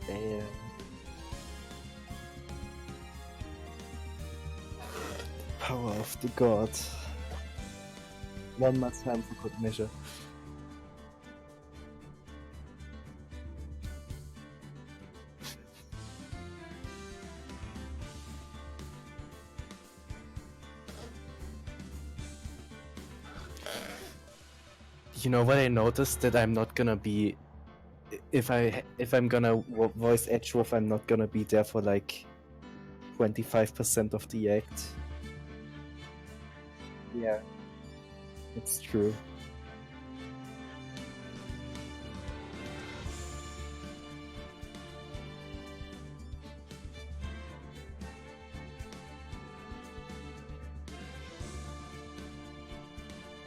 Damn. Power of the god. One must have for good measure. You know what I noticed? That I'm not gonna be... If I'm gonna voice Edgewolf, I'm not gonna be there for like 25% of the act. Yeah. It's true.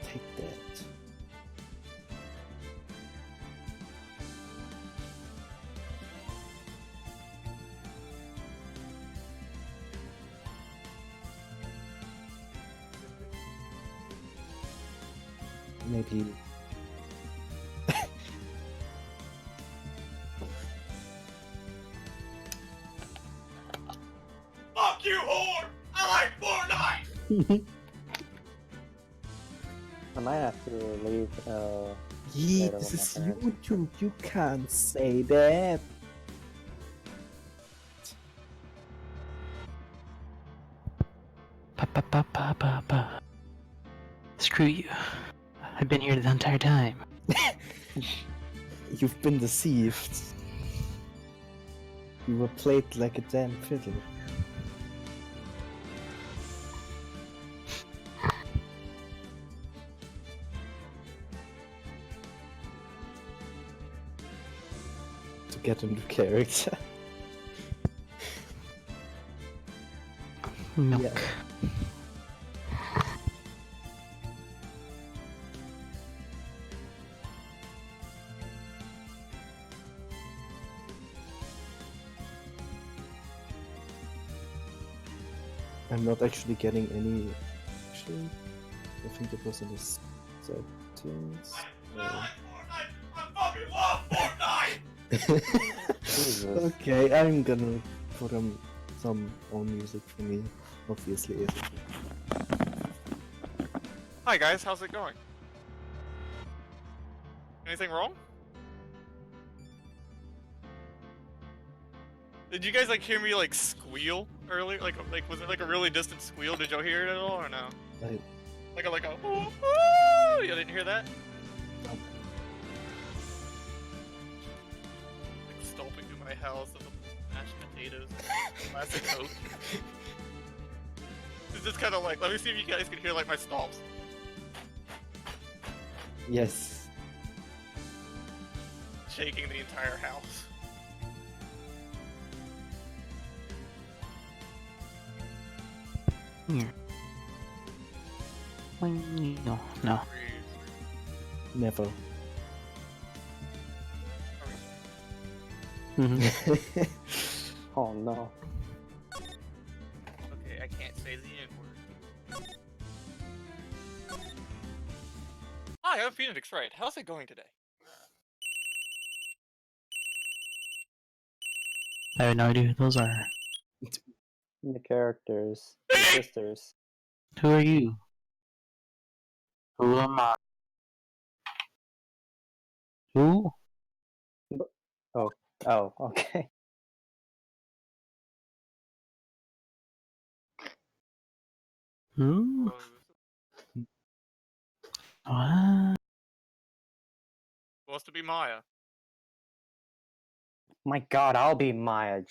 Take that. Maybe... Fuck you, whore! I like Fortnite! I might have to leave. Yeah, later this with is my parents. YouTube. You can't say that. Pa. Screw you. I've been here the entire time. You've been deceived. You were played like a damn fiddle. To get into character. Milk. Yeah. I'm not actually getting any. Actually, I think it was in the settings. I fucking love Fortnite! Jesus. Okay, I'm gonna put some own music for me. Obviously, Hi guys, how's it going? Anything wrong? Did you guys like hear me like squeal earlier? Like was it like a really distant squeal? Did y'all hear it at all or no? Like a ooh, ooh! You didn't hear that? No. Like stomping through my house with the mashed potatoes, classic Coke. It's just kind of like, let me see if you guys can hear like my stomps. yes. Shaking the entire house. Here. No. Never. Mm-hmm. Oh no. Okay, I can't say the N-word. Hi, I'm Phoenix Wright. How's it going today? I have no idea who those are. The characters, the sisters. Who are you? Who am I? Who? Oh, okay. Who? What? Supposed to be Maya. My God, I'll be Maya.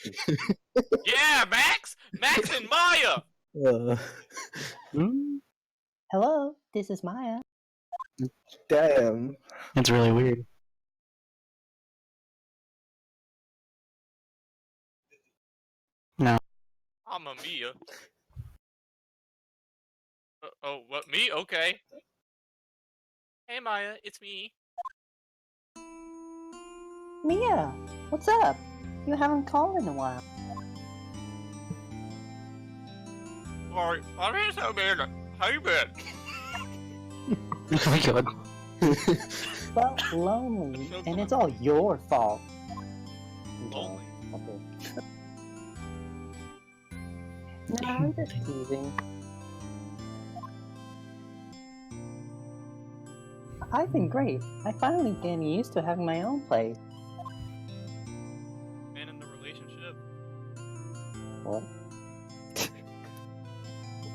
Yeah, Max! Max and Maya! Hmm? Hello, this is Maya. Damn. It's really weird. No. I'm a Mia. Oh, what, me? Okay. Hey Maya, it's me. Mia, what's up? You haven't called in a while. Sorry, I'm here so bad. How you been? Oh my god. Well, lonely, and it's all your fault. Lonely. Nah, I'm just teasing. I've been great. I finally getting used to having my own place. Man in the relationship. What?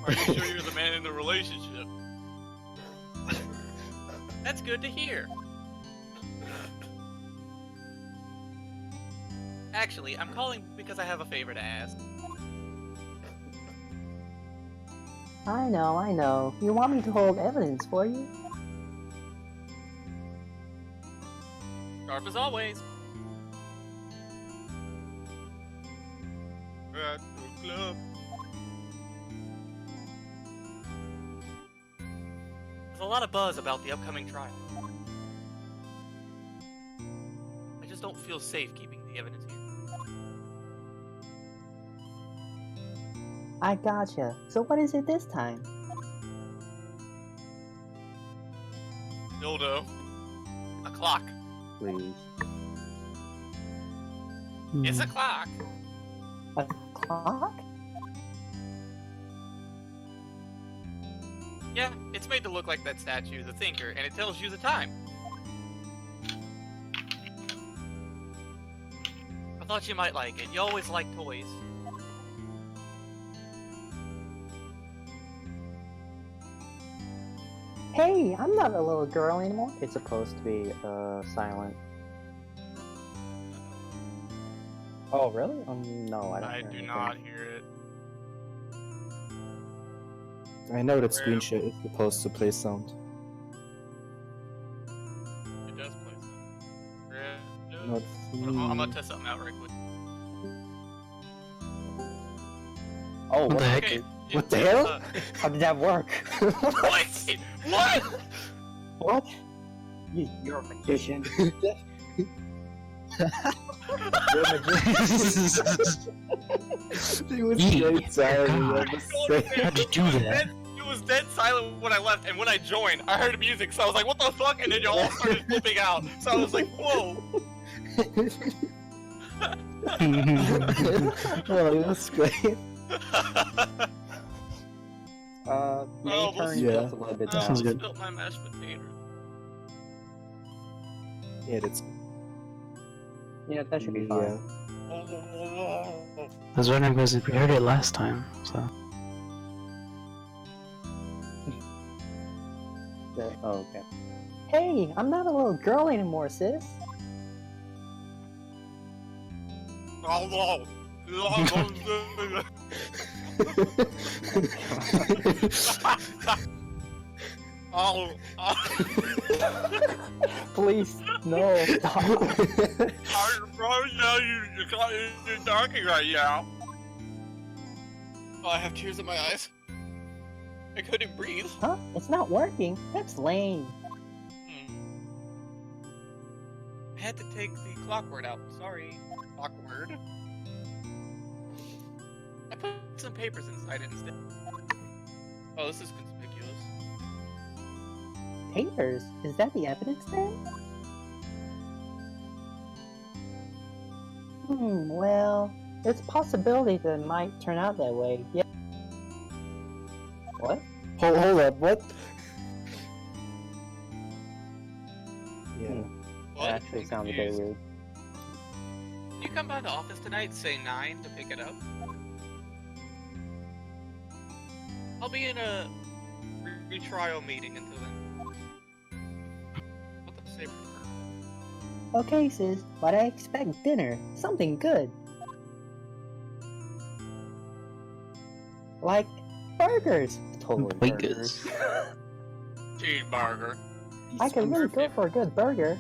Are you sure you're the man in the relationship? That's good to hear. Actually, I'm calling because I have a favor to ask. I know. You want me to hold evidence for you? Sharp as always. At the club. There's a lot of buzz about the upcoming trial. I just don't feel safe keeping the evidence here. I gotcha. So what is it this time? Dildo. A clock. Please. It's a clock. A clock? Yeah, it's made to look like that statue, the thinker, and it tells you the time. I thought you might like it. You always like toys. Hey, I'm not a little girl anymore. It's supposed to be, silent. Oh, really? No, I don't I hear do anything. not hear it. I know that screenshot is supposed to play sound. It does play something. Not I'm gonna test something out right quick. Oh, What the heck? Okay, What the hell? How did that work? What? What? What? You're a magician. It was Yee, great silent. God. How'd you do that? It was dead silent when I left, and when I joined, I heard music, so I was like, what the fuck? And then y'all all started flipping out. So I was like, whoa. Well, it was great. May turn yeah. just a little bit Oh, Sounds down. good. Spilled my mashed potatoes. Yeah, that's Yeah, that should be yeah. fine. I was wondering because we heard it last time, so. Oh, okay. Hey, I'm not a little girl anymore, sis. Please, no. Stop. You're talking right now. Oh, I have tears in my eyes. I couldn't breathe. Huh? It's not working. That's lame. I had to take the clock word out. Sorry. Clock word. I put some papers inside it instead. Oh, this is conspicuous. Papers? Is that the evidence then? Well, there's a possibility that it might turn out that way. Yeah. What? Hold up, what? Yeah. What? That actually I'm sounded very confused. weird. Can you come by the office tonight, say 9 to pick it up? I'll be in a retrial meeting until then. What the say for her? Okay, sis, but I expect dinner. Something good. Like burgers. Totally burgers. Burgers. Cheeseburger. I can really go for a good burger.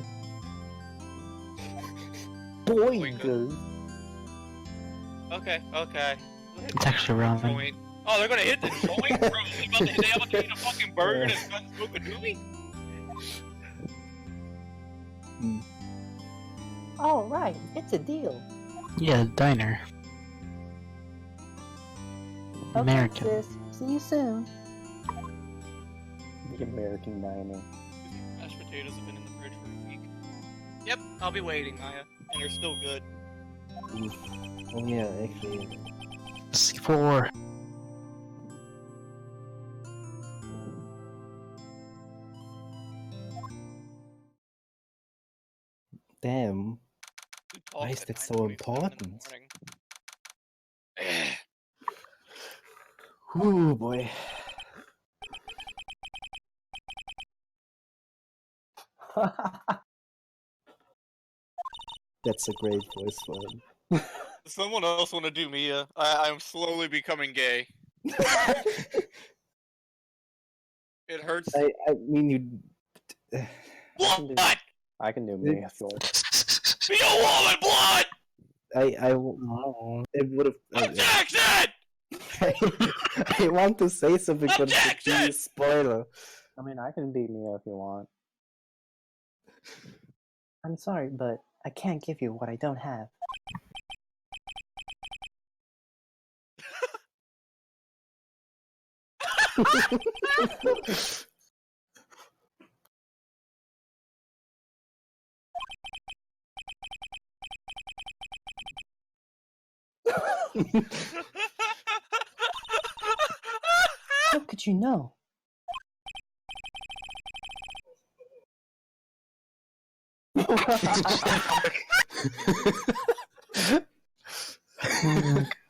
Boingers. Okay, okay. It's actually ramen. Joint. Oh, they're gonna hit the joint, bro. They about to eat a fucking burger and smoke a doobie? All right, it's a deal. Yeah, diner. Okay, American. sis. See you soon. The American diner. Mashed potatoes have been in the fridge for a week. Yep, I'll be waiting, Maya. And they're still good. Oh yeah, actually. C4. Damn. Who Why talks is at that so 9:27 in the important? morning? Ooh boy. That's a great voice for him. Does someone else want to do Mia? I'm slowly becoming gay. It hurts. I mean you. Blood! I can do me if you want. Be a woman, blood! I Oh. would have. Objection! I want to say something, but it would be a Objection! spoiler. I mean, I can beat Mia if you want. I'm sorry, but I can't give you what I don't have. How could you know? Oh my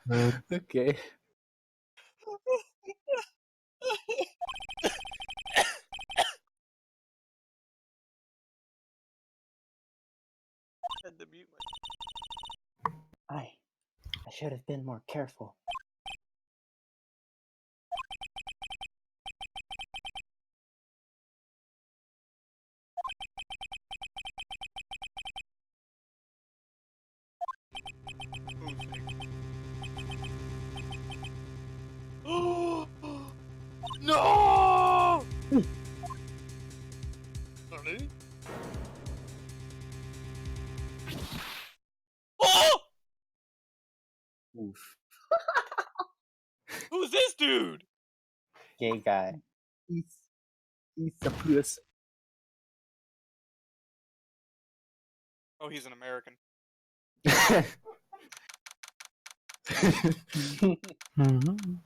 god. Okay. Had to mute I should have been more careful. my. No! Sorry? Oh! Oof. Who's this dude? Gay guy. He's a plus. Oh, he's an American. Mhm.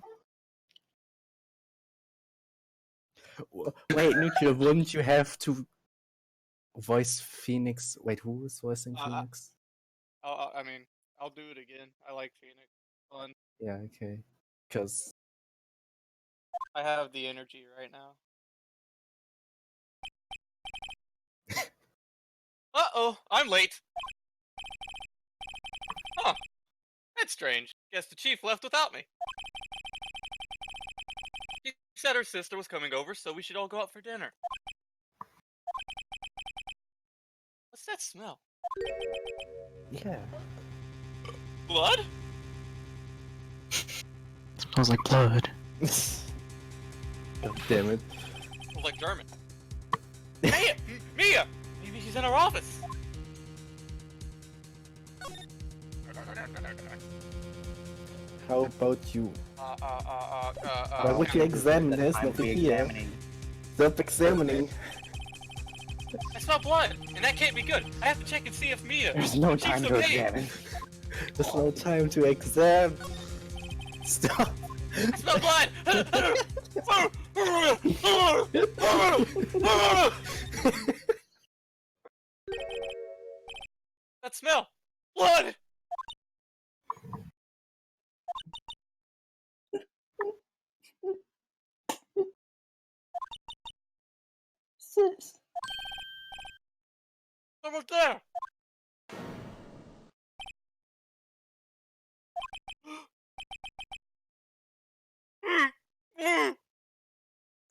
Wait, Nikhil, wouldn't you have to voice Phoenix? Wait, who is voicing Phoenix? I mean, I'll do it again. I like Phoenix. Fun. Yeah, okay. Because I have the energy right now. Uh-oh, I'm late. Huh. That's strange. Guess the chief left without me. She said her sister was coming over, so we should all go out for dinner. What's that smell? yeah. Blood? Smells like blood. God damn it. Smells like German. Hey, Mia! Maybe she's in her office. How about you? Why Why would you examine? There's nothing here. Stop examining. I smell blood, and that can't be good. I have to check and see if Mia. There's no Chief's time to okay. examine. There's no time to examine. Stop. I smell blood! That smell! Blood! Sis. Someone's there!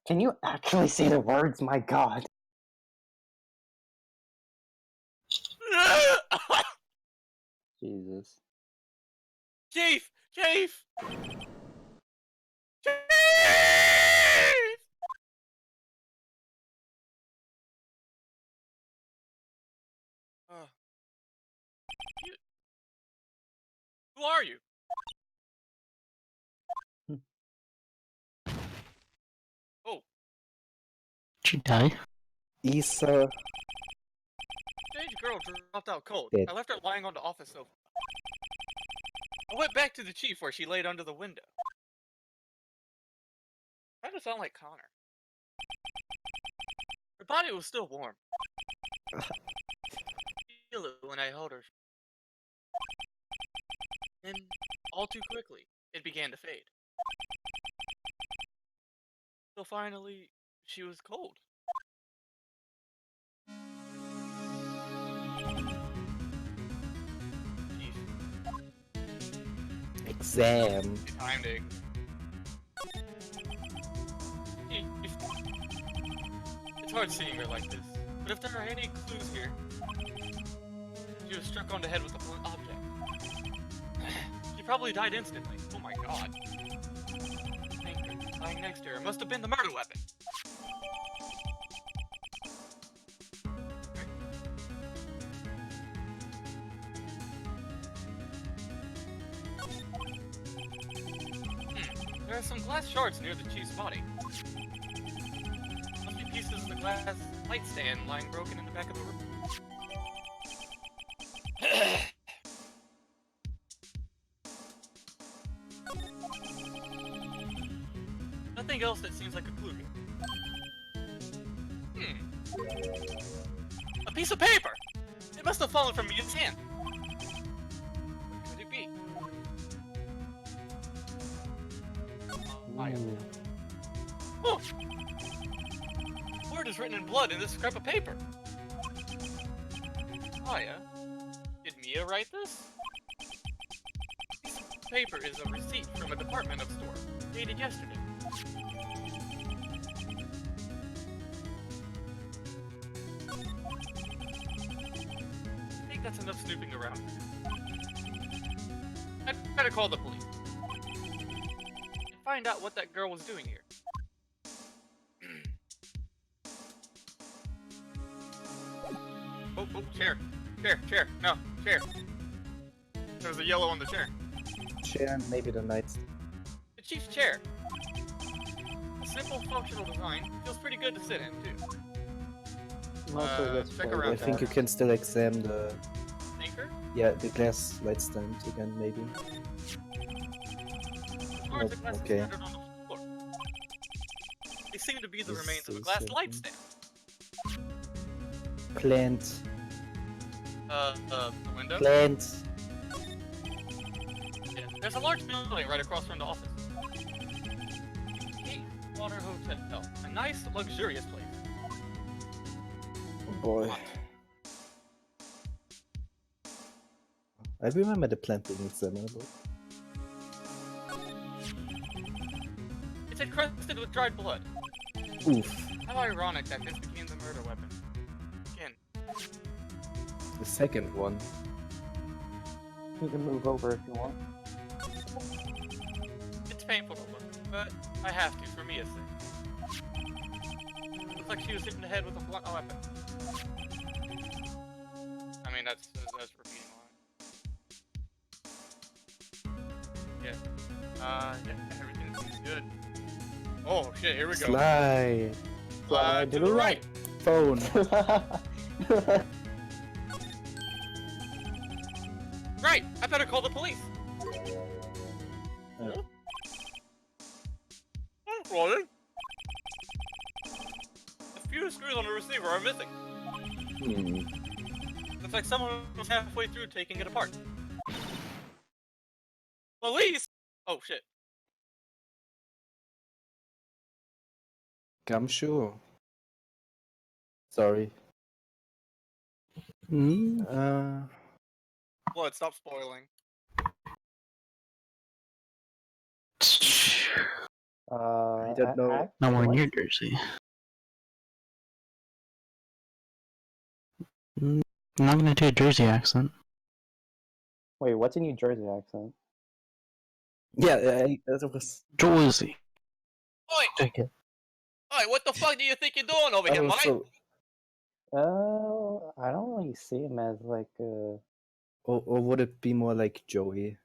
Can you actually say the words? My god. Jesus. Chief! Chief! Chief! Who are you? Oh, Did you die? Issa. strange girl dropped out cold. Dead. I left her lying on the office sofa. I went back to the chief where she laid under the window. Kind of sound like Connor. Her body was still warm. I feel it when I held her. And all too quickly, it began to fade. So finally, she was cold. Chief, Exam. finding. Chief, it's hard seeing her like this, but if there are any clues here, she was struck on the head with a blunt object. She probably died instantly. Oh my god. Anchor, lying next to her, must have been the murder weapon. There are some glass shards near the chief's body. Must be pieces of the glass light stand lying broken in the back of the room. Nothing else that seems like a clue here. A piece of paper! It must have fallen from Mia's hand. What could it be? Oh! Word is written in blood in this scrap of paper. Maya, did Mia write this? This paper is a receipt from a department of store, dated yesterday. I think that's enough snooping around. I'd better call the police. Find out what that girl was doing here. Oh, chair. Chair. No, chair. There was a yellow on the chair. Chair and maybe the nightstand. The chief's chair. A simple, functional design. Feels pretty good to sit in, too. Mostly gets check played around. I with think you that. can still examine the Anchor? the glass light stand again, maybe. Cards and glasses okay. scattered on the floor. They seem to be the This remains of a is glass something. light stand. Plant. The window? Plant. Yeah. There's a large building right across from the office. Cape Water Hotel. A nice, luxurious place. Oh boy. I remember the plant being examinable. It's encrusted with dried blood. Oof. How ironic that this became the murder weapon. Again. The second one. You can move over if you want. It's painful to look, but I have to for Mia's sake. Looks like she was hit in the head with a blunt weapon. I mean, that's repeating a lot. Yeah, everything seems good. Oh shit, here we go. Slide. To the right. Phone. Right, I better call the police. Oh. Rolling. A few screws on the receiver are missing. Looks like someone was halfway through taking it apart. Police! Oh shit. Gumshoe. Sorry. Blood, stop spoiling. I don't know. Not wearing what? your jersey. I'm not gonna do a Jersey accent. Wait, what's a New Jersey accent? Yeah, that was. Jersey. Oi! Okay. Oi, what the fuck do you think you're doing over here, Mike? I don't really see him as like Or would it be more like Joey?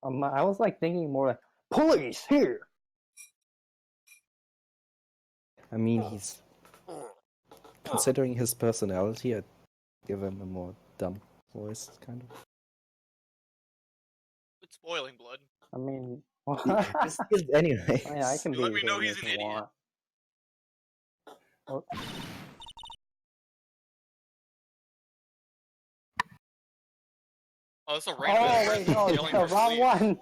I was like thinking more like police here. I mean, he's considering his personality, I'd give him a more dumb voice, kind of. spoiling blood. I mean, He's killed anyway. I mean, I can be Let me know here he's if an you idiot. want. Oh, Oh, it's a oh random wait, no, yelling the for wrong sleep. one.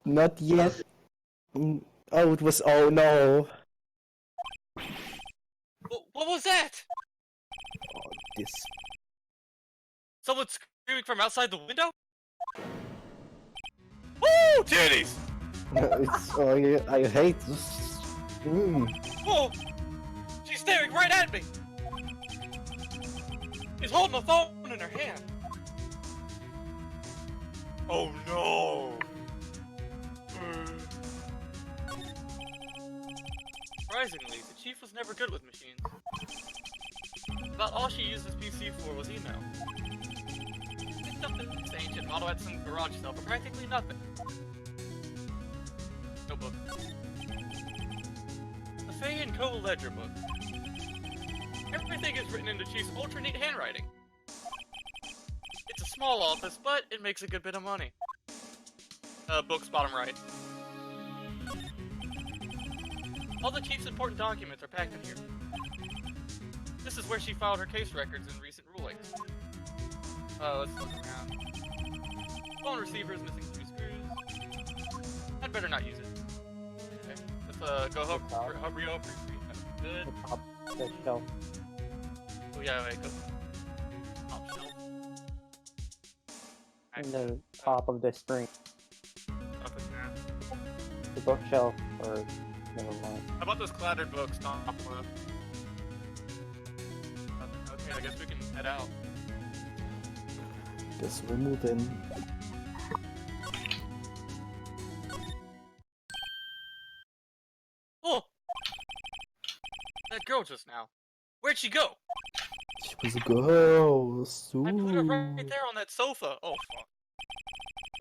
Not yet. Oh, it was. Oh no. What was that? Oh, this. Someone screaming from outside the window? Woo! Titties! It's. Oh, I hate this. Whoa! She's staring right at me! She's holding a phone in her hand. Oh no! Surprisingly, the chief was never good with machines. About all she used this PC for was email. Picked up this ancient model at some garage sale for practically nothing. No book. The Fay & Co. Ledger book. Everything is written in the chief's ultra neat handwriting. It's a small office, but it makes a good bit of money. Books bottom right. All the chief's important documents are packed in here. This is where she filed her case records in recent rulings. Let's look around. Phone receiver is missing 2 screws. I'd better not use it. Okay, let's go hover you over. Good. The top of the shelf. Oh yeah, wait, go. Top shelf. In the top of the screen. Up in there. The bookshelf, or never mind. How about those clattered books, top left? Okay, I guess we can head out. Guess we're moving. Oh! That girl just now. Where'd she go? She was a ghost. I put her right Ooh. there on that sofa. Oh, fuck.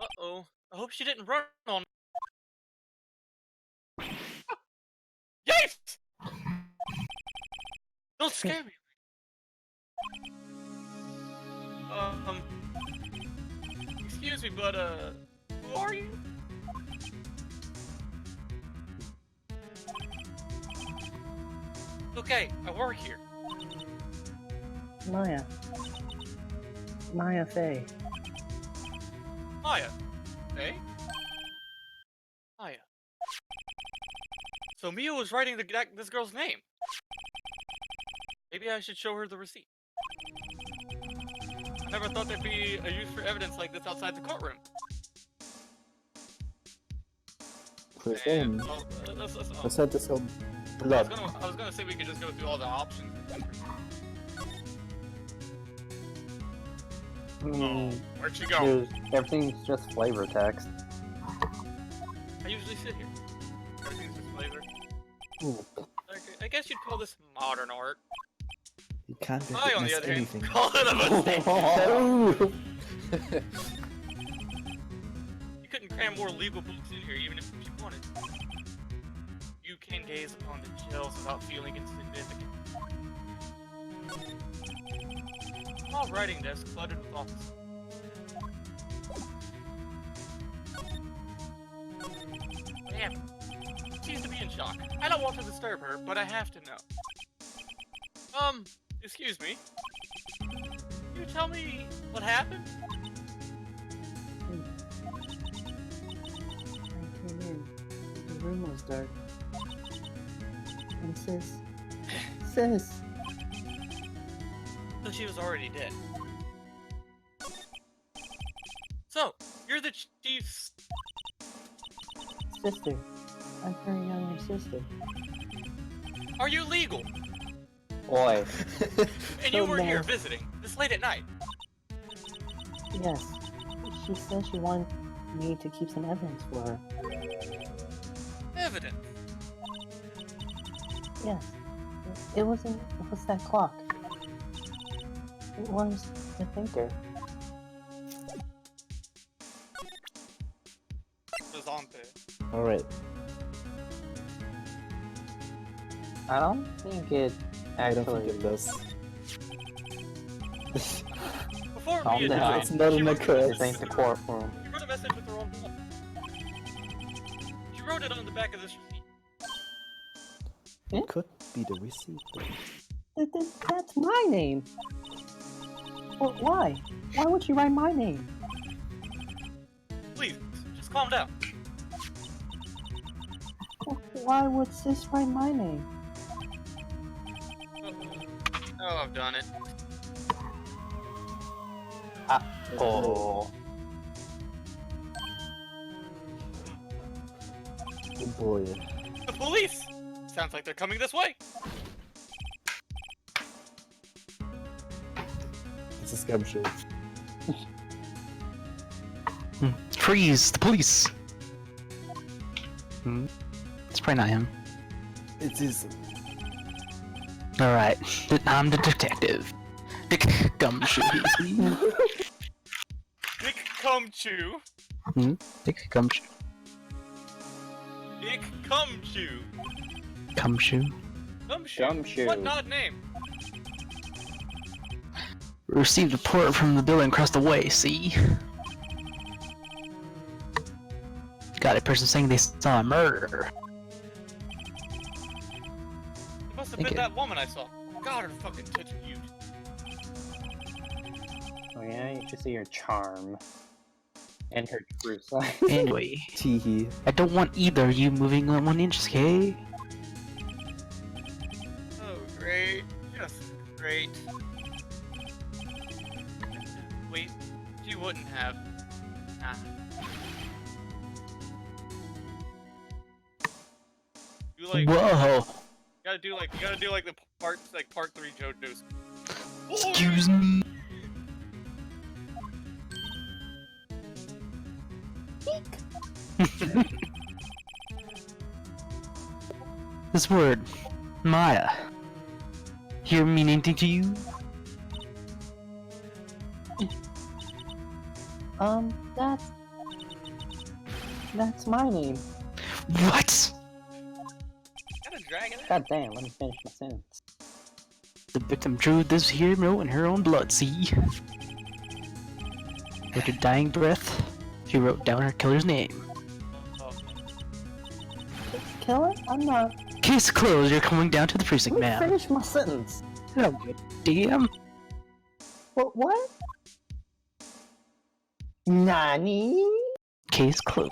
Uh-oh. I hope she didn't run on... Yes! Don't scare me. Excuse me, but, who are you? Okay, I work here. Maya. Maya Fey. Maya. Eh? Maya. So Mia was writing this girl's name. Maybe I should show her the receipt. I never thought there'd be a use for evidence like this outside the courtroom. Present. Let's Present is on I blood. was gonna say we could just go through all the options. I mean, Where'd she go? everything's just flavor text. I usually sit here. Everything's just flavor. Ooh, I guess you'd call this modern art. you can't I, on recognize the other hand, anything. call it a mistake. Oh. You couldn't cram more legal books in here even if you wanted. You can gaze upon the shelves without feeling insignificant. Small writing desk cluttered with offices. What happened? She seems to be in shock. I don't want to disturb her, but I have to know. Excuse me. Can you tell me what happened? I came in. The room was dark. And sis. So she was already dead. So, you're the chief's... Sister. I'm her younger sister. Are you legal? Boy. And you Oh, were no. here visiting, this late at night. Yes. She said she wanted me to keep some evidence for her. Evidence. Yes. It was that clock. It was the thinker. Pesante. Alright. I don't think it I don't actually. think it does. Before Calm Mia down. died, It's not she in the wrote a curse. This ain't the courtroom. She wrote a message with her own blood. wrote it on the back of this receipt. It could be the receipt. That's my name. Well, why? Why would you write my name? Please, just calm down. Why would sis write my name? Oh, I've done it. Oh. Oh boy. The police! Sounds like they're coming this way. It's a scam show. Freeze! The police! It's probably not him. It is. Alright, I'm the detective. Dick Gumshoe. Dick Cumchew. Dick Gumshoe. Dick Cumchew. Gumshoe. Gumshoe. What odd name? Received a report from the building across the way, see? Got a person saying they saw a murder. It must have been that woman I saw. God, her fucking tits are huge. Oh yeah, you should see her charm. And her true size. Anyway, Teehee. I don't want either of you moving 1 inch, okay? Oh, great. Just great. Wait, she wouldn't have. Nah. You like, Whoa! you gotta do like the part 3 JoJo's. Excuse me? This word, Maya. Hear mean anything to you? That's my name. What? Got a dragon. God damn, let me finish my sentence. The victim drew this here note in her own blood, see? With her dying breath, she wrote down her killer's name. Oh. Killer? I'm not. Case closed, you're coming down to the precinct, Let me ma'am. finish my sentence. Oh, damn. What? Nani? Case closed.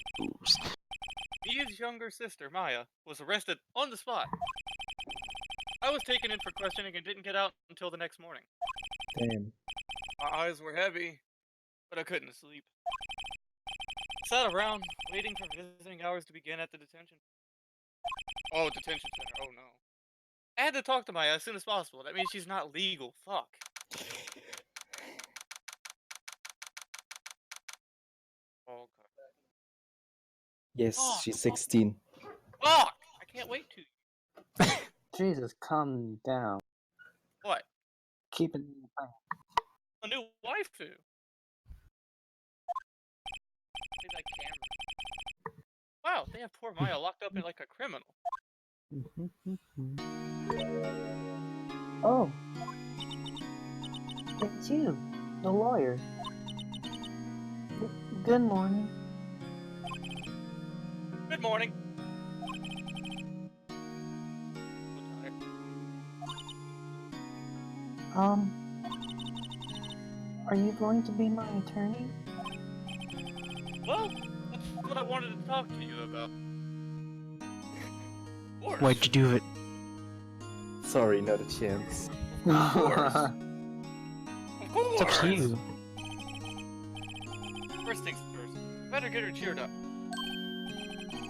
Mia's younger sister, Maya, was arrested on the spot. I was taken in for questioning and didn't get out until the next morning. Damn. My eyes were heavy, but I couldn't sleep. Sat around, waiting for visiting hours to begin at the detention. Oh, detention center, oh no. I had to talk to Maya as soon as possible. That means she's not legal, fuck. Oh, God. Yes, Oh. she's 16. Fuck! I can't wait to. Jesus, calm down. What? Keep it in the mind. A new waifu. Look at that camera. Wow, they have poor Maya locked up in like a criminal. Oh. It's you, the lawyer. Good morning. Good morning. Are you going to be my attorney? Well, that's what I wanted to talk to you about. Of course. Why'd you do it? Sorry, not a chance. Of course. Of It's up to course. you. First things first. Better get her cheered up.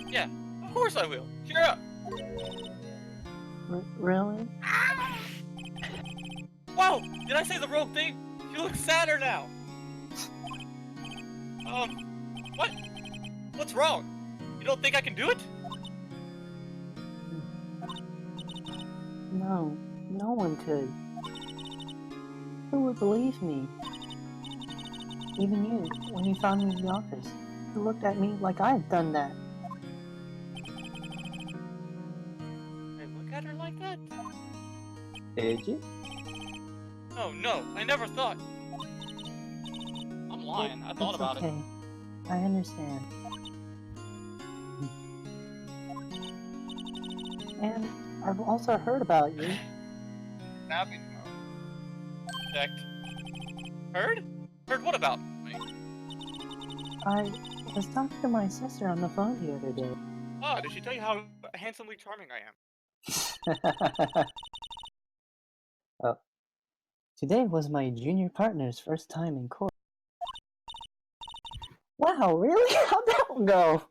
Yeah, of course I will. Cheer up. Really? Whoa! Did I say the wrong thing? She looks sadder now. What? What's wrong? You don't think I can do it? No, no one could. Who would believe me? Even you, when you found me in the office. You looked at me like I had done that. I look at her like that? Did you? Oh no, I never thought. I'm lying. I thought It's about okay. it. I understand. And I've also heard about you. Napping mode. Checked. Heard? Heard what about me? I was talking to my sister on the phone the other day. Oh, did she tell you how handsomely charming I am? Oh, today was my junior partner's first time in court. Wow, really? How'd that one go?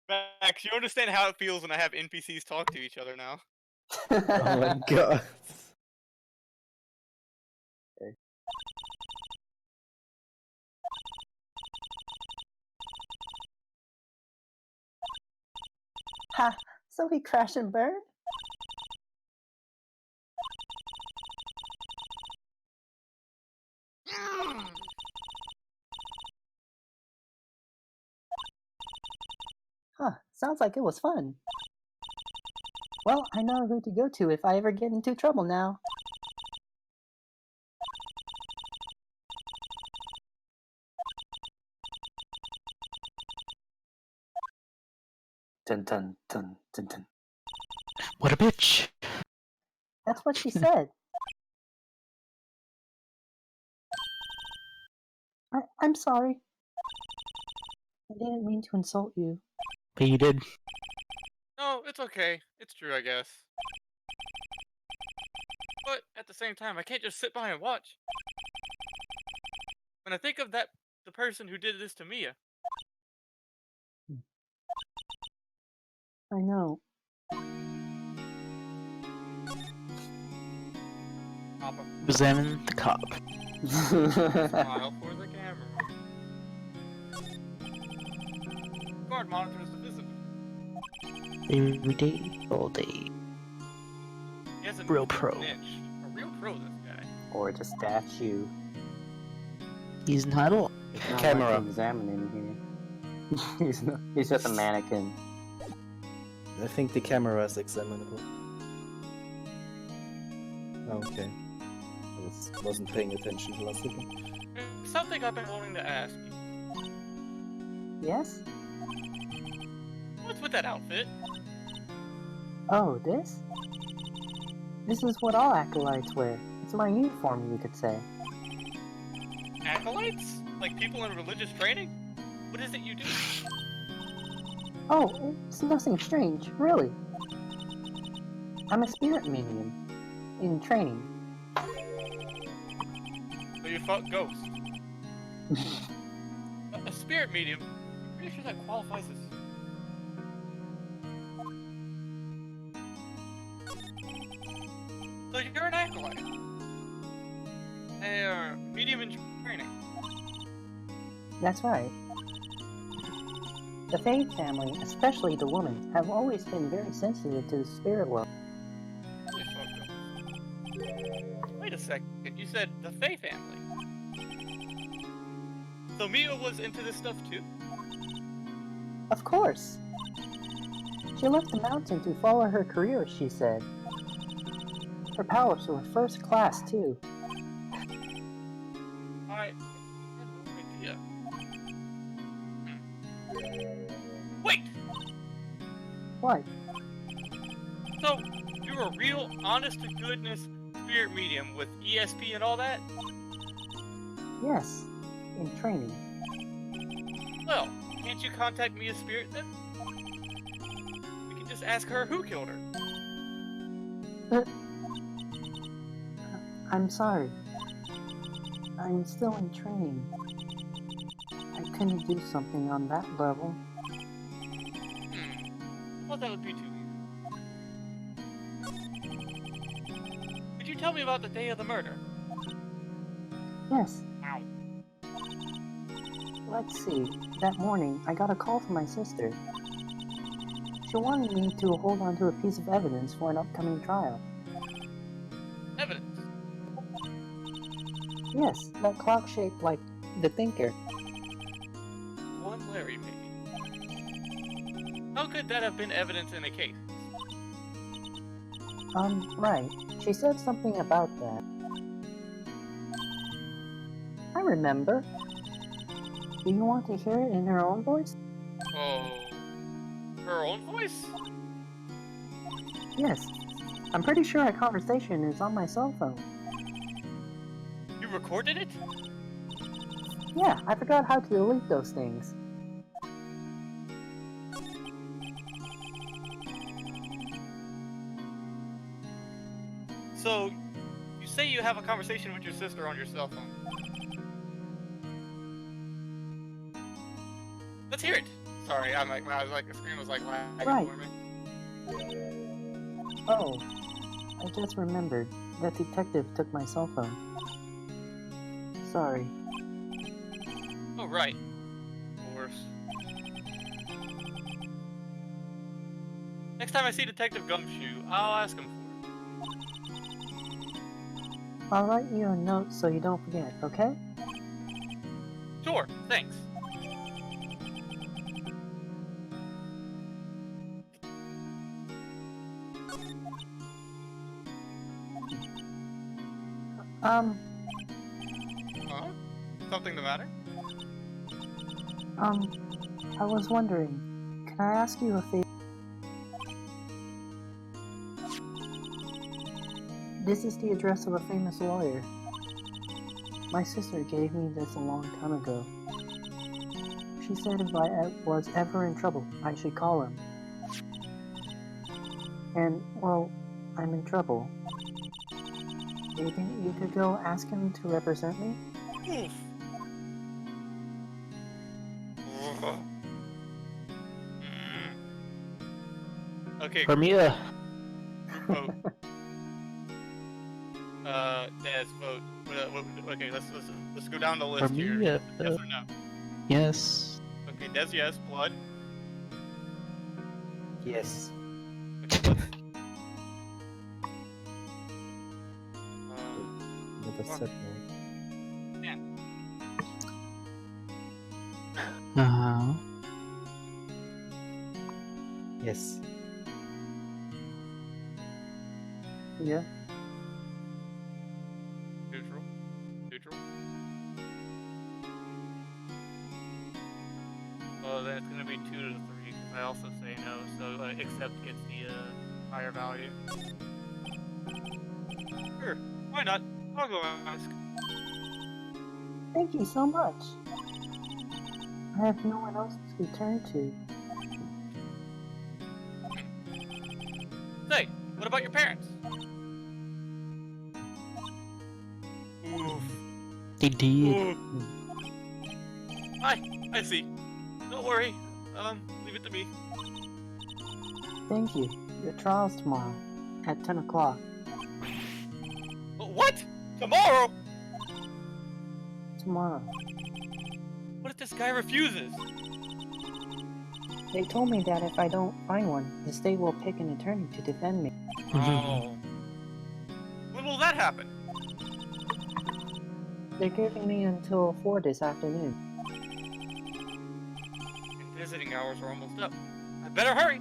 Max, you understand how it feels when I have NPCs talk to each other now. Oh my god. Ha! So he crashed and burned? Huh, sounds like it was fun. Well, I know who to go to if I ever get into trouble now. Dun dun dun dun dun. What a bitch! That's what she said. I'm sorry. I didn't mean to insult you. But you did. No, it's okay. It's true, I guess. But at the same time, I can't just sit by and watch. When I think of the person who did this to Mia, I know. Papa, Examine the cop. smile for the camera. Guard monitors the visitor. Every day, all day. He hasn't Real moved pro. an inch. A real pro, this guy. Or just statue. He's not all. It's not Camera. worth examining here. He's just a mannequin. I think the camera is examinable. Okay. I wasn't paying attention to last second. Something I've been wanting to ask you. Yes? What's with that outfit? Oh, this? This is what all acolytes wear. It's my uniform, you could say. Acolytes? Like people in religious training? What is it you do? Oh, it's nothing strange, really. I'm a spirit medium. In training. So you fought ghosts. A spirit medium? I'm pretty sure that qualifies as... So you're an acolyte. A medium in training. That's right. The Faye family, especially the women, have always been very sensitive to the spirit world. They fought ghosts. Wait a second, you said the Faye family. So Mia was into this stuff too? Of course! She left the mountain to follow her career, she said. Her powers were first class, too. I had no idea. Wait! What? So, you're a real, honest-to-goodness spirit medium with ESP and all that? Yes, in training. Well, can't you contact Mia's spirit then? We can just ask her who killed her. I'm sorry. I'm still in training. I couldn't do something on that level. I thought that would be too easy. Could you tell me about the day of the murder? Yes, Wow. let's see. That morning, I got a call from my sister. She wanted me to hold on to a piece of evidence for an upcoming trial. Evidence. Yes, that clock shaped like the thinker. One Larry made. How could that have been evidence in a case? Right. She said something about that. I remember. Do you want to hear it in her own voice? Oh... Her own voice? Yes. I'm pretty sure our conversation is on my cell phone. You recorded it? Yeah, I forgot how to delete those things. So, you say you have a conversation with your sister on your cell phone. Let's hear it. Sorry, I was like, the screen was like lagging Right. for me. Oh, I just remembered. That detective took my cell phone. Sorry. Oh, right. Of course. Next time I see Detective Gumshoe, I'll ask him for it. I'll write you a note so you don't forget, okay? Sure, thanks. Huh? Something the matter? I was wondering, can I ask you a favor? This is the address of a famous lawyer. My sister gave me this a long time ago. She said if I was ever in trouble, I should call him. And, well, I'm in trouble. Do you think you could go ask him to represent me? Oof. Okay, Bermuda. vote. Des, vote. Okay, let's go down the list here. Bermuda. Yes or no? Yes. Okay, Des, yes. Blood. Yes. Okay, let's. Never Fuck. said no. Uh-huh. Yes. Yeah. Neutral. Neutral. Well, then it's gonna be 2 to 3 because I also say no. So accept gets the higher value. Sure. Why not? I'll go ask. Thank you so much. I have no one else to turn to. Say, what about your parents? Oof. They did. Oof. I see. Don't worry. Leave it to me. Thank you. Your trial's tomorrow, at 10 o'clock. What? Tomorrow? Tomorrow. What if this guy refuses? They told me that if I don't find one, the state will pick an attorney to defend me. Oh. When will that happen? They're giving me until 4 this afternoon. And visiting hours are almost up. I better hurry.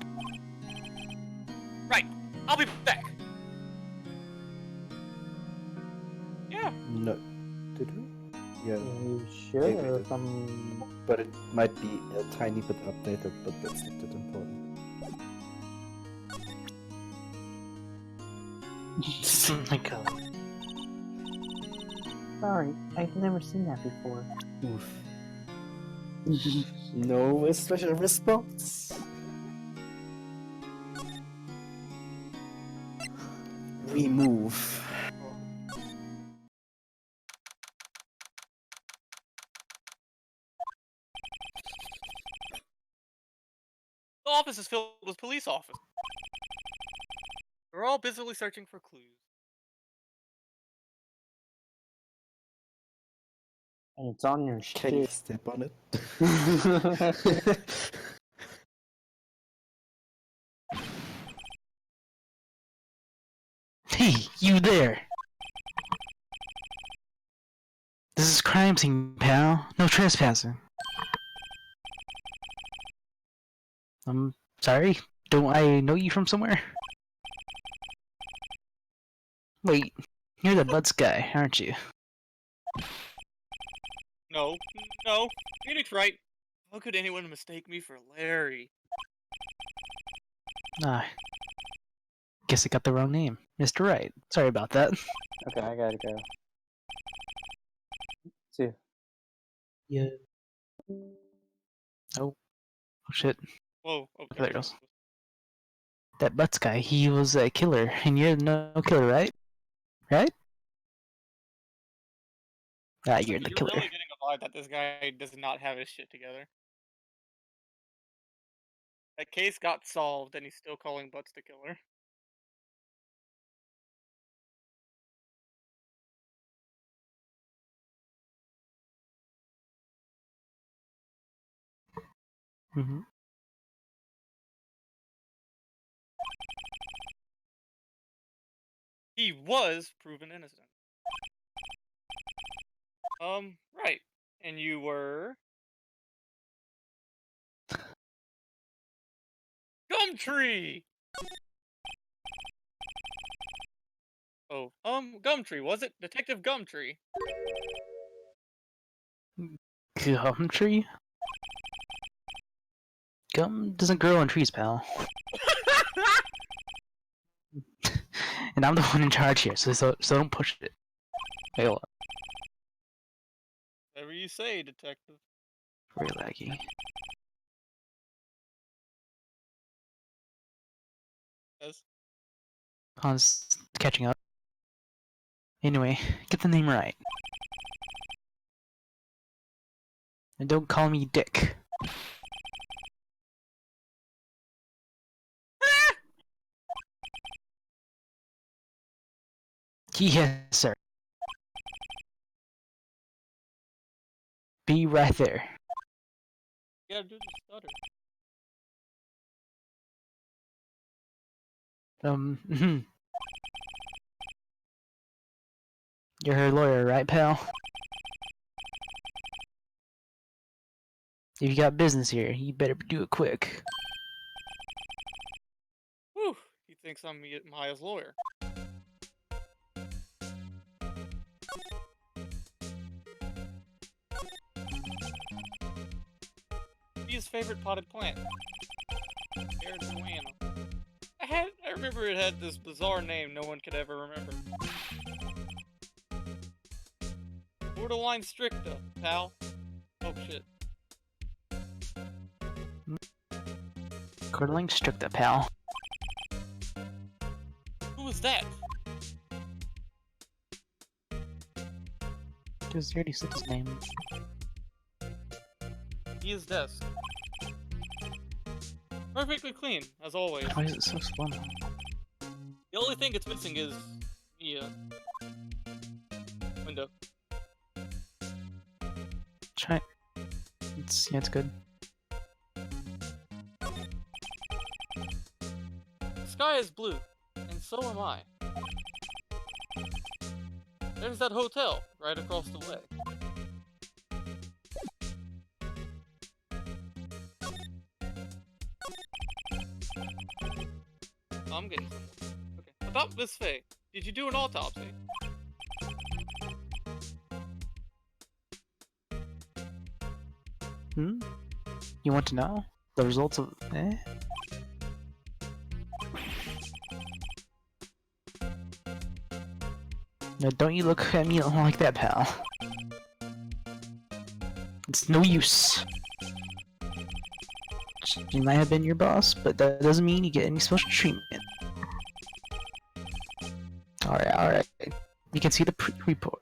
Right. I'll be back. Yeah. No. Did we? Yeah. You Maybe sure? the- But it might be a tiny bit updated, but that's not that important. Oh my god. Sorry, I've never seen that before. Oof. No special response. We move. The office is filled with police officers. They're all busily searching for clues. And it's on your Can you shit. step on it? Hey, you there! This is crime scene, pal. No trespassing. I'm sorry. Don't I know you from somewhere? Wait, you're the Butts guy, aren't you? No. Phoenix Wright. How could anyone mistake me for Larry? Ah. Guess I got the wrong name. Mr. Wright. Sorry about that. Okay, I gotta go. See you. Yeah. Oh shit. Whoa. Oh, There it goes. That Butts guy, he was a killer, and you're no killer, right? Right? Ah, you're the You're killer. really getting a vibe that this guy does not have his shit together. That case got solved, and he's still calling Butts the killer. Mm-hmm. He was proven innocent. Right. And you were... Gumtree! Oh, Gumtree, was it? Detective Gumtree. Gum tree? Gum doesn't grow on trees, pal. And I'm the one in charge here, so don't push it. Wait, hold on. Whatever you say, detective. Very laggy. Yes. I was catching up. Anyway, get the name right. And don't call me Dick. Yes, sir. Be right there. You gotta do the stutter. You're her lawyer, right, pal? If you got business here, you better do it quick. Whew, he thinks I'm Maya's lawyer. His favorite potted plant. Marijuana. I remember it had this bizarre name no one could ever remember. Borderline stricta, pal. Oh shit. Curdling stricta, pal. Who was that? Because you already said his name. He is desk. Perfectly clean, as always. Why is it so slow? The only thing it's missing is the window. Try. It's good. The sky is blue, and so am I. There's that hotel right across the way. I'm getting somewhere. Okay. About Miss Faye, did you do an autopsy? You want to know the results of No, don't you look at me like that, pal. It's no use. She might have been your boss, but that doesn't mean you get any special treatment. Alright. You can see the report.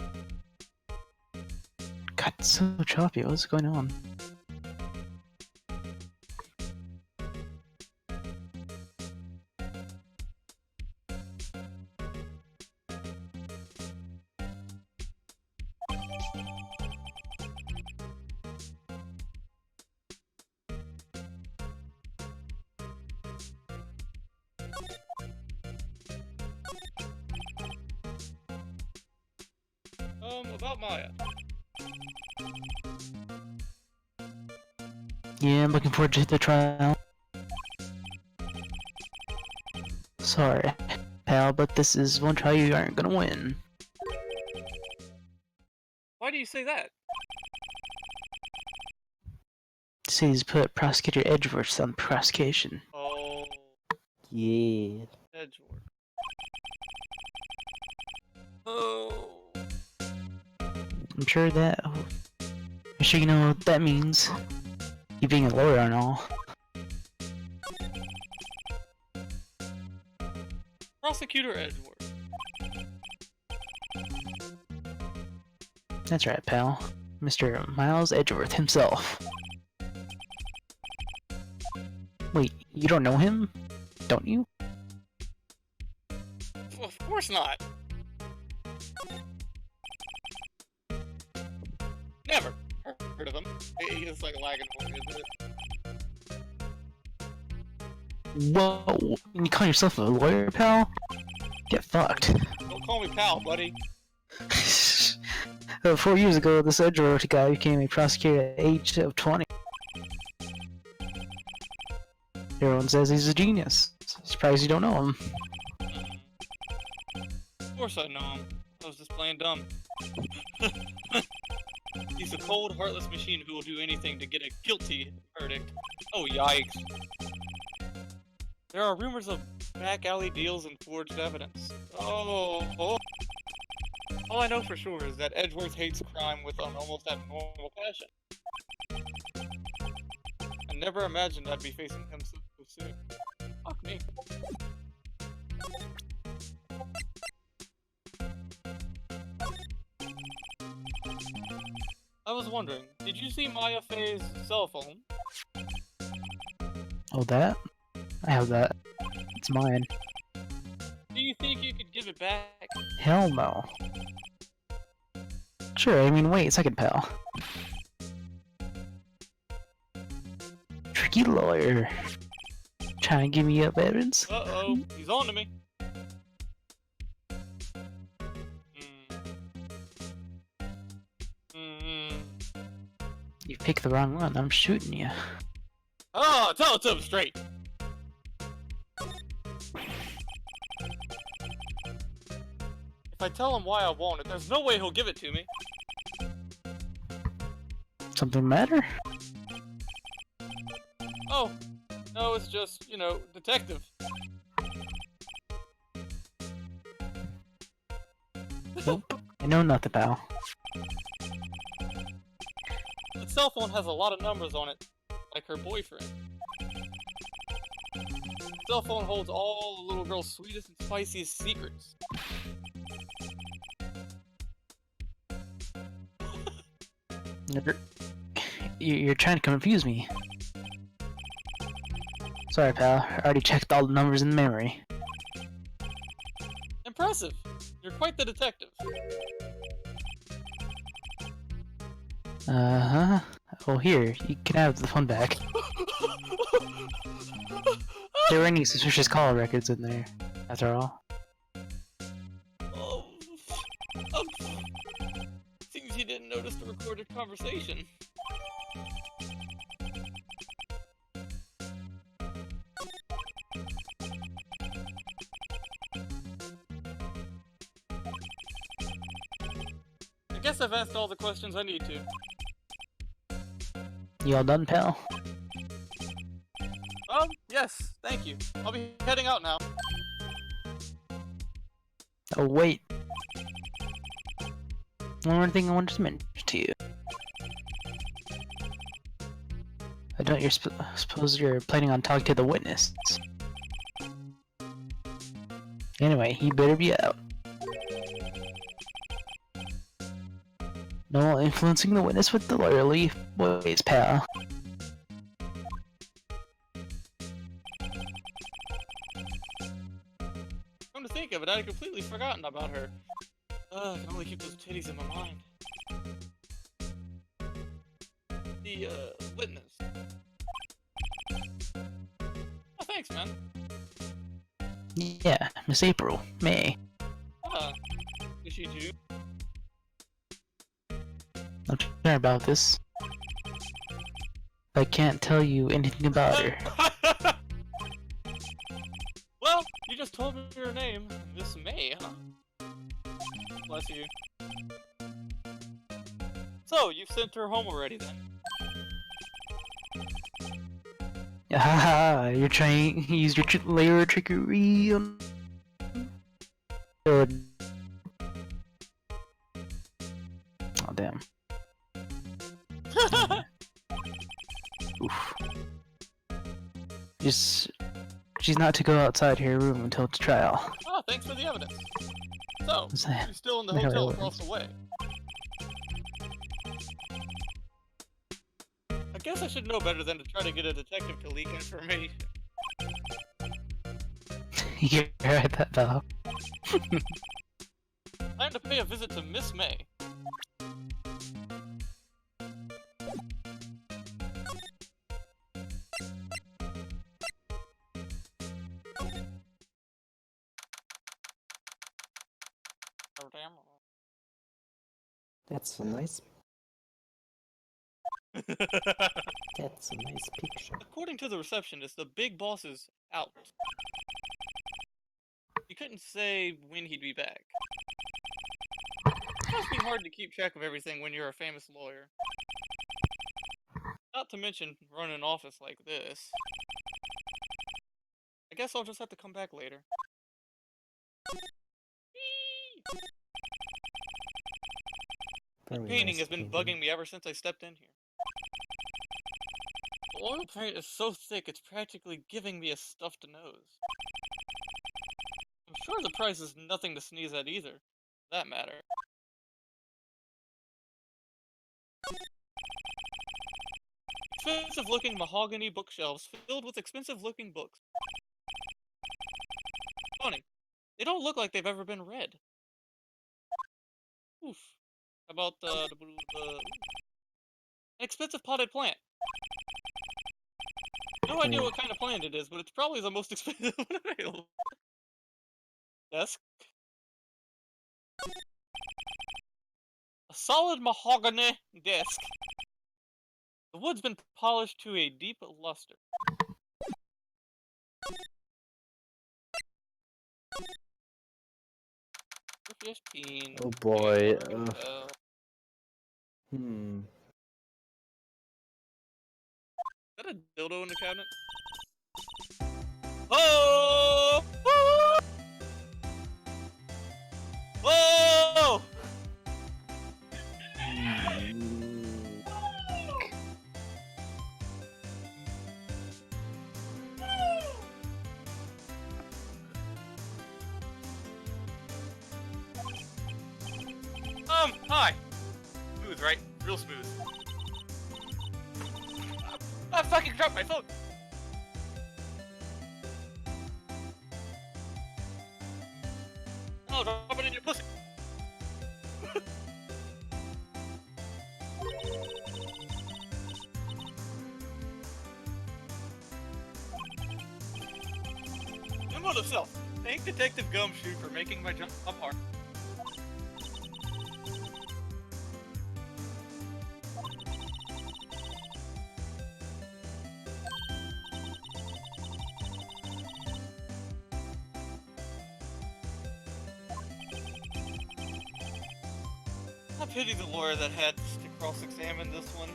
God, it's so choppy. What's going on? About Maya. Yeah, I'm looking forward to the trial. Sorry, pal, but this is one trial you aren't gonna win. Why do you say that? Says put Prosecutor Edgeworth on prosecution. Oh, Yeah. Edgeworth. I'm sure you know what that means. You being a lawyer and all. Prosecutor Edgeworth. That's right, pal. Mr. Miles Edgeworth himself. Wait, you don't know him? Don't you? Of course not. Never heard of him. He's like lagging for me a bit. Whoa! You call yourself a lawyer, pal? Get fucked. Don't call me pal, buddy. 4 years ago, this Edgeworth guy became a prosecutor at the age of 20. Everyone says he's a genius. Surprised you don't know him. Of course I know him. I was just playing dumb. He's a cold, heartless machine who will do anything to get a guilty verdict. Oh, yikes. There are rumors of back alley deals and forged evidence. Oh. All I know for sure is that Edgeworth hates crime with an almost abnormal passion. I never imagined I'd be facing him so soon. Fuck me. I was wondering, did you see Maya Faye's cell phone? Oh, that? I have that. It's mine. Do you think you could give it back? Hell no. Sure, I mean, wait a second, pal. Tricky lawyer. Trying to give me up evidence? Uh-oh, he's on to me. You picked the wrong one, I'm shooting you. Oh, tell it to him straight. If I tell him why I want it, there's no way he'll give it to me. Something matter? Oh, no, it's just, you know, detective. Nope. I know nothing, pal. The cell phone has a lot of numbers on it, like her boyfriend. The cell phone holds all the little girl's sweetest and spiciest secrets. You're trying to confuse me. Sorry, pal. I already checked all the numbers in memory. Impressive! You're quite the detective. Uh-huh. Well, here, you can have the phone back. There were any suspicious call records in there, after all. Oh, seems you didn't notice the recorded conversation. I guess I've asked all the questions I need to. You all done, pal? Yes, thank you. I'll be heading out now. Oh, wait. One more thing I wanted to mention to you. I don't suppose you're planning on talking to the witness. Anyway, he better be out. No influencing the witness with the lawyerly ways, pal. Come to think of it, I had completely forgotten about her. I can only keep those titties in my mind. The, witness. Oh, thanks, man. Yeah, Miss April, May. Is she too? Don't care about this. I can't tell you anything about her. Well, you just told me her name. Miss May, huh? Bless you. So, you've sent her home already then? Haha, you're trying to use your layer trickery on... Oh, damn. Oof. She's not to go outside her room until it's trial. Oh, thanks for the evidence. So, Is that- she's still in the no, hotel it across the way. I guess I should know better than to try to get a detective to leak information. You can write that down. Time to pay a visit to Miss May. Oh, damn. That's a nice. That's a nice picture. According to the receptionist, the big boss is out. He couldn't say when he'd be back. It must be hard to keep track of everything when you're a famous lawyer. Not to mention run an office like this. I guess I'll just have to come back later. Whee! Very Painting nice has been painting. bugging me ever since I stepped in here. The oil paint is so thick it's practically giving me a stuffed nose. I'm sure the price is nothing to sneeze at either, for that matter. Expensive looking mahogany bookshelves filled with expensive looking books. Funny, they don't look like they've ever been read. Oof. How about an expensive potted plant? No idea what kind of plant it is, but it's probably the most expensive one available. Desk. A solid mahogany desk. The wood's been polished to a deep luster. $15. Oh boy. Well, Hmm. is that a dildo in the cabinet? Oh! Oh! Oh! Hi. Smooth, right? Real smooth. I fucking dropped my phone. Oh, drop it in your pussy. Memo to self. Thank Detective Gumshoe for making my job hard. I pity the lawyer that had to cross-examine this one.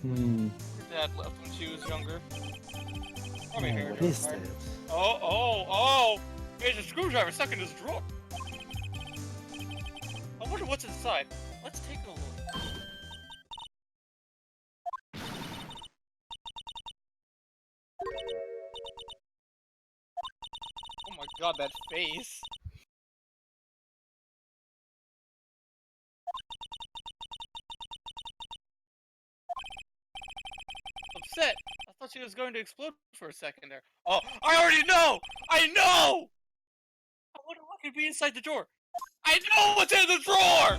Hmm. Her dad left when she was younger. Probably Oh, her. what is that? Oh! There's a screwdriver stuck in his drawer. I wonder what's inside. Let's take a look. Oh my god, that face. Upset. I thought she was going to explode for a second there. Oh, I already know! I know! I wonder what could be inside the drawer. I know what's in the drawer!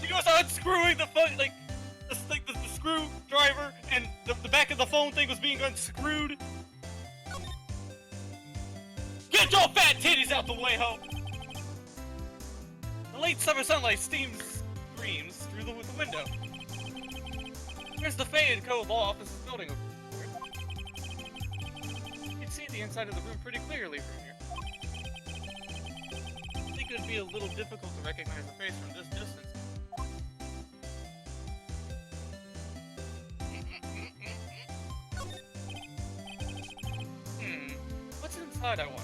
She was unscrewing the phone, like, the screwdriver, and the back of the phone thing was being unscrewed. Get your fat titties out the way, ho! The late summer sunlight streams through the window. There's the Fay & Co. law office's building over here. You can see the inside of the room pretty clearly from here. I think it would be a little difficult to recognize the face from this distance. What's inside, I wonder?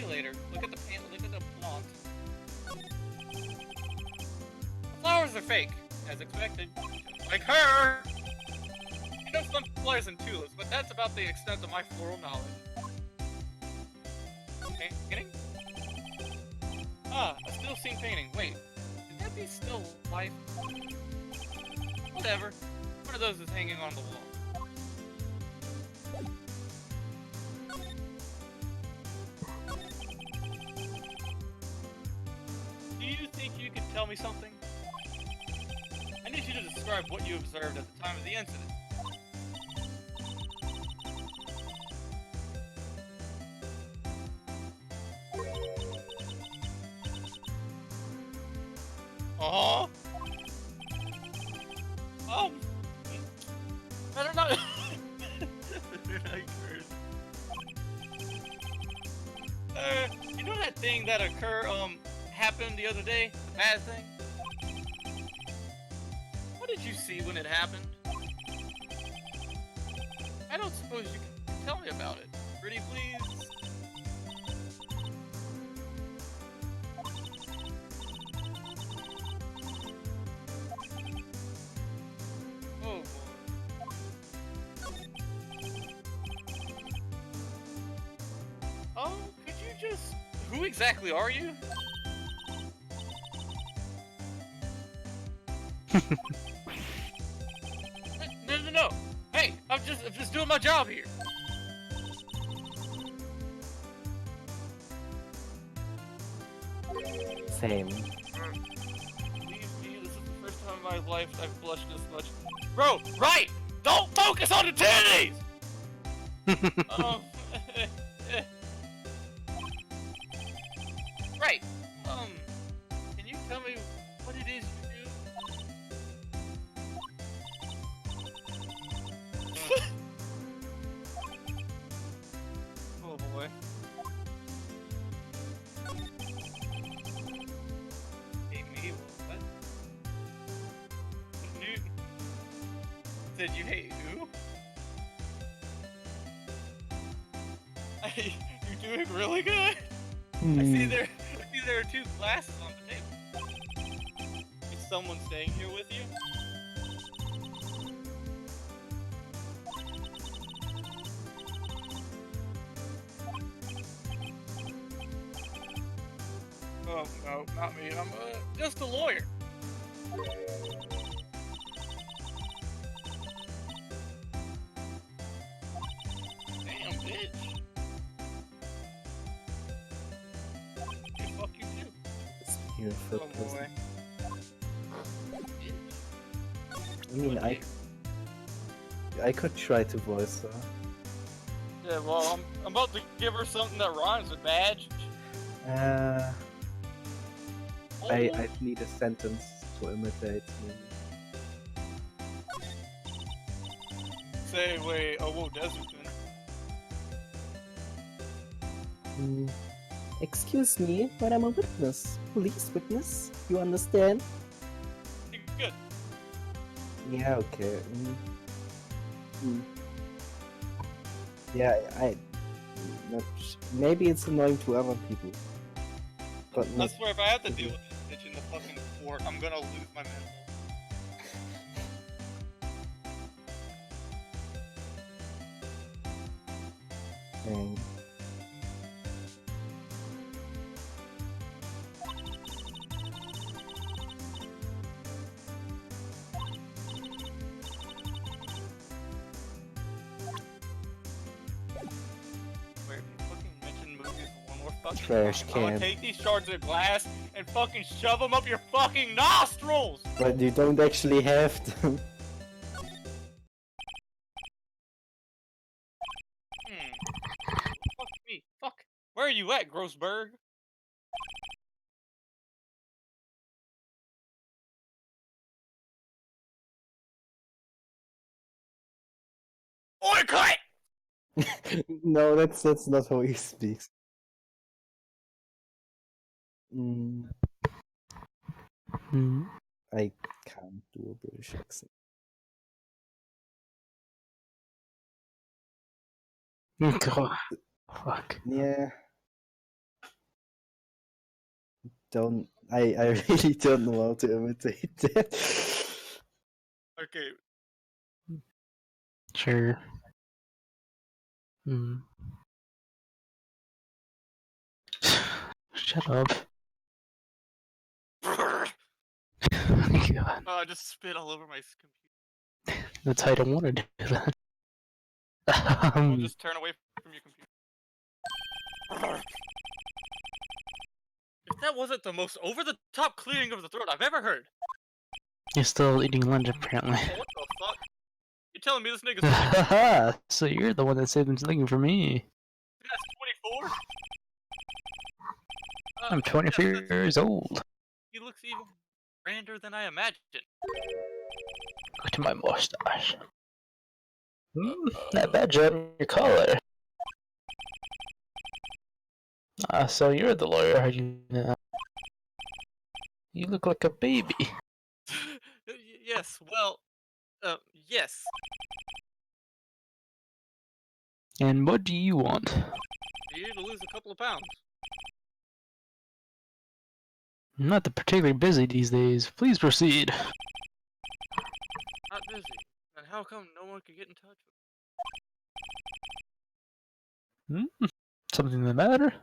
you later. Look at the plant. Look at the plant. The flowers are fake, as expected. Like her. You know sunflowers and tulips, but that's about the extent of my floral knowledge. Painting? Ah, a still scene painting. Wait, could that be still life? Whatever. One of those is hanging on the wall. Do you think you could tell me something? I need you to describe what you observed at the time of the incident. Oh. Better not. You know that thing that happened the other day? The bad thing? What did you see when it happened? I don't suppose you can tell me about it. Pretty please? Oh boy. Oh, could you just... Who exactly are you? No. Hey, I'm just doing my job here. Same. Believe me, this is the first time in my life I've blushed this much. Bro, right! Don't focus on the titties! Right. Can you tell me what it is you do? Oh boy. Hey, me? What? You said you hate who? You're doing really good. I see there are two glasses on the table. Is someone staying here with you? Oh no, not me. I'm just a lawyer. Damn, bitch. Hey, fuck you too. It's beautiful. Oh boy. I mean, I could try to voice her. Yeah, well, I'm about to give her something that rhymes with badge. I need a sentence to imitate. Maybe. Say, wait, oh, whoa, Desmond. Excuse me, but I'm a witness. Police witness. You understand? Good. Yeah, okay. Yeah, maybe it's annoying to other people. But I not. swear, if I have to deal with this bitch in the fucking court, I'm gonna lose my mental. Dang. Where if you fucking mention movies one more fucking Trash time, I'm gonna can. take these shards of glass and fucking shove them up your fucking nostrils! But you don't actually have them. Fuck me. Fuck. Where are you at, Grossberg? Oi, cut! No, that's not how he speaks. I can't do a British accent. God. Fuck. Yeah. don't. I really don't know how to imitate that. Okay. Sure. Hmm. Shut up. God, I just spit all over my computer. that's how I don't want to do that. I'll just turn away from your computer. If that wasn't the most over-the-top clearing of the throat I've ever heard. You're still eating lunch, apparently. Oh, what the fuck? You're telling me this nigga's Haha, so you're the one that said looking for me. that's 24? I'm 24 years old. He looks even grander than I imagined. Look at my mustache. That badge on your collar. So you're the lawyer, are you now? You look like a baby. Yes, well, yes. And what do you want? For you to lose a couple of pounds. I'm not particularly busy these days. Please proceed. Not busy. Then how come no one could get in touch with Something the matter?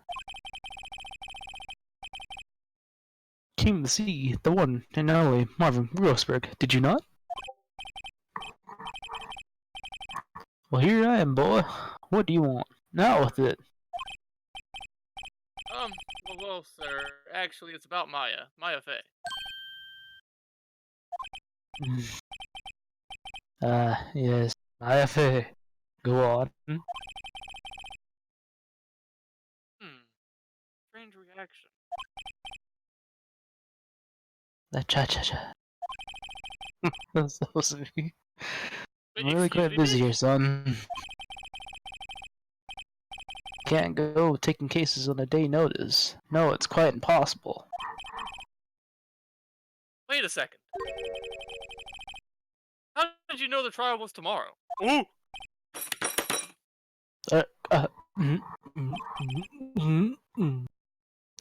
Came to see the one and only Marvin Grossberg, did you not? Well, here I am, boy. What do you want? Now with it. well, sir, actually, it's about Maya. Maya Fey. Yes. IFA. Go on. Strange reaction. The cha-cha-cha. That's so sweet. I'm really Excuse quite me, busy bitch? here, son. Can't go taking cases on a day notice. No, it's quite impossible. Wait a second. How did you know the trial was tomorrow? Ooh!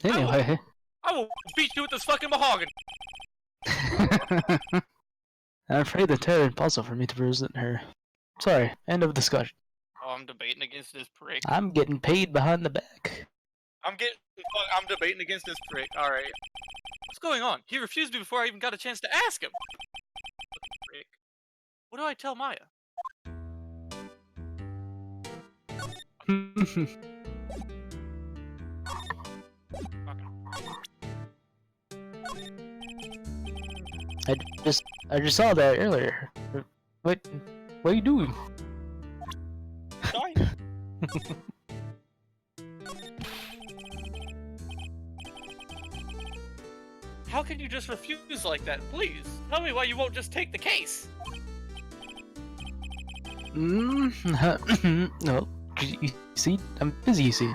Anyway. I will beat you with this fucking mahogany! I'm afraid the terror impossible for me to present her. Sorry, end of discussion. Oh, I'm debating against this prick. I'm getting paid behind the back. I'm debating against this prick. Alright. What's going on? He refused me before I even got a chance to ask him. Fucking prick. What do I tell Maya? I just saw that earlier. What are you doing? Sorry. How can you just refuse like that? Please, tell me why you won't just take the case. No, you see, I'm busy, you see.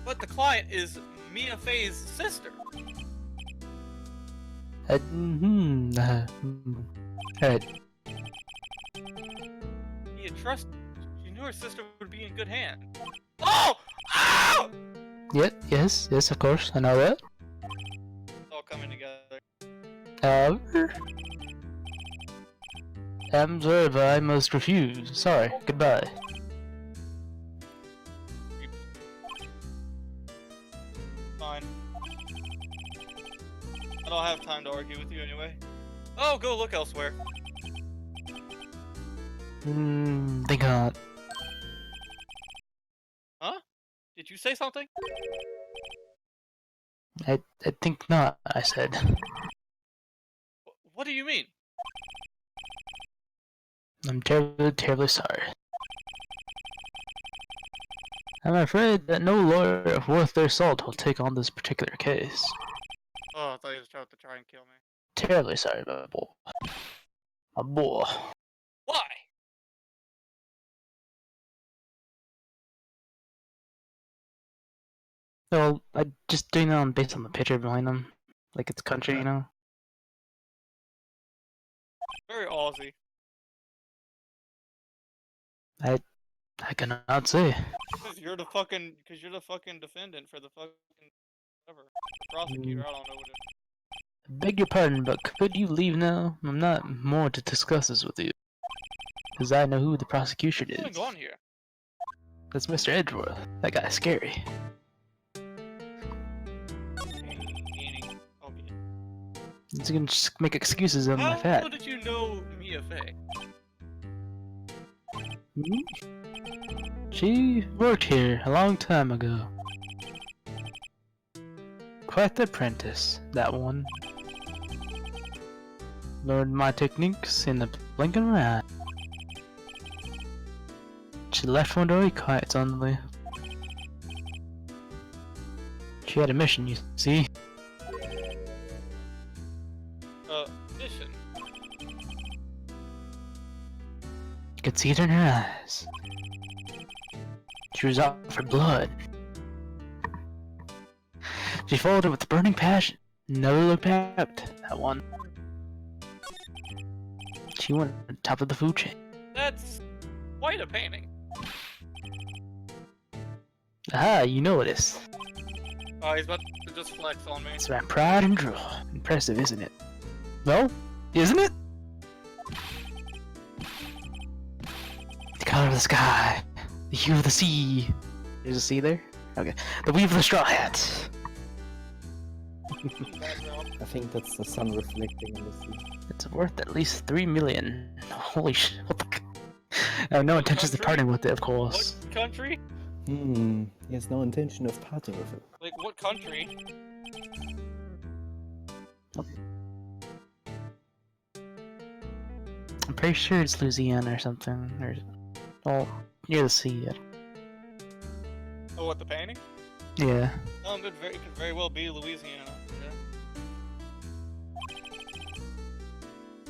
But the client is Mia Fey's sister. Alright. He had trusted. She knew her sister would be in good hands. Oh! Ow! Yes, of course, I know that. It's all coming together. I'm sorry, but I must refuse. Sorry, goodbye. Fine. I don't have time to argue with you anyway. Oh, go look elsewhere. Think not. Huh? Did you say something? I think not, I said. What do you mean? I'm terribly sorry. I'm afraid that no lawyer worth their salt will take on this particular case. Oh, I thought he was about to try and kill me. Terribly sorry, my boy. My boy. Why? Well, I just doing that based on the picture behind them. Like it's country, you know? Very Aussie. I cannot say. Because you're the fucking defendant for the fucking whatever. Prosecutor, I don't know what it is. Beg your pardon, but could you leave now? I'm not more to discuss this with you. Because I know who the prosecution What's is. going on here? That's Mr. Edgeworth. That guy's scary. Okay. He's gonna just make excuses on my How fat. did you know Mia Fey? She worked here a long time ago. Quite the apprentice, that one. Learned my techniques in the blink of an eye. She left one day quite suddenly. She had a mission, you see. Mission. You could see it in her eyes. She was out for blood. She followed it with burning passion. Never looked back. That one. She went on top of the food chain. That's quite a painting. Ah, you know it is. Oh, he's about to just flex on me. It's about pride and draw. Impressive, isn't it? No? Isn't it? The color of the sky. The hue of the sea. There's a sea there? Okay. The weave of the straw hat. I think that's the sun reflecting in the sea. It's worth at least 3 million. Holy shit. What the I have no intentions of country? parting with it, of course. What country? He has no intention of parting with it. Like, what country? I'm pretty sure it's Louisiana or something. Or, oh, near the sea. Oh, what, the painting? Yeah. It could very well be Louisiana. Yeah.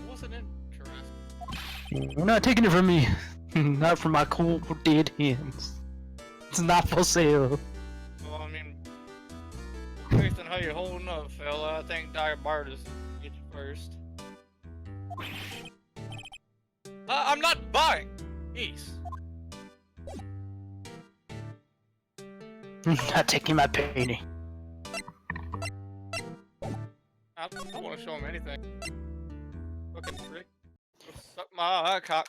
Wasn't interesting. You're not taking it from me. Not from my cold dead hands. It's not for sale. Well, I mean, based on how you're holding up, fella, I think diabetes will get you first. I'm not buying! Peace. Not taking my painting. I don't want to show him anything. Fucking prick. Go suck my cock.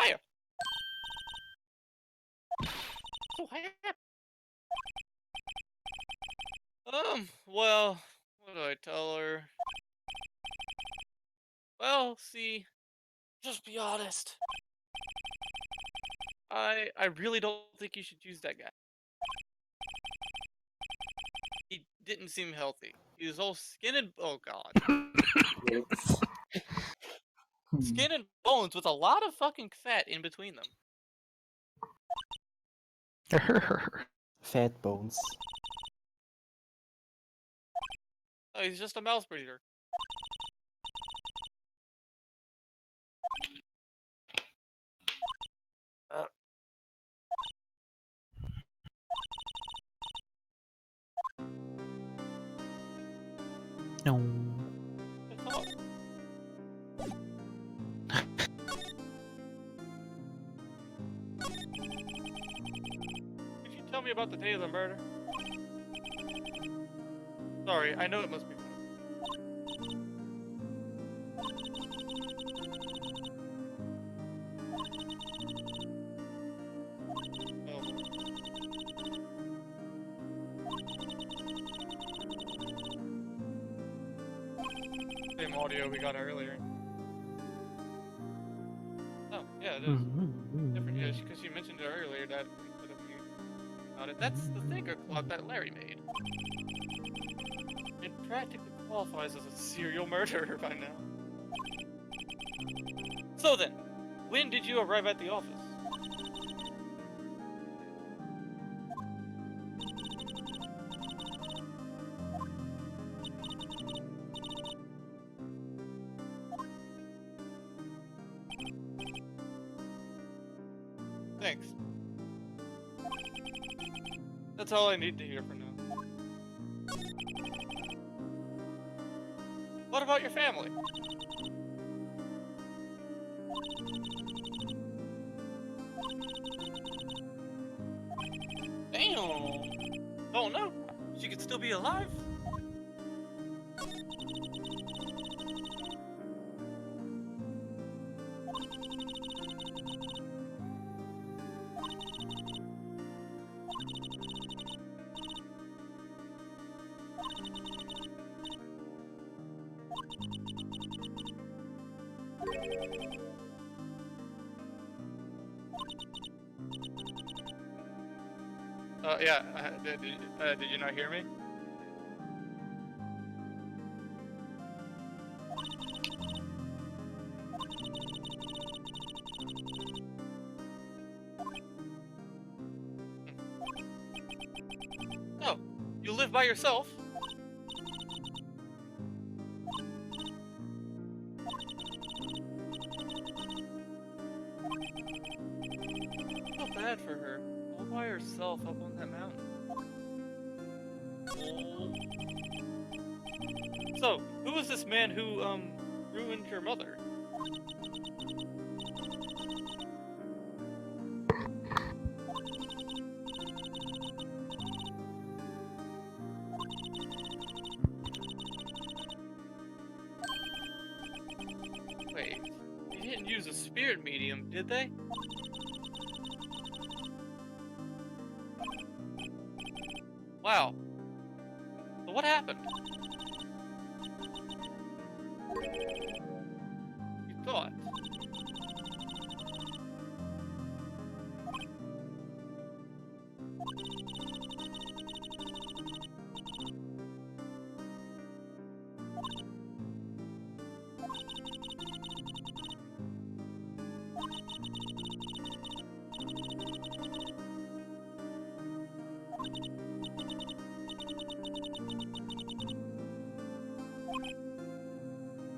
Hiya! So happy. Well, what do I tell her? Well, see, just be honest. I really don't think you should use that guy. He didn't seem healthy. He was all skin and oh god. Skin and bones with a lot of fucking fat in between them. Fat bones. Oh, he's just a mouse breeder. No. Come on. Could you tell me about the day of the murder? Sorry, I know it must be. Same audio we got earlier. Oh, yeah, it is. Different, yeah, because you mentioned it earlier that instead of you about it. That's the thinker clock that Larry made. It practically qualifies as a serial murderer by now. So then, when did you arrive at the office? Thanks. That's all I need to hear for now. What about your family? Damn. Oh no. She could still be alive. Yeah, did you not hear me? Oh, you live by yourself? So bad for her. All by herself up on that mountain. Oh. So, who was this man who, ruined your mother? Wait, they didn't use a spirit medium, did they? Wow. So what happened? You thought.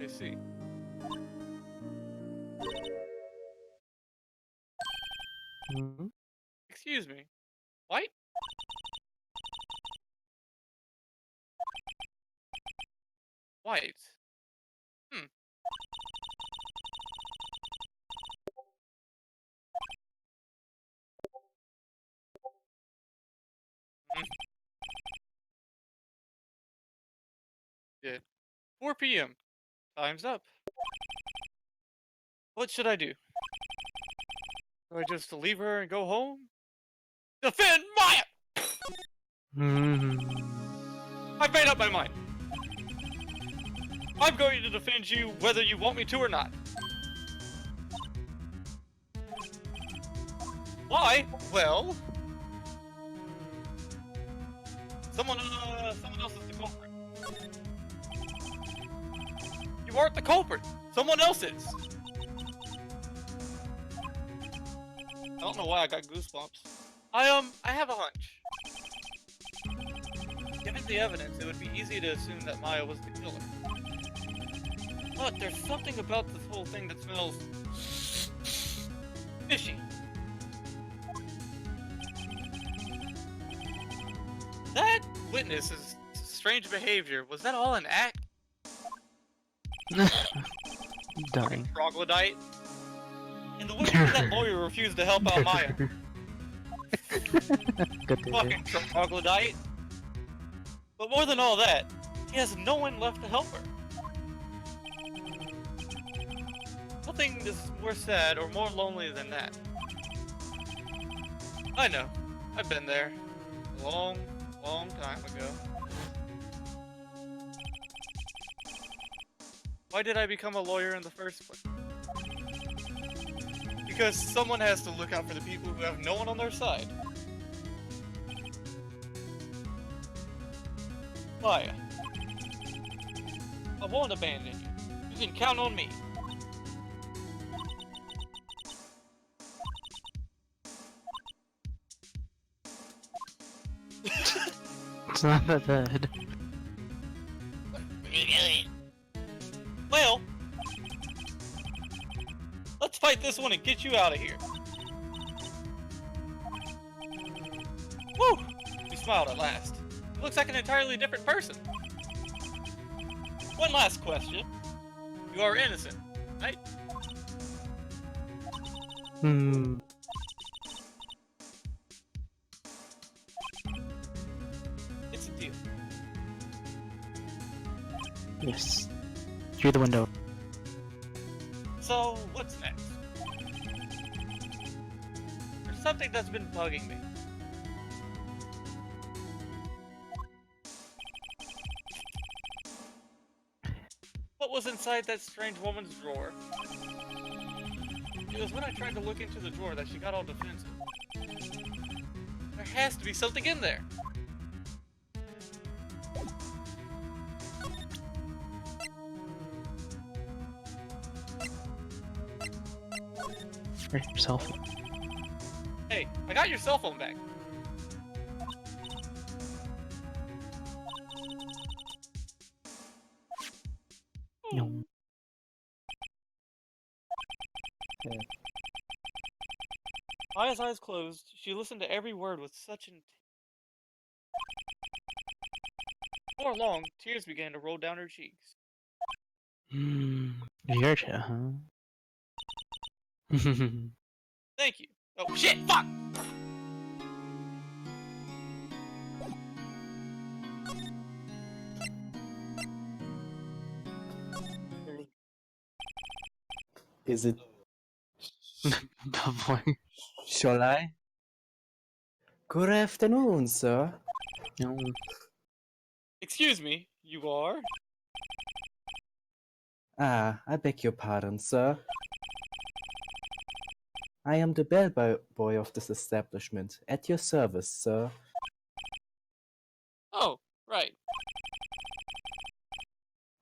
I see. Hmm? Excuse me. White? White. Hmm. Hmm. Yeah. 4 p.m. Time's up. What should I do? Do I just leave her and go home? Defend Maya! I've made up my mind. I'm going to defend you whether you want me to or not. Why? Well, someone else is the culprit. You aren't the culprit. Someone else is. I don't know why I got goosebumps. I have a hunch. Given the evidence, it would be easy to assume that Maya was the killer. But there's something about this whole thing that smells fishy. That witness's strange behavior, was that all an act? Darn. Troglodyte? And the way that lawyer refused to help out Maya. Good to hear. Fucking troglodyte. But more than all that, he has no one left to help her. Nothing is more sad or more lonely than that. I know. I've been there. A long, long time ago. Why did I become a lawyer in the first place? Because someone has to look out for the people who have no one on their side. Maya, I won't abandon you. You can count on me. It's not that bad. Well, let's fight this one and get you out of here. Woo! You smiled at last. He looks like an entirely different person. One last question. You are innocent, right? Hmm. It's a deal. Yes. Through the window. So, what's next? There's something that's been bugging me. What was inside that strange woman's drawer? It was when I tried to look into the drawer that she got all defensive. There has to be something in there. Where's your cell phone? Hey, I got your cell phone back. No. Yeah. Maya's eyes closed. She listened to every word with such intent. Before long, tears began to roll down her cheeks. Hmm. Georgia, huh? Thank you. Oh shit! Fuck! Is it? Boy. Shall I? Good afternoon, sir. No. Excuse me, you are? Ah, I beg your pardon, sir. I am the bellboy of this establishment. At your service, sir. Oh, right.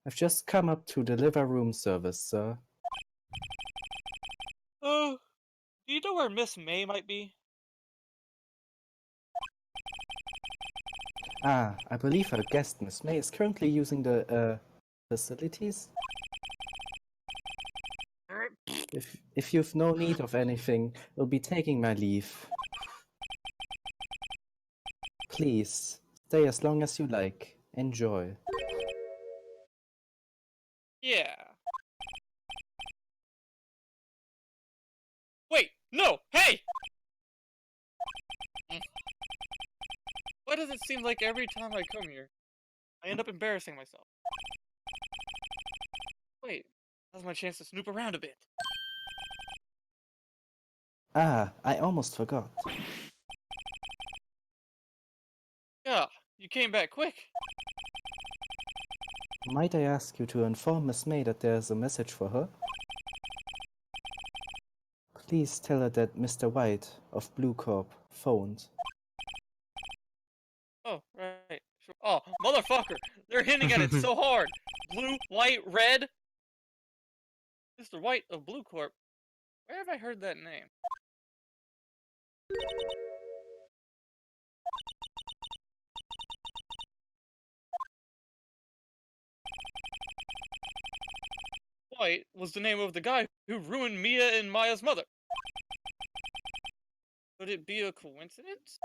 I've just come up to deliver room service, sir. Oh, do you know where Miss May might be? Ah, I believe our guest, Miss May, is currently using the, facilities? If you've no need of anything, I'll be taking my leave. Please, stay as long as you like. Enjoy. Yeah. Wait, no, hey! Why does it seem like every time I come here, I end up embarrassing myself? Wait, now's my chance to snoop around a bit. Ah, I almost forgot. Yeah, you came back quick. Might I ask you to inform Miss May that there's a message for her? Please tell her that Mr. White of Blue Corp phoned. Oh, right. Sure. Oh, motherfucker! They're hinting at it so hard! Blue, white, red? Mr. White of Blue Corp. Where have I heard that name? White was the name of the guy who ruined Mia and Maya's mother. Could it be a coincidence?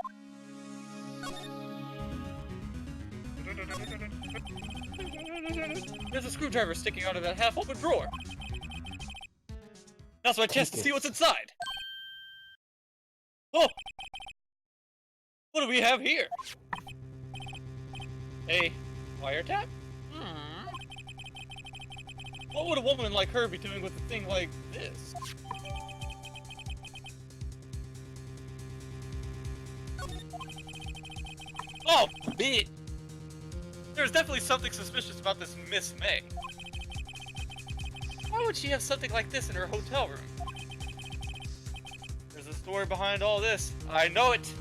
There's a screwdriver sticking out of that half-open drawer. Now's my chance to see what's inside. Oh! What do we have here? A wiretap? What would a woman like her be doing with a thing like this? Oh, bitch! There's definitely something suspicious about this Miss May. Why would she have something like this in her hotel room? There's a story behind all this. I know it!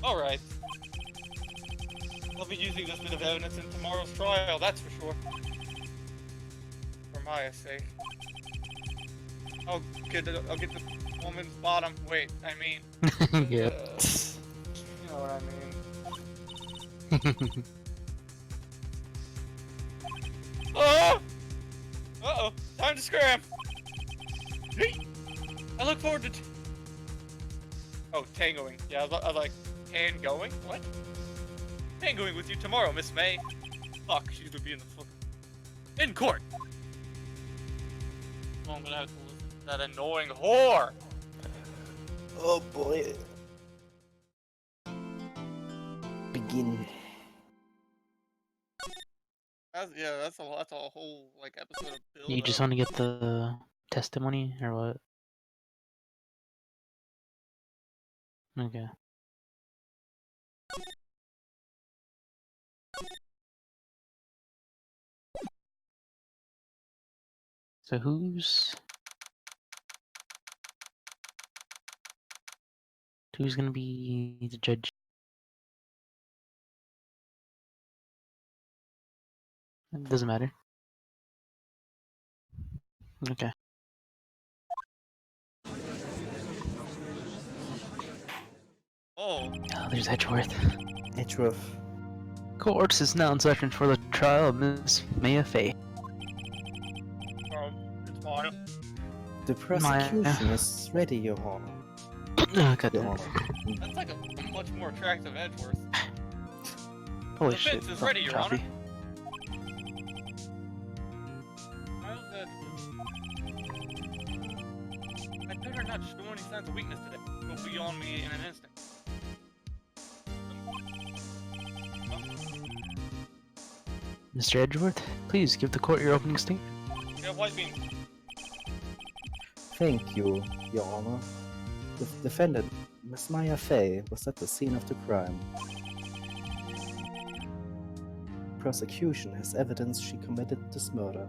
Alright. I'll be using this bit of evidence in tomorrow's trial, that's for sure. For Maya's sake. I'll get the woman's bottom. Wait, I mean... Yeah. You know what I mean. Oh! Uh-oh, time to scram! I look forward to tangoing. Yeah, I was like, tangoing? What? Tangoing with you tomorrow, Miss May. Fuck, she's gonna be in the In court! Oh, I'm gonna have to listen to that annoying whore! Oh boy. Begin. That's a whole like episode of build You just up. want to get the testimony or what? Okay. So who's gonna be the judge? It doesn't matter. Okay. Oh, Oh, there's Edgeworth. Edgeworth. Court is now in session for the trial of Miss Maya Fey. it's Maya. The prosecution is ready, Your Honor. Oh, God Your damn. Honor. That's like a much more attractive Edgeworth. Holy The shit. fence is oh, ready, Your choppy. Honor. Miles Edgeworth. I better not show any signs of weakness today. He'll be on me in an instant. Mr. Edgeworth, please give the court your opening statement. Yeah, white beans. Thank you, Your Honor. The defendant, Miss Maya Fey, was at the scene of the crime. Prosecution has evidence she committed this murder.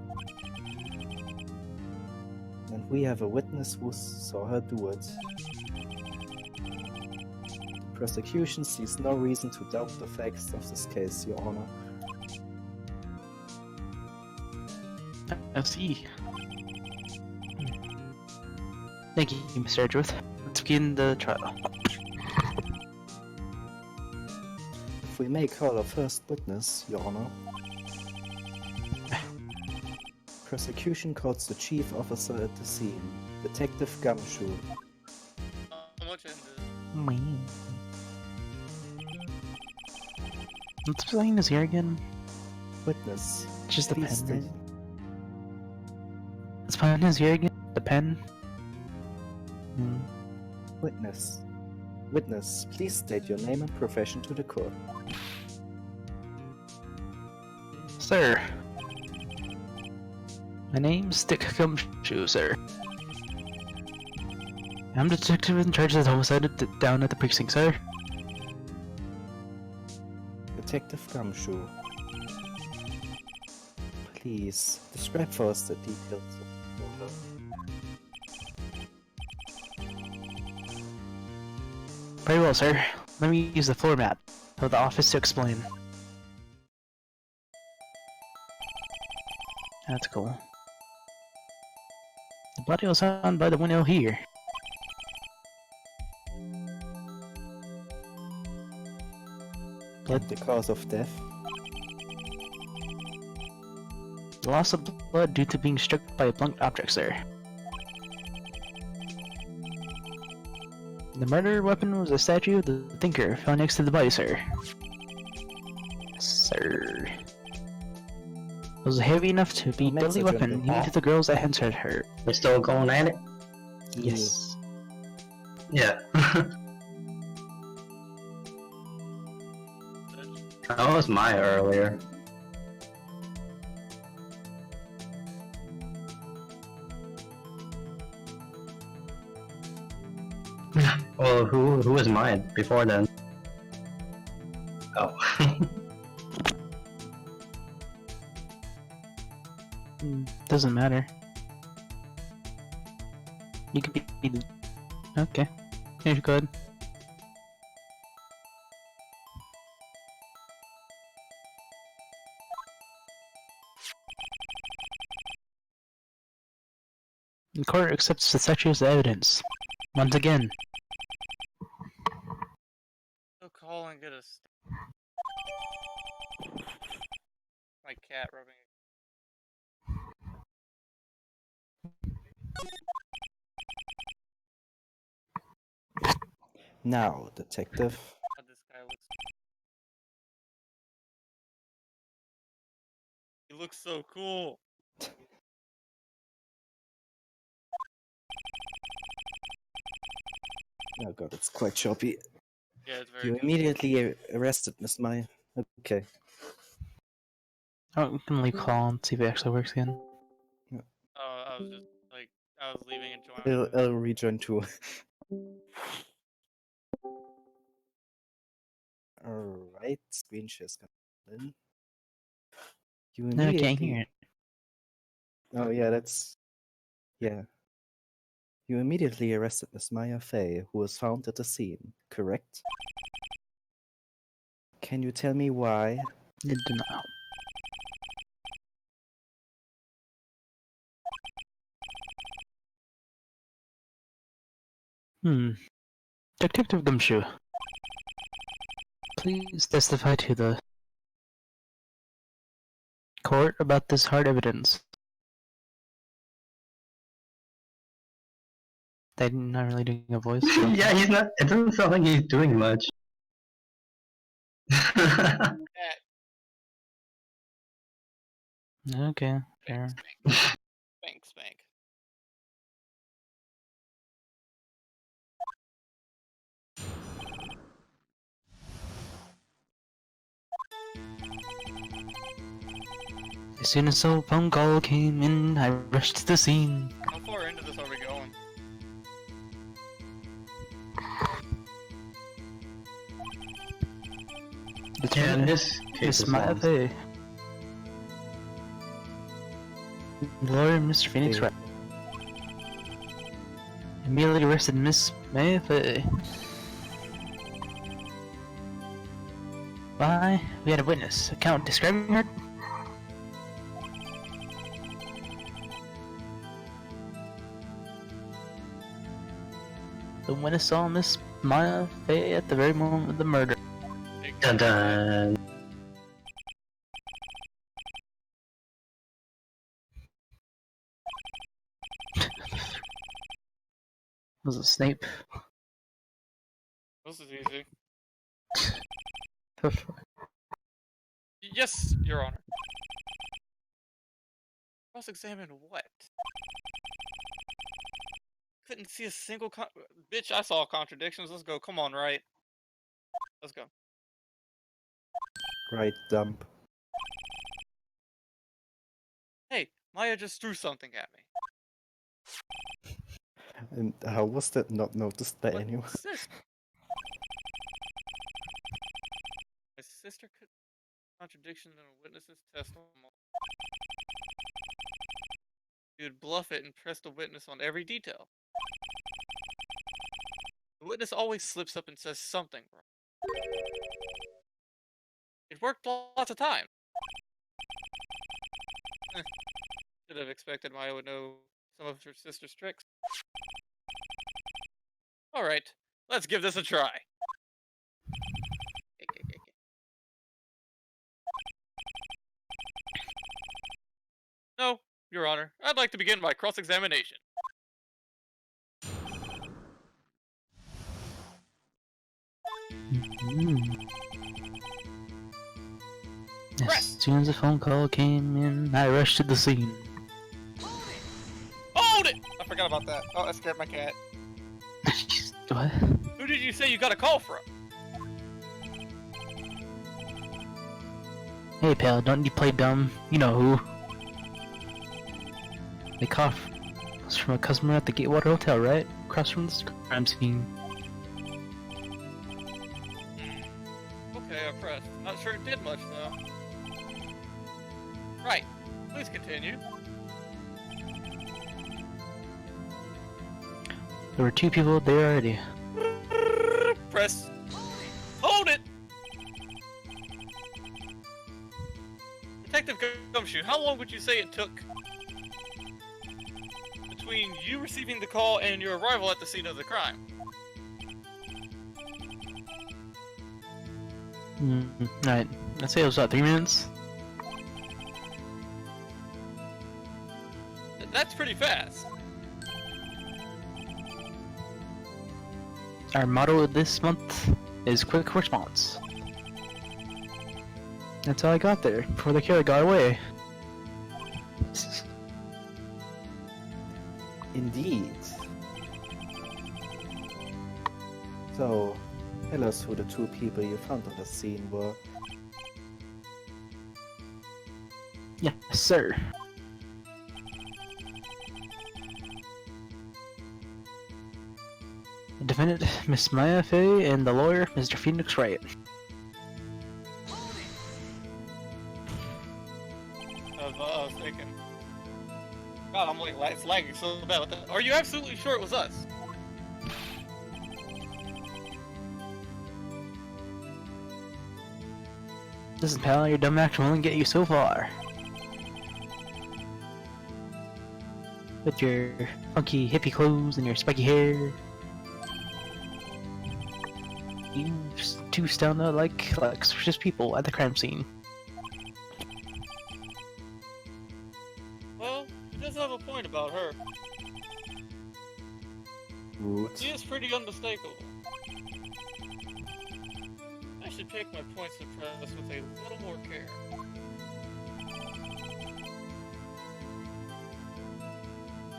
And we have a witness who saw her do it. The prosecution sees no reason to doubt the facts of this case, Your Honor. I see. Thank you, Mr. Edgeworth. Let's begin the trial. If we may call our first witness, Your Honor. Prosecution calls the chief officer at the scene, Detective Gumshoe. How much into What's playing this here again? Witness. Just the Please pen, state- right? Let's find his here again. The pen. Witness. Witness, please state your name and profession to the court. Sir. My name's Dick Gumshoe, sir. I'm the detective in charge of the homicide down at the precinct, sir. Detective Gumshoe. Please, describe for us the details of the murder. Very well, sir. Let me use the floor mat of the office to explain. That's cool. The body was found by the window here. And the cause of death? The loss of blood due to being struck by a blunt object, sir. The murder weapon was a statue of the Thinker found next to the body, sir. Sir. It was heavy enough to be a Well, deadly that's a weapon gentleman. even to the girls that answered her. We're still going at it? Yes. Yeah. That was Maya earlier. Well, who was Maya before then? Oh. Doesn't matter. You could be the... Okay. You're good. The court accepts the statue as evidence. Once again. Go call and get a my cat rubbing. Now, detective. God, this guy looks. He looks so cool. Oh god, it's quite choppy. Yeah, it's very You good. immediately arrested Miss Maya. Okay. Oh, we can leave call and see if it actually works again. I was just like, I was leaving and joining. I'll rejoin too. Alright, screen share's coming in. You No, I can't hear immediately. it. Oh yeah, that's. Yeah. You immediately arrested Miss Maya Fey, who was found at the scene, correct? Can you tell me why? It did not help. Detective Gumshoe, please testify to the court about this hard evidence. They're not really doing a voice. Yeah, he's not. It doesn't sound like he's doing much. Okay, fair. Spank, spank. As soon as the phone call came in, I rushed to the scene. How far into this are we going? Yeah, in this case, It's it's my long. FA. Lawyer Mr. Phoenix Wright immediately arrested Miss Mayfair. Why? We had a witness account describing her. The witness saw Miss Maya Fey at the very moment of the murder. Dun dun. Was it Snape? This is easy. Yes, Your Honor. Cross-examine what? Couldn't see a single bitch, I saw contradictions. Let's go. Come on, right? Let's go. Right, dump. Hey, Maya just threw something at me. And how was that not noticed by But anyone? sis- My sister could contradiction in a witness's testimony. You'd bluff it and press the witness on every detail. The witness always slips up and says something wrong. It worked lots of times. Should have expected Maya would know some of her sister's tricks. Alright, let's give this a try. No, Your Honor. I'd like to begin my cross-examination. As soon as the phone call came in, I rushed to the scene. Hold it! I forgot about that. Oh, I scared my cat. What? Who did you say you got a call from? Hey pal, don't you play dumb? You know who. The call was from a customer at the Gatewater Hotel, right? Across from this crime scene. Okay, I pressed. Not sure it did much, though. Right. Please continue. There were two people there already. Press. Hold it! Detective Gumshoe, how long would you say it took between you receiving the call and your arrival at the scene of the crime? Right. I'd say it was about 3 minutes. That's pretty fast. Our motto this month is quick response. That's how I got there, before the killer got away. Indeed. So, tell us who the two people you found on the scene were. Yes, sir. The defendant, Miss Maya Fey, and the lawyer, Mr. Phoenix Wright. I was thinking. God, I'm like, it's lagging so bad. What the... Are you absolutely sure it was us? Listen, pal, your dumb act will only get you so far. With your funky hippie clothes and your spiky hair. You two stand out like suspicious people at the crime scene. Well, he does have a point about her. Root. She is pretty unmistakable. I should pick my points of press with a little more care.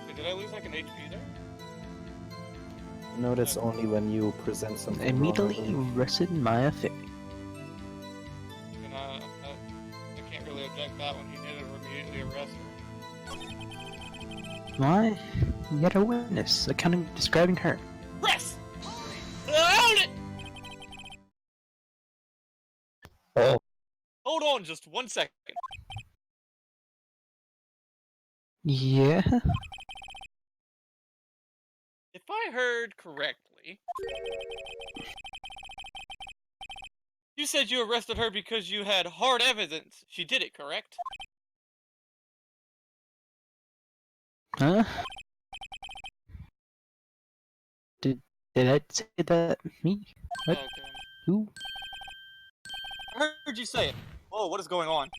Wait, did I lose like an HP there? No, that's only when you present something wrong, I Immediately believe. arrested Maya Fey. And I can't really object that when he did it or immediately arrest her. Why? You had a witness accounting describing her. Press! Hold it! Oh. Hold on just 1 second. Yeah? If I heard correctly, you said you arrested her because you had hard evidence she did it, correct? Huh? Did I say that? Me? What? Okay. Who? I heard you say it. Whoa, what is going on?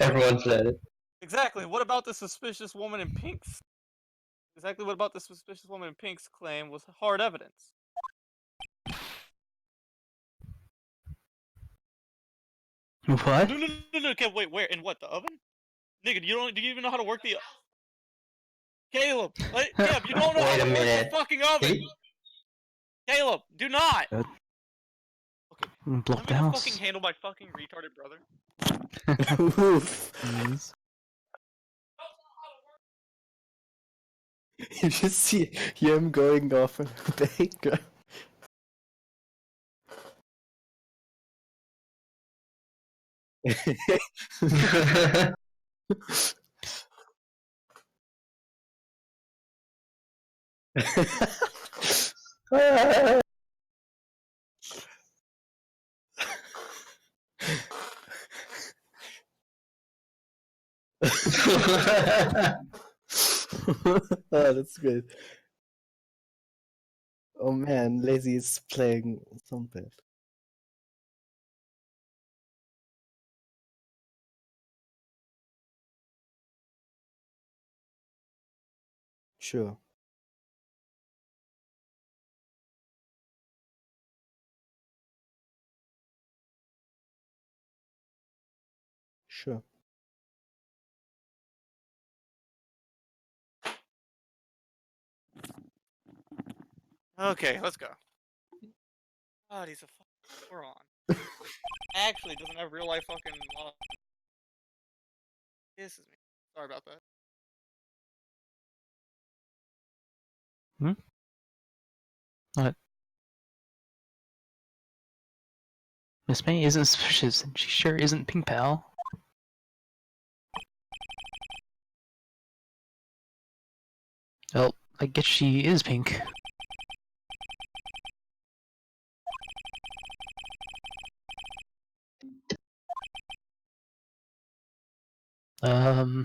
Everyone said it. Exactly, what about the suspicious woman in Pink's? Exactly what about the suspicious woman in Pink's claim was hard evidence? What? No, okay, wait, where? In what, the oven? Nigga, do you even know how to work the... Caleb! Caleb, you don't know how Wait to a work minute. the fucking oven! Hey, Caleb, do not! Good. Okay, Blow I'm up the gonna house. fucking handle my fucking retarded brother. Yes. You just see him going off in the baker. Oh, that's great. Oh man, Lazy is playing some bad. Sure. Sure. Okay, let's go. God, he's a fucking moron. Actually, doesn't have real life fucking law. Pisses me. Sorry about that. What? Miss May isn't suspicious, and she sure isn't Pink Pal. Well, I guess she is pink. I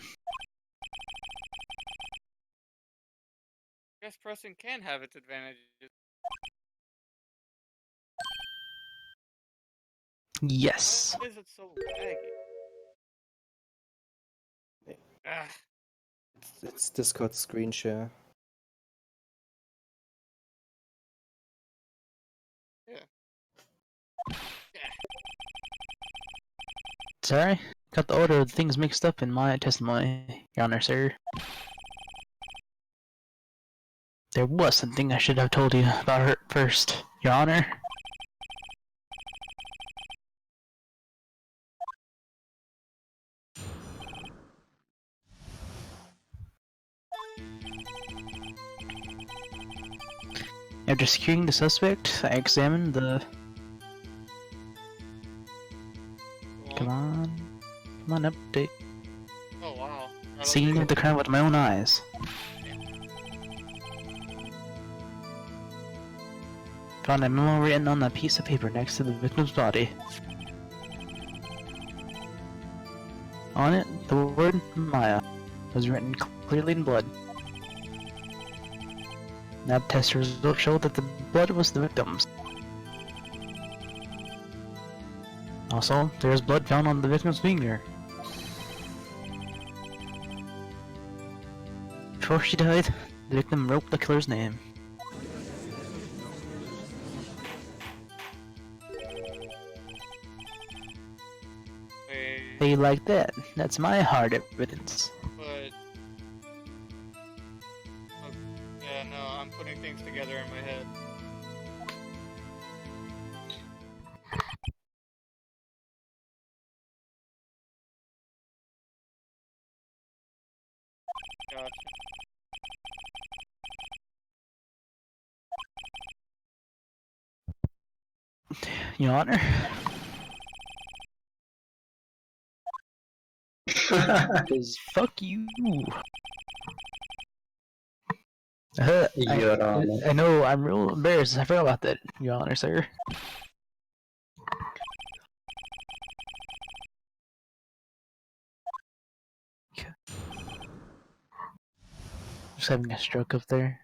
guess pressing can have its advantages. Yes. Why is it so laggy? Ah, It's Discord screen share. Sorry, got the order of things mixed up in my testimony, Your Honor, sir. There was something I should have told you about her first, Your Honor. After securing the suspect, I examined the... Come on, update. Oh wow. Scene of the crime with my own eyes. Found a memo written on a piece of paper next to the victim's body. On it, the word Maya was written clearly in blood. Lab test results showed that the blood was the victim's. Also, there was blood found on the victim's finger. Before she died, the victim wrote the killer's name. Hey, like that? That's my hard evidence. But... yeah, no, I'm putting things together in my head. Gotcha. Your Honor? Cause fuck you. Your Honor. I know, I'm real embarrassed. I forgot about that, Your Honor, sir. Just having a stroke up there.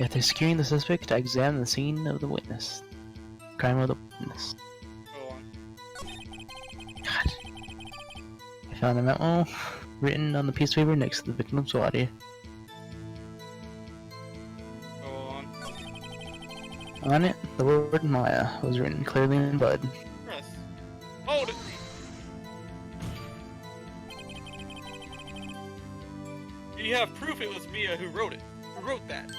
After securing the suspect, I examined the scene of the witness. Crime of the witness. Go on. God. I found a memo written on the piece of paper next to the victim's body. Go on. On it, the word Maya was written clearly in blood. Chris. Hold it! Do you have proof it was Mia who wrote it? Who wrote that?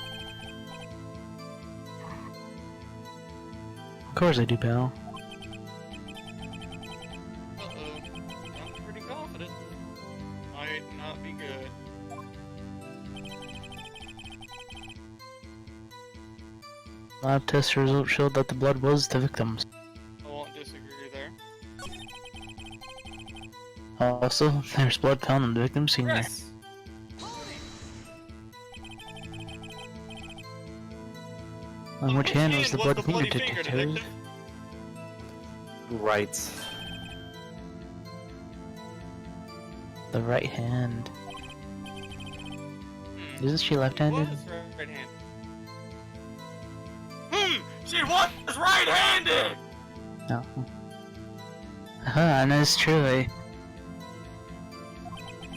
Of course I do, pal. Uh-oh. I'm pretty confident. Might not be good. Lab test results showed that the blood was the victim's. I won't disagree there. Also, there's blood found on the victim's finger. Chris! On which hand was the blood bloody finger, finger, detective? detective? Right. The right hand. Hmm. Isn't she left-handed? Was right-handed. She was right-handed! No. And that's true, eh?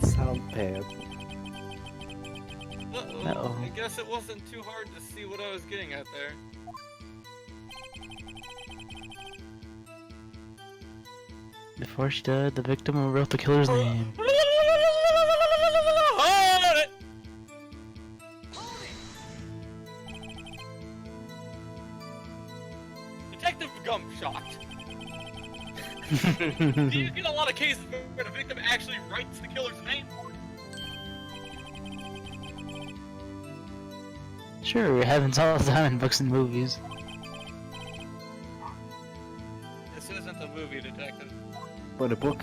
Sound bad. Uh-oh. I guess it wasn't too hard to see what I was getting at there. Before she died, the victim wrote the killer's name. Hold it! Detective Gumshot. Do you get a lot of cases where the victim actually writes the killer's name? Sure, it happens all the time in books and movies. This isn't a movie, detective. But a book.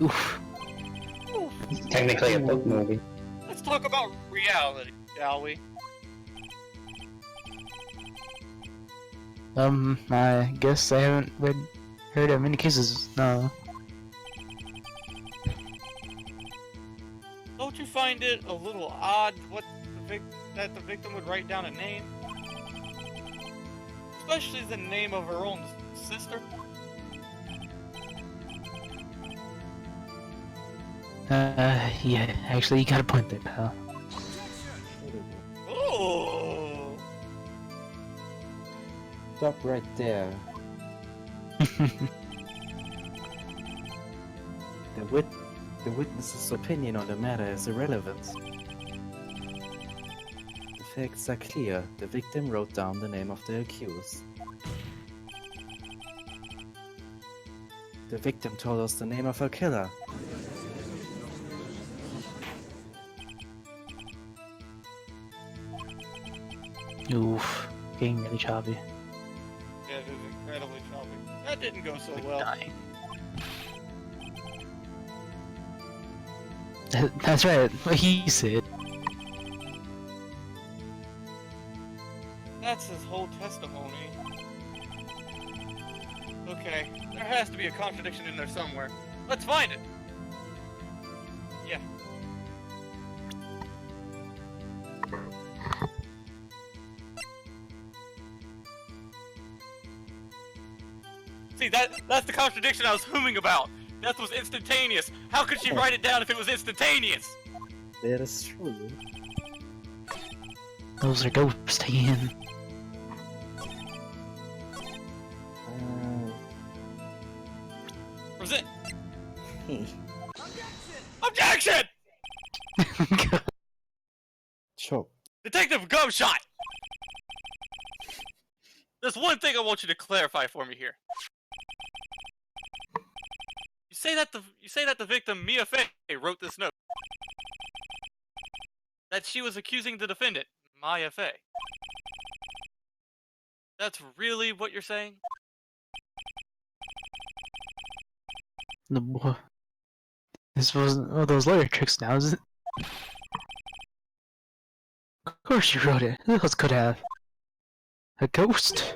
Oof. It's technically a book movie. Let's talk about reality, shall we? I guess I haven't heard of many cases, no. Don't you find it a little odd that the victim would write down a name? Especially the name of her own sister? Yeah, actually, you got a point there, pal. Oh! Stop right there. The The witness's opinion on the matter is irrelevant. The facts are clear. The victim wrote down the name of the accused. The victim told us the name of her killer. Oof. Getting really choppy. Yeah, it is incredibly choppy. That didn't go so Like well. dying. That's right. What he said. That's his whole testimony. Okay, there has to be a contradiction in there somewhere. Let's find it! Yeah. See, that's the contradiction I was humming about! Death was instantaneous! How could she write it down if it was instantaneous? That is true. Those are ghost hands. Present! Objection! Sure. Detective Gumshot! There's one thing I want you to clarify for me here. You say that the victim Mia Fey wrote this note. That she was accusing the defendant, Maya Fey. That's really what you're saying? The boy. This wasn't one of those lawyer tricks now, is it? Of course you wrote it. Who else could have? A ghost?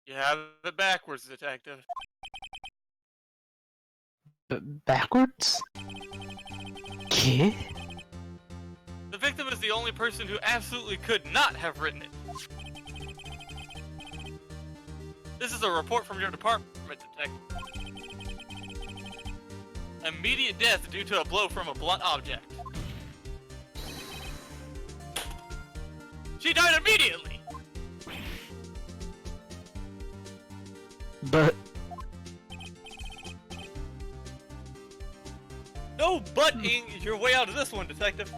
You have it backwards, detective. Backwards? Kid? The victim is the only person who absolutely could not have written it. This is a report from your department, detective. Immediate death due to a blow from a blunt object. She died immediately! But No butting your way out of this one, detective.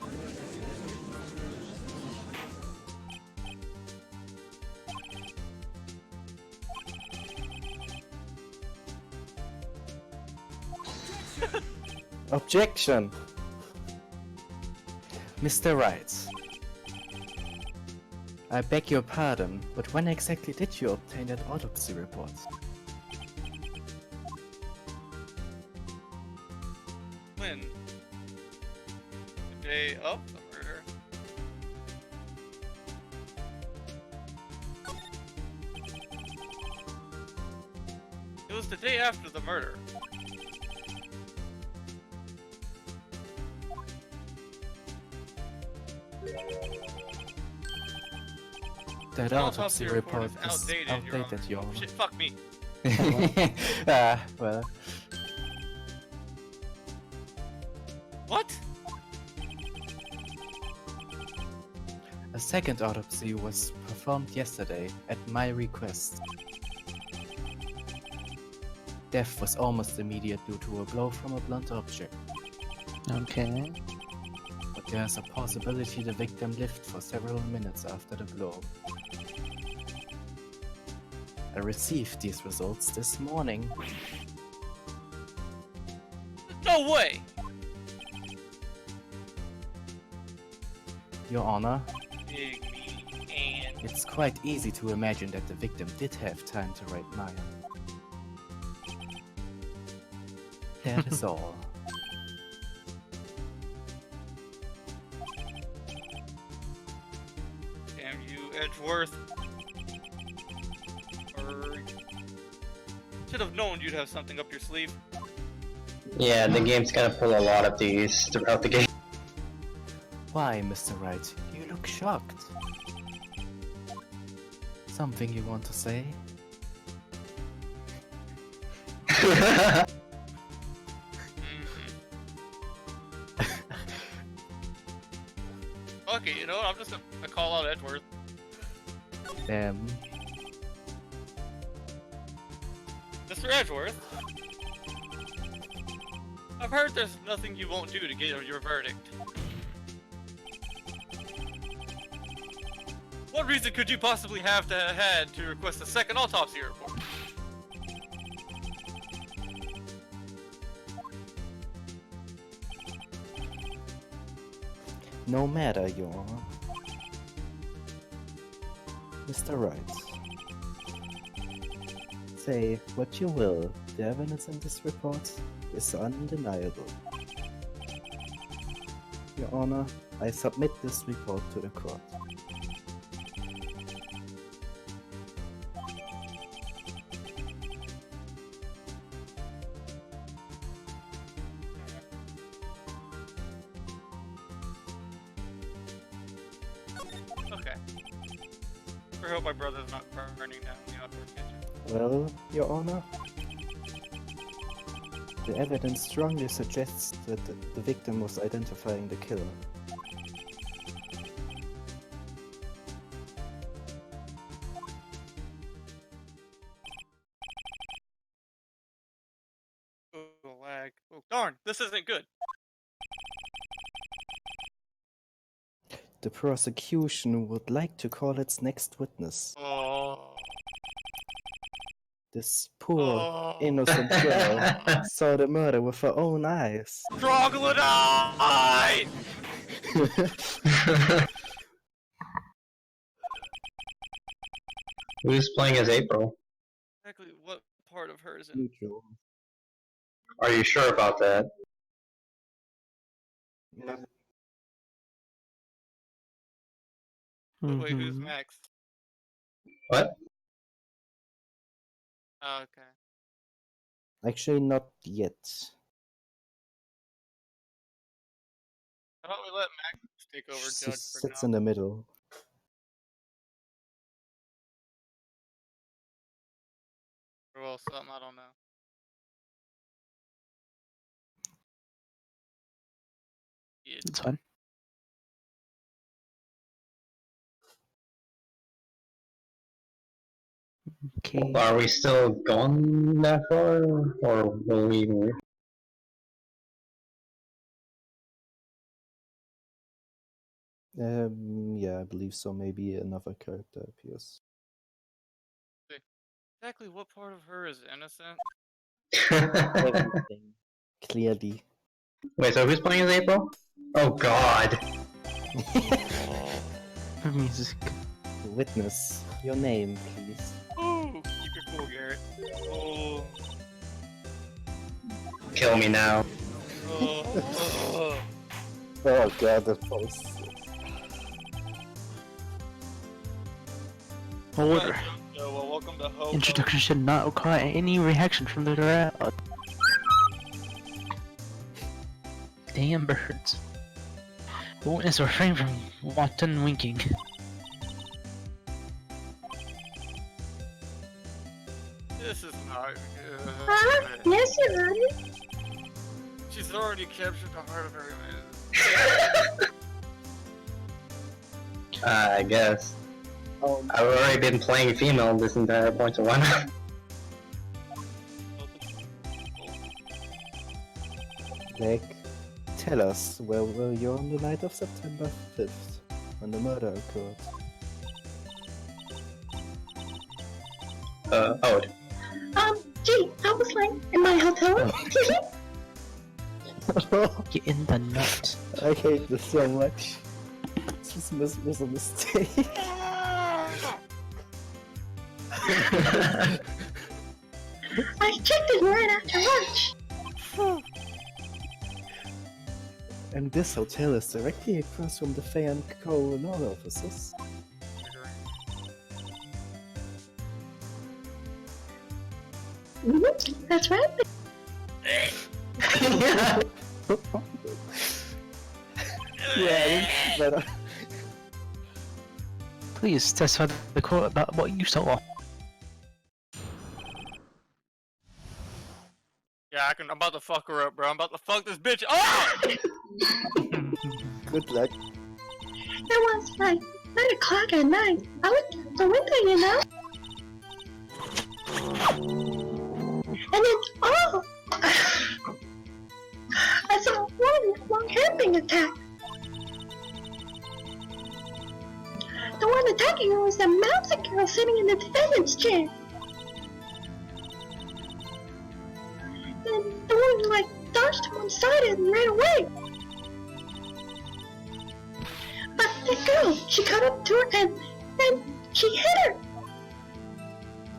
Objection! Mr. Wright. I beg your pardon, but when exactly did you obtain that autopsy report? When? The day of the murder. It was the day after the murder. That autopsy report is outdated, Your Honor. outdated, Your Oh, Honor. shit, fuck me. Well. What? A second autopsy was performed yesterday at my request. Death was almost immediate due to a blow from a blunt object, okay. but there is a possibility the victim lived for several minutes after the blow. I received these results this morning. No way! Your Honor, Big me and it's quite easy to imagine that the victim did have time to write Maya. That is all. damn you, Edgeworth. Should have known you'd have something up your sleeve. Yeah, the game's gonna pull a lot of these throughout the game. Why, Mr. Wright? You look shocked. Something you want to say? Okay, you know what? I'm just gonna call out Edgeworth. Mr. Edgeworth, I've heard there's nothing you won't do to get your verdict. What reason could you possibly have had to request a second autopsy report? No matter, Your Honor. Mr. Wright. Say what you will, the evidence in this report is undeniable. Your Honor, I submit this report to the court. Okay. I hope my brother's not burning down the outdoor kitchen. Well, Your Honor, the evidence strongly suggests that the victim was identifying the killer. Oh, lag. Oh, darn, this isn't good. The prosecution would like to call its next witness. Oh. This poor, Oh. innocent girl saw the murder with her own eyes. Troglodyte! Who's playing as April? Exactly what part of her is it? Neutral. Are you sure about that? Wait, who's Mhm. Max? What? Oh, okay. Actually, not yet. How about we let Max take over She Judge for sits now? in the middle. Or well, something, I don't know. Yeah. It's fine. Okay. Are we still going that far, or will we? Yeah, I believe so. Maybe another character appears. Exactly what part of her is innocent? Everything. Clearly. Wait, so who's playing as April? Oh God! Music. Witness, your name, please. Ooh, keep your cool, Garrett. Oh. Kill me now. Oh. Oh god, the post. Order. Well, welcome to Ho. Introduction should not require any reaction from the crowd. Damn birds. The witness refrain from wanton winking. This is not good. Yes, you're right. She's already captured the heart of her man. I guess. Oh, I've already been playing female this entire point, so why not? Like, tell us, where were you on the night of September 5th, when the murder occurred? Oh. Gee, I was like in my hotel. Get in the nut. I hate this so much. This was a mistake. I checked it right after lunch. And this hotel is directly across from the Fay and Co. law offices. That's right. Yeah, but Please testify to the court about what you saw. Yeah, I'm about to fuck her up, bro. I'm about to fuck this bitch up! good luck. It was like 9 o'clock at night. I looked out the window, you know. And then, oh! attack. The one attacking her was the mountain girl sitting in the defendant's chair. And the woman, like, dodged to one side and ran away. But the girl, she caught up to her and she hit her.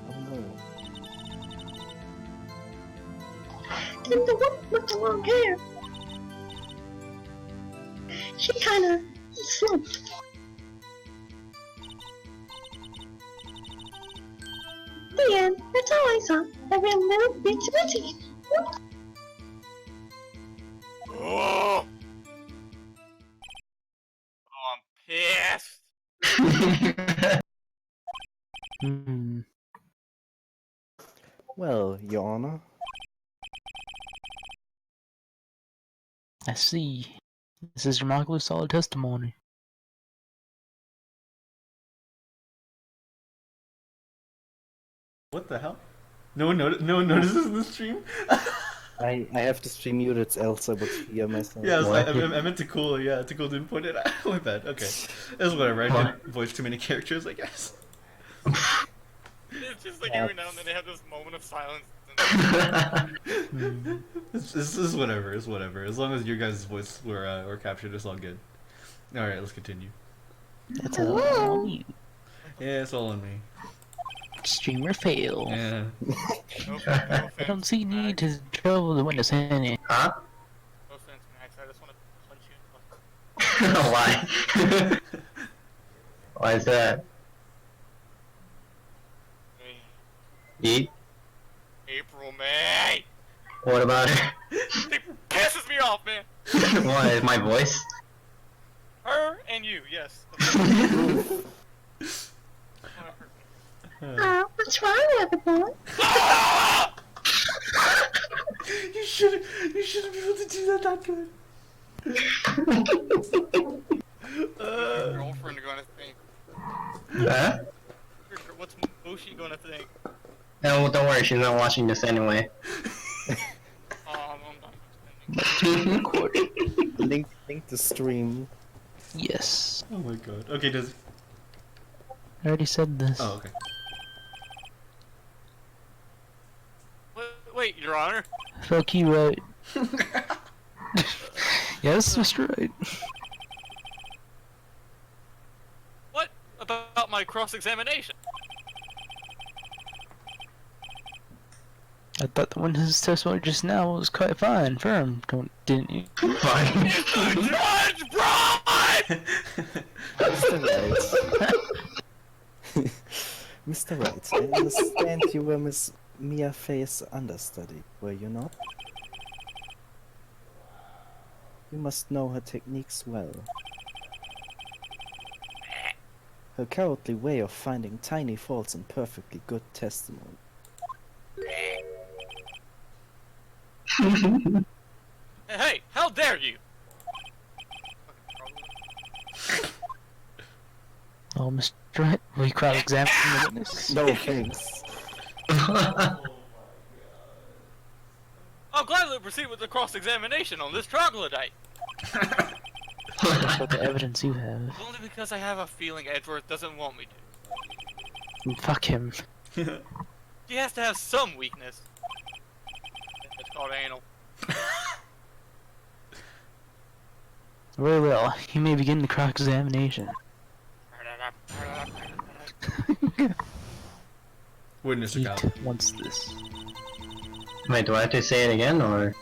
Oh no. And the woman with the long hair, she kinda slumped. The end. That's all I saw. A real little bitsy bitsy. Oh, I'm pissed. Hmm. Well, Your Honor. I see. This is remarkably solid testimony. What the hell? No one notices the stream? I have to stream muted, else I would hear myself. Yeah, What? I meant to cool didn't put it. My bad. Okay. It's whatever. I didn't voice too many characters, I guess. It's just like every now and then they have this moment of silence. This is whatever. It's whatever. As long as your guys' voice were captured, it's all good. All right, let's continue. That's all on you. Yeah, it's all on me. Streamer fail. Yeah. No offense, I don't see Max. need to trouble the witness any. Huh? No offense, Max. I just want to punch you. Why? Why is that? Eat? April, May. What about her? It pisses me off, man. Why? Is my voice? Her and you, yes. What's wrong, everyone? You shouldn't be able to do that good. Your girlfriend gonna think? Huh? What's Moshi gonna think? No, don't worry, she's not watching this anyway. I'm not Link the stream. Yes. Oh my god. Okay, does. I already said this. Oh, okay. Wait, Your Honor. Fuck you, right? Yes, Mr. Wright. What about my cross-examination? I thought the witness's testimony just now was quite fine, firm, didn't you? Fine. Judge Brian! Mr. Wright. Mr. Wright, I understand you were Miss Mia Fey's understudy, were you not? You must know her techniques well. Her cowardly way of finding tiny faults in perfectly good testimony. Hey, how dare you? Oh, Mr. Wright, will you cross-examine the witness? No thanks. I'll gladly proceed with the cross-examination on this troglodyte. What the evidence you have? Only because I have a feeling Edgeworth doesn't want me to. Fuck him. He has to have some weakness. It's called anal. Very well, you may begin the cross-examination. Witness Eat account. wants this. Wait, do I have to say it again, or?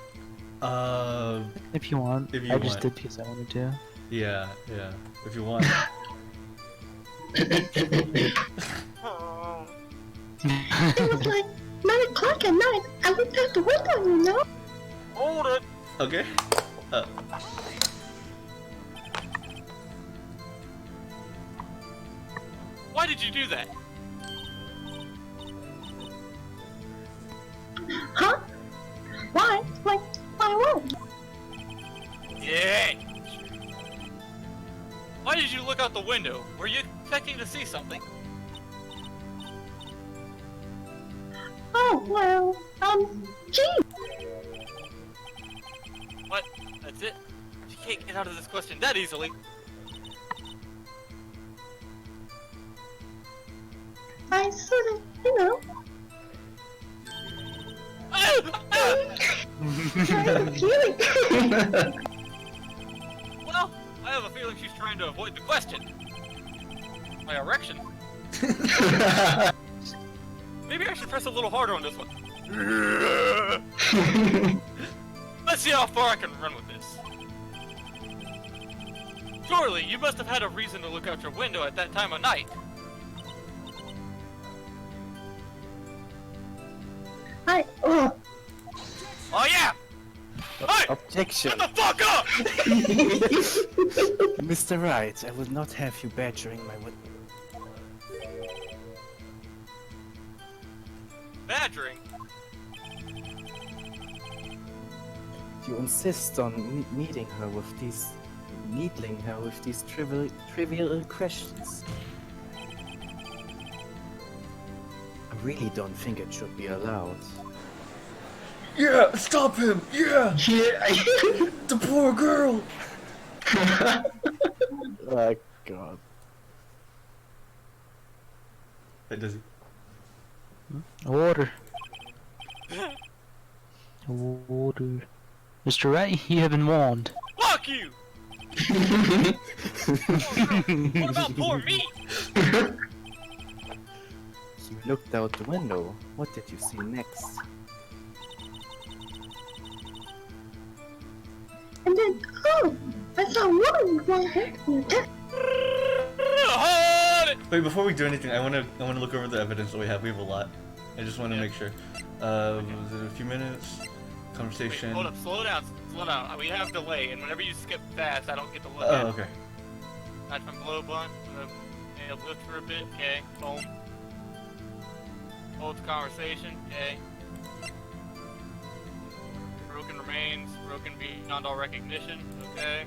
If you want. If you I just want. did because I wanted to. Yeah. If you want. It was like 9 o'clock at night. I looked out the window, you know? Hold it! Okay. Why did you do that? Huh? Why? Like, why what? Yeah. Why did you look out the window? Were you expecting to see something? Oh, well, gee. What? That's it? can't get out of this question that easily. I sort of, you know, I have a feeling. Well, I have a feeling she's trying to avoid the question. My erection. Maybe I should press a little harder on this one. Let's see how far I can run with this. Surely, you must have had a reason to look out your window at that time of night. Oh, Oh yeah! Hey! Objection! Shut the fuck up! Mr. Wright, I will not have you badgering my window. Badgering? You insist on needling her with these trivial questions. I really don't think it should be allowed. Yeah, stop him! Yeah! Yeah. The poor girl! Oh god. Hey, does he? Order. Order. Mr. Wright, you have been warned. Fuck you! What about poor me? You looked out the window. What did you see next? and then, oh, I saw a woman with long hair. Hold it! Wait, before we do anything, I wanna look over the evidence that we have. We have a lot. I just wanna make sure. Was it a few minutes? Conversation. Wait, hold up, slow down, slow down. We have delay, and whenever you skip fast, I don't get to look Oh, at it. okay. Touch my blow button, lift for a bit, okay, boom. Hold the conversation, okay. Broken remains, broken beyond all recognition, okay.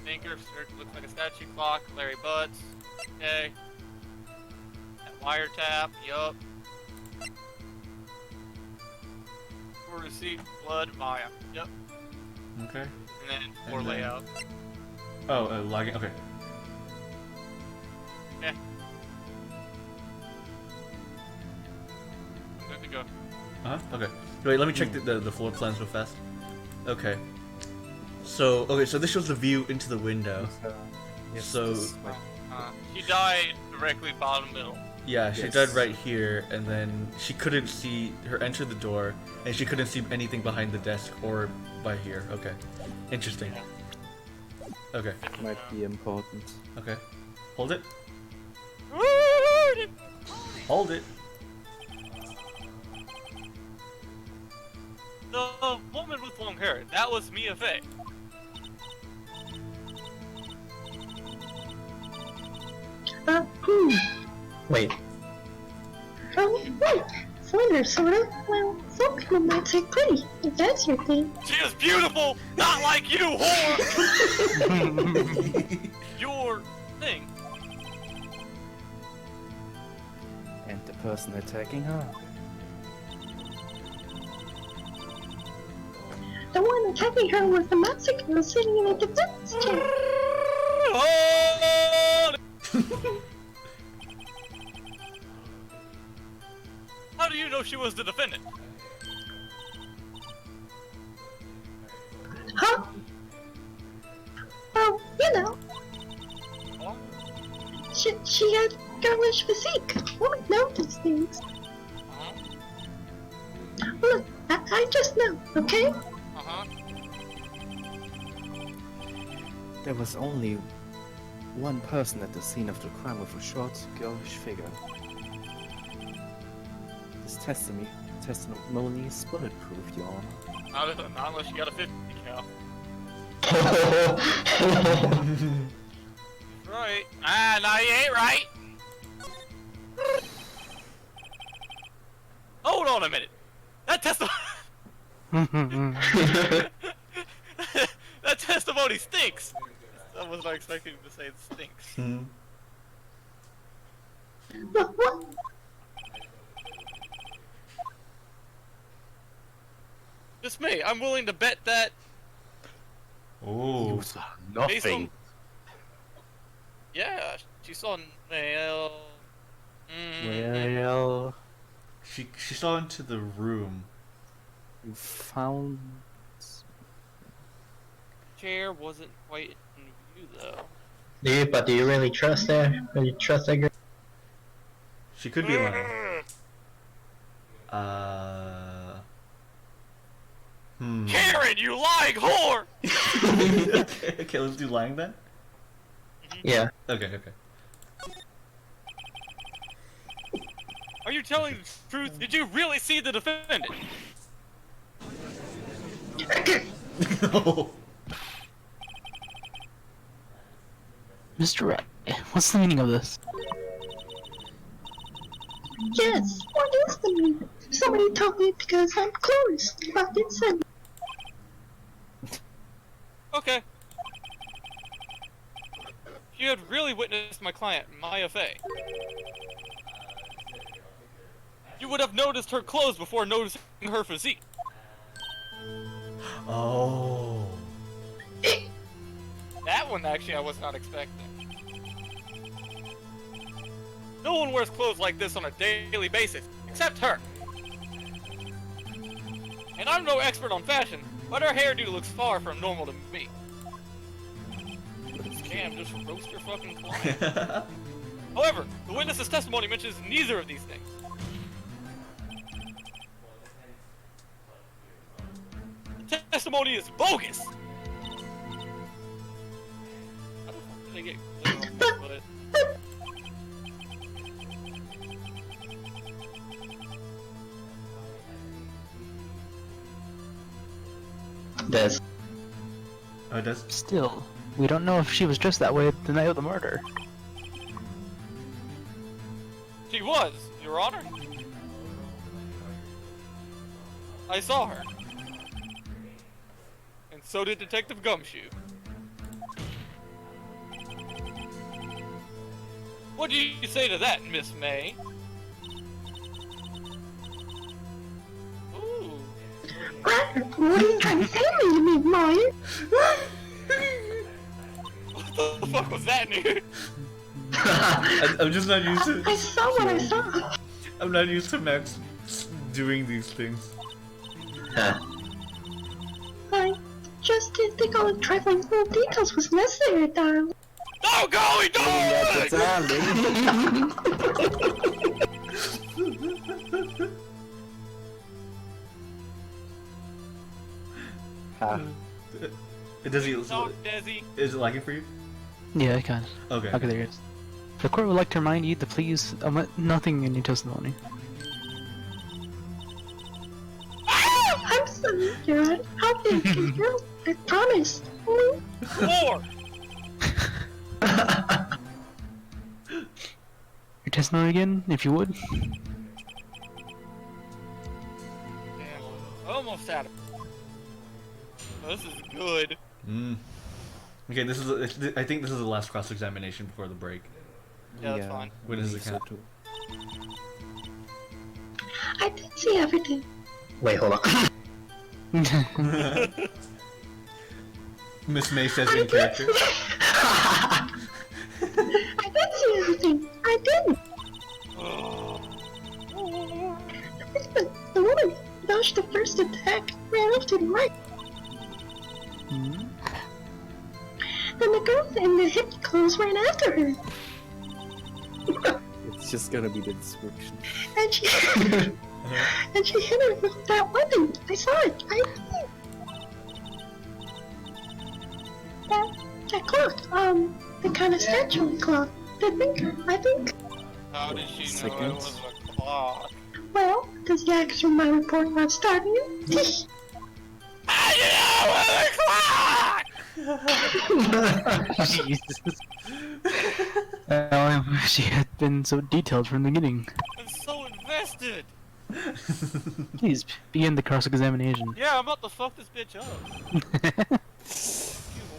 Thinker, looks like a statue clock, Larry Butts, okay. That wiretap, yup. For receipt, blood, Maya, yep. Okay. And then floor And then- layout. Oh, logging. Okay. Okay. I'm good to go. Okay. Wait, let me check the floor plans real fast. Okay. So this shows the view into the window. Yes, So- this is my- She died directly bottom middle. Yeah, she Yes. died right here, and then she couldn't see her enter the door, and she couldn't see anything behind the desk or by here. Okay. Interesting. Okay. might be important. Okay. Hold it. Hold it. The woman with long hair, that was Mia Fey. Wait. Oh, wait, slender, sort of. Well, some people might say pretty, if that's your thing. She is beautiful, not like you, whore! Your thing. And the person attacking her? The one attacking her was the massacre sitting in a defense chair. Hold it! How do you know she was the defendant? Huh? Well, you know, Huh? she had girlish physique. Women know these things. Uh-huh. Look, I just know, okay? Uh-huh. There was only one person at the scene of the crime with a short, girlish figure. This testimony is bulletproof, Your Honor. Not unless you got a 50 cal. Right. Ah, no, you ain't right. Hold on a minute. That that testimony stinks. I was not expecting him to say it stinks. What? Just me. I'm willing to bet that Oh. You saw nothing. Yeah, she saw Nail. Well, She saw into the room. you found. Chair wasn't quite in view though. But do you really trust her? Do you trust that girl? She could be lying. Karen, you lying whore! Okay, let's do lying then. Yeah. Okay. Are you telling the truth? Did you really see the defendant? No. Mr. Wright, what's the meaning of this? Yes, what is the meaning? Somebody told me because I'm close. But it said Okay. If you had really witnessed my client, Maya Fey, you would have noticed her clothes before noticing her physique. Oh. That one, actually, I was not expecting. No one wears clothes like this on a daily basis, except her. And I'm no expert on fashion, but her hairdo looks far from normal to me. Damn, just roast your fucking client. However, the witness's testimony mentions neither of these things. The testimony is bogus! How the fuck did I get clear on this, but... Des. Oh, it does. Still, we don't know if she was dressed that way the night of the murder. She was, Your Honor. I saw her. And so did Detective Gumshoe. What do you say to that, Miss May? Ooh. What are you trying to say to me, Maya? What the fuck was that, dude? I'm just not used to. I saw what I saw. I'm not used to Max doing these things. Huh. I just didn't think all the trifling little details was necessary, darling. No, golly, dog! Does he? Talk, Desi. Is it lagging for you? Yeah, kind of. Okay. Okay, there it is. The court would like to remind you to please omit nothing in your testimony. I'm sorry, Your Honor. I'll be a good girl. I promise. More! Your testimony again, if you would. Damn, I almost had it. This is good. Okay, this is. I think this is the last cross-examination before the break. Yeah, that's fine. When does it count? I did see everything. Wait, hold on. Miss May says in character. I did see everything. I didn't. The woman dodged the first attack, ran off to the right. Then the girl in the hippie clothes ran after her. It's just gonna be the description. And she and she hit her with that weapon. I saw it. That clock. The kind of statue clock. The thinker. I think. How did she know it Seconds. was a clock? Well, does the action of my report not start you? I know it was a clock! Jesus. I wish she had been so detailed from the beginning. I'm so invested! Please, begin the cross-examination. Yeah, I'm about to fuck this bitch up. You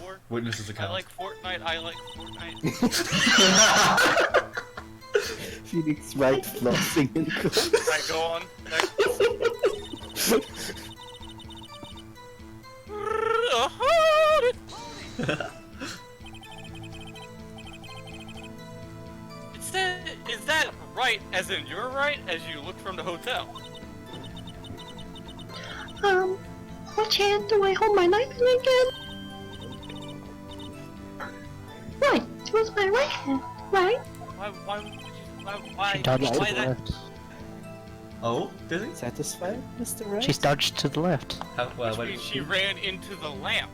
whore. Witnesses I account. like Fortnite, I like Fortnite. Phoenix Wright flossing in Alright, go on. Next. as you looked from the hotel. Which hand do I hold my knife in again? Right, it was my right hand, right? Why She dodged to why the that? left. Oh, did he? Satisfied, Mr. Wright? She dodged to the left. How, Which means she ran into the lamp.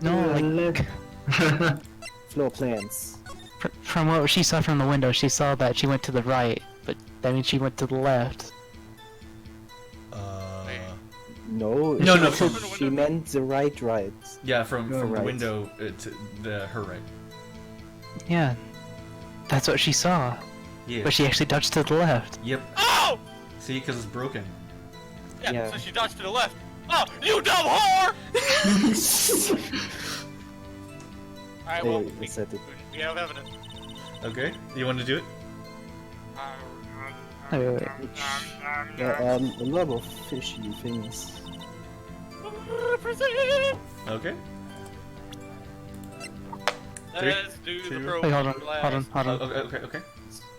No, like Floor plans. from what she saw from the window, she saw that she went to the right, but that means she went to the left. No, No, no, she, from- she meant the right. Yeah, from the right. window to her right. Yeah, that's what she saw. Yeah. But she actually dodged to the left. Yep. Oh! See, because it's broken. Yeah, Yeah. so she dodged to the left. Oh, you dumb whore! Alright, well, Hey, I said it. we have evidence. Okay. You want to do it? Wait, wait, wait. Yeah, a lot of fishy things. Okay. Let's do the two- broken Wait, hold on, glass. hold on, hold on. Okay.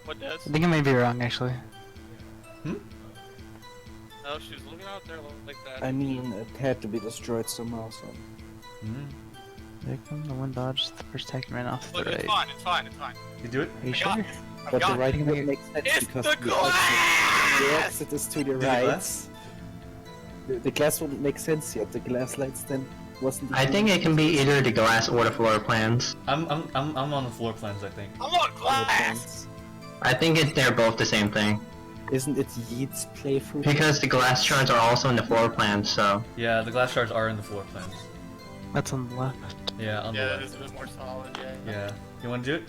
What does? I think I may be wrong, actually. No, she was looking out there like that. I mean, it had to be destroyed somehow, so... Mm. Victim, the one dodged, the first attack ran off to Look, the it's right. fine, it's fine. You do it? Are you I got sure? this. I've But the got writing it. would make sense It's because the the glass! exit is to the The right. glass? The glass wouldn't make sense yet. The glass lights then wasn't... I think it can be either the glass or the floor plans. I'm on the floor plans, I think. I'm on glass! I think they're both the same thing. Isn't it Yeet's playthrough? Because the glass shards are also in the floor plans, so... Yeah, the glass shards are in the floor plans. That's on the left. Yeah, on Yeah, the that left. is a bit more solid, yeah. Yeah. You want to do it?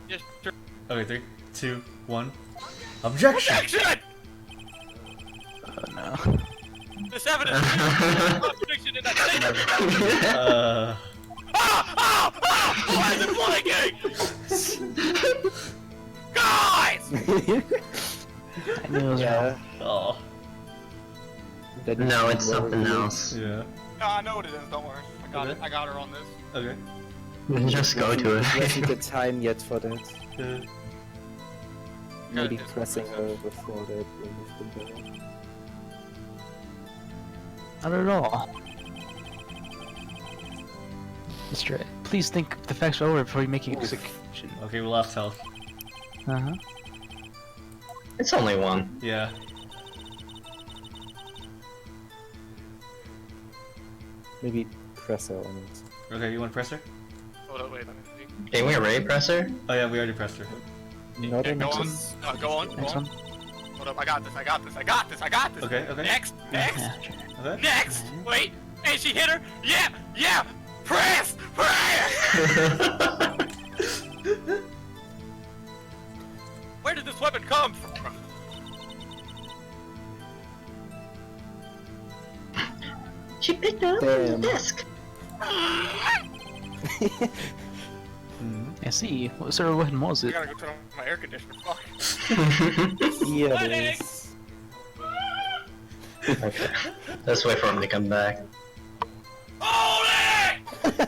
Yes, sure. Okay, 3, 2, 1. Objection! Objection! Oh no. This evidence is a contradiction in that statement! Why is it blinking? Guys! I knew it was wrong. Yeah. Oh. that No, is it's more something weird. else. Yeah. No, I know what it is, don't worry. I got Okay. it. I got her on this. Okay. Just go to It wasn't the it. time yet for that. Maybe Yeah, it's pressing more her before that would have been better. Not at all. Mr. Please think the facts over before you make an execution. Okay, we lost health. Uh-huh. It's only one. Yeah. Maybe press her on it. Okay, you want to press her? Hold on, wait, let me see. Didn't we already press her? Oh yeah, we already pressed her. Not Yeah, on go it. on. Go on. Go Next on. one. Hold up, I got this. I got this. I got this. I got this. Okay, okay. Next. Next. Yeah, sure. Okay. Next. Wait. Hey, she hit her. Yeah. Yeah. Press. Press. Where did this weapon come from? She picked it up from the Damn. desk. I see. What sort of weapon was I it? gotta go turn on my air conditioner. Fuck. Here What it is- is. Okay. Let's wait for him to come back. Hold it!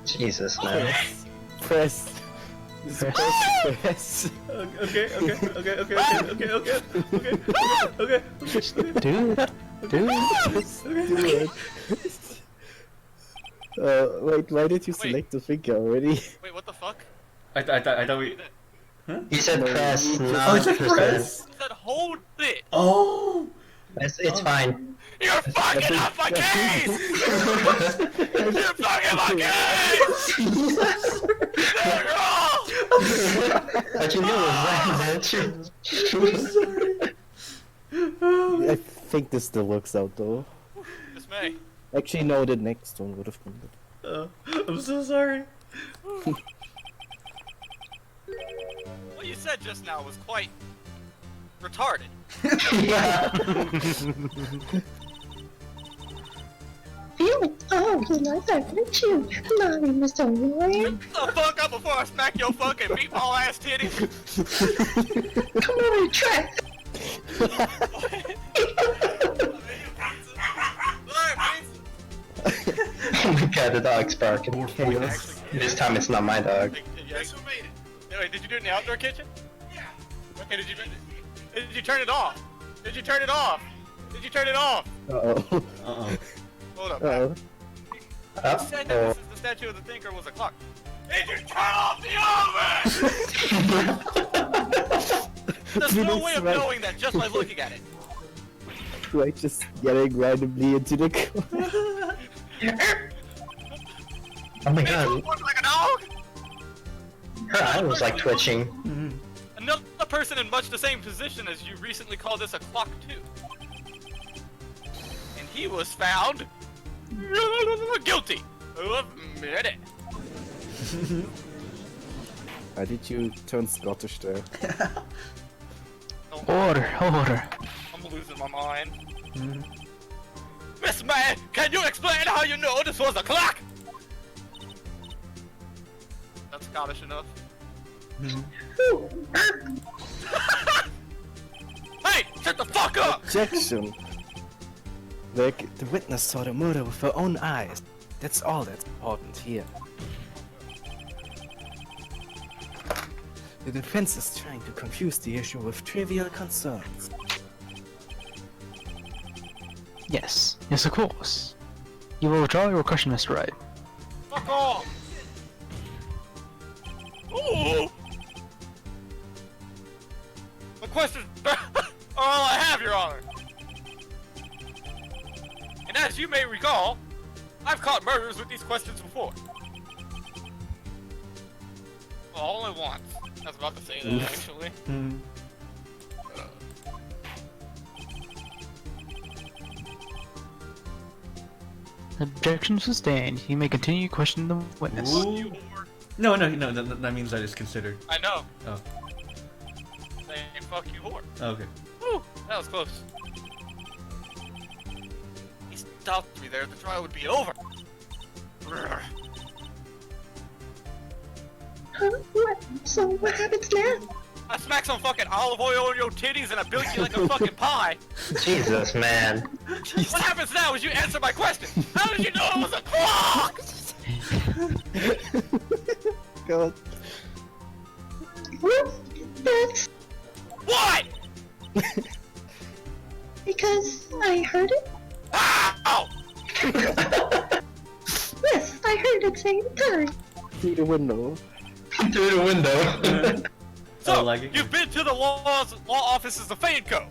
Jesus, man. Press. You're supposed to press. Okay, okay. Dude, Just do it. Wait, why did you Wait. select the finger already? Wait, what the fuck? I thought we. He said No, press, you just- not Oh, it said percent. press. It said hold it. Oh. It's fine. You're fucking up my case! You're fucking my case! Girl! How'd you know it was that? I think this still works out though. This may. Actually, no, the next one would have been good. I'm so sorry. What you said just now was quite retarded. Phew. Oh, you like that, didn't you? Naughty Mr. Warrior. Shut the fuck up before I smack your fucking meatball ass titty. Come on and try. Oh my god, the dog's barking. Chaos. This time it's not my dog. Guess who made it? Wait, did you do it in the outdoor kitchen? Yeah. Okay, did you turn it off? Did you turn it off? Did you turn it off? Uh-oh. Hold up. Uh-oh. You said that this is the statue of the thinker was a clock. Did you turn off the oven? There's no way of knowing that just by looking at it. Wright just yelling randomly into the car. Oh my Did god, you look like a dog? her eye was like twitching. Another person in much the same position as you recently called this a clock too. And he was found guilty. Admit it. Why did you turn Scottish there? Order. I'm losing my mind. Miss Man, can you explain how you know this was a clock? That's Scottish enough. Hey, shut the fuck up! Objection! The witness saw the murder with her own eyes. That's all that's important here. The defense is trying to confuse the issue with trivial concerns. Yes, of course. You will withdraw your question, Mr. Wright. Fuck off! Ooh! The questions are all I have, Your Honor. And as you may recall, I've caught murderers with these questions before. Well, only once. I was about to say that, actually. Objection sustained. You may continue questioning the witness. Ooh. No, that means that is considered. I know. Oh. Saying fuck you, whore. Okay. Whew, that was close. He stopped me there, the trial would be over. Brr. What? So what happens now? I smack some fucking olive oil on your titties and I build you like a fucking pie. Jesus, man. What happens now is you answer my question. How did you know it was a clock? God. Well, that's Why? because I heard it. Ow! Yes, I heard it same time. Through the window. Through the window. So, like it. you've been to the law offices of Faneco.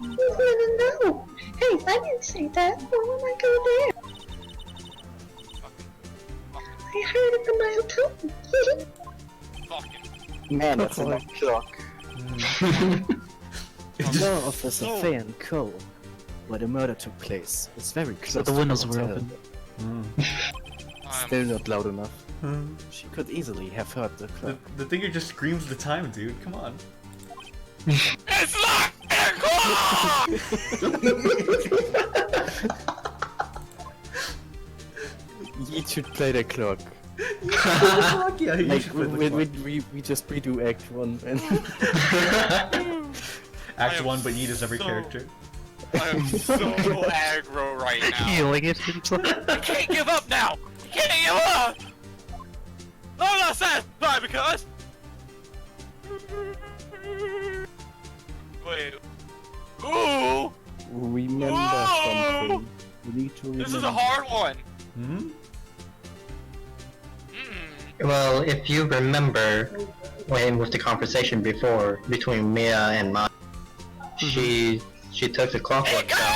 No. Hey, I didn't say that. Why would I go there? I heard it from my hotel. Fucking. Man, that's a long clock. The law office of Fay and Co. Where the murder took place. It's very close. So the to windows were hotel. open. Still not loud enough. She could easily have heard the clock. The thing just screams the time, dude. Come on. It's like a clock! You should play the clock. Yeah, you Like, should play the clock. we just redo Act 1 and... Act am 1, but Yeet is every so- character. I am so aggro right now. Healing it himself. I can't give up now! I can't give up! I'm not satisfied because... Wait. Ooh! Remember Whoa! something. You need to remember. This is a hard one. Hmm? Well, if you remember when with the conversation before between Mia and Ma, she took the clockwork down.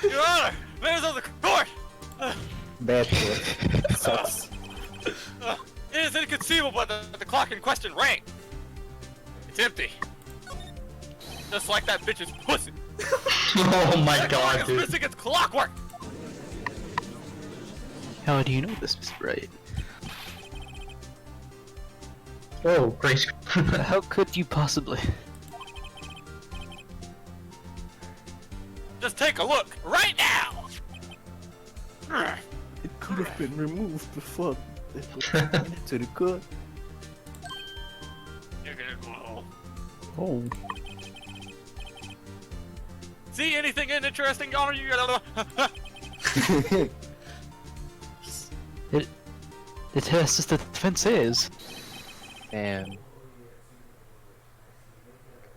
Your Honor, members of the court! Bad boy. Sucks. It is inconceivable that the clock in question rang. It's empty. Just like that bitch's pussy. Oh my That clock god, is dude. missing its clockwork. How do you know this, Mr. Wright? Oh, Grace. How could you possibly? Just take a look right now. It could have been removed before it was handed to the court. You're gonna go. Oh. See anything interesting on you? It tests the defense is. And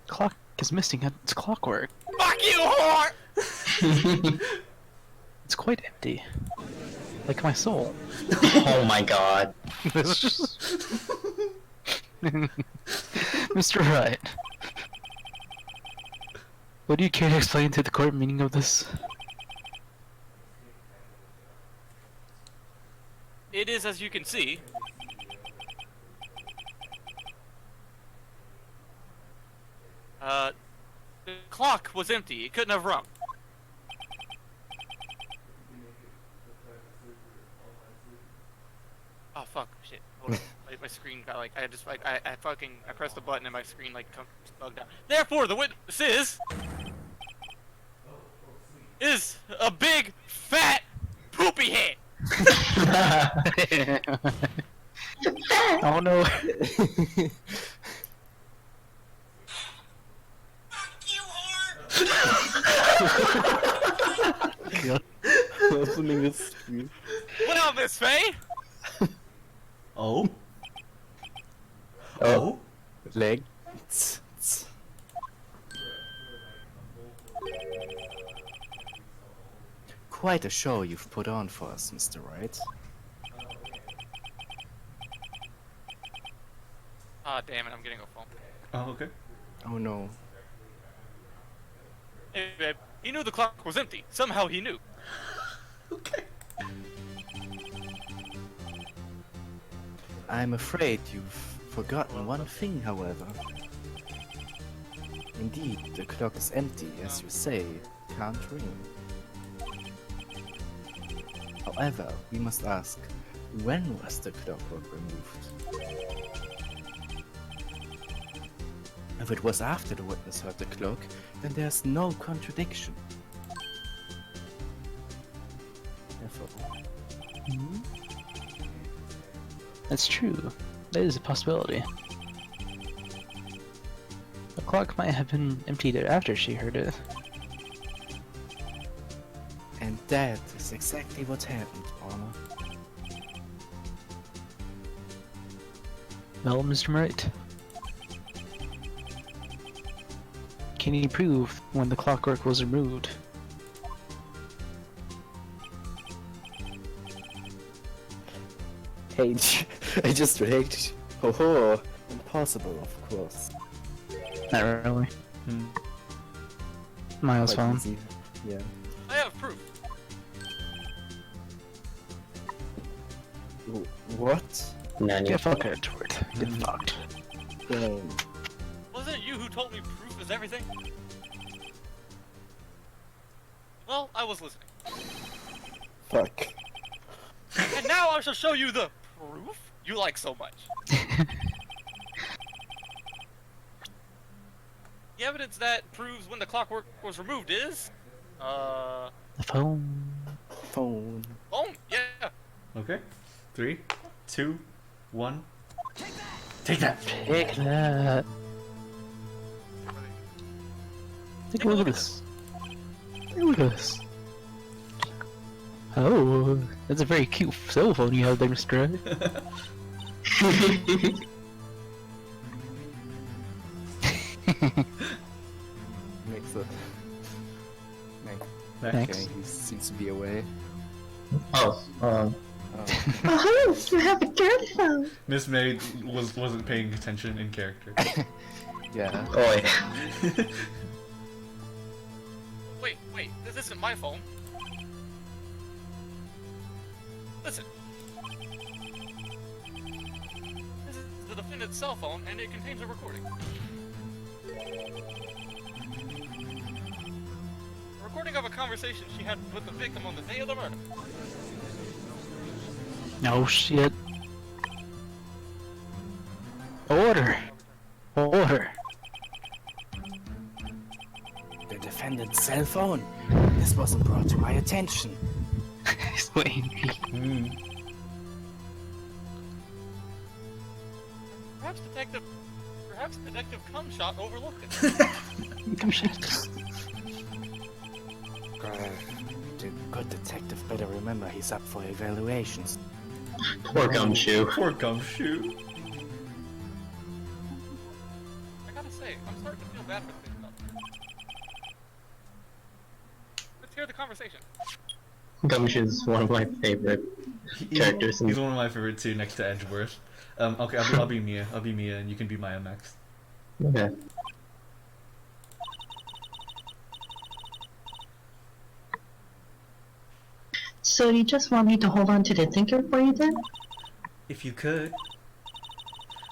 Clock is missing its clockwork. Fuck you, whore! It's quite empty. Like my soul. Oh my god. Mr. Wright. Would you care to explain to the court meaning of this? It is, as you can see. The clock was empty. It couldn't have rung. Oh fuck! Shit! Hold on. My screen got like I pressed the button and my screen like bugged out. Therefore, the witness is a big fat poopy head. Oh no. opening the screen. Well, Miss Faye. Oh? Oh? Leg. Quite a show you've put on for us, Mr. Wright. Ah, damn it! I'm getting a phone. Oh, okay. Oh no. Hey, babe. He knew the clock was empty. Somehow he knew. Okay. I'm afraid you've forgotten one thing, however. Indeed, the clock is empty, as you say, can't ring. However, we must ask, when was the clockwork removed? If it was after the witness heard the clock, then there's no contradiction. Therefore, That's true. That is a possibility. The clock might have been emptied after she heard it. and that is exactly what happened, Honor. Well, Mr. Wright. Can you prove when the clockwork was removed? Hey, I just reacted. Ho ho! Impossible, of course. Not really. Miles Quite phone. easy. Yeah. I have proof. What? None. Get fucked, Edward. Get fucked. Dang. Wasn't it you who told me proof is everything? Well, I was listening. Fuck. And now I shall show you the proof you like so much. The evidence that proves when the clockwork was removed is... The phone. Phone. Oh, yeah. Okay. 3, 2, 1. Take that! Take that. Take a look at this. Take a look at this. Oh, that's a very cute cell phone you have there, Mr. Wright. Makes it. Thanks. Okay, he seems to be away. Oh, Oh. Oh, you have a girl phone. Miss May wasn't paying attention in character. Yeah. oi. Wait, this isn't my phone. Listen. This is the defendant's cell phone, and it contains a recording. A recording of a conversation she had with the victim on the day of the murder. No shit. Order. Order. The defendant's cell phone. This wasn't brought to my attention. He's waiting. Perhaps Detective Cumshot overlooked it. Come shit. The good detective better remember he's up for evaluations. Poor Gumshoe. Poor Gumshoe. I gotta say, I'm starting to feel bad for things about this. Let's hear the conversation. Gumshoe's one of my favorite characters. He's one of my favorite too, next to Edgeworth. Okay, I'll be Mia. I'll be Mia, and you can be Maya next. Okay. So you just want me to hold on to the thinker for you then? If you could.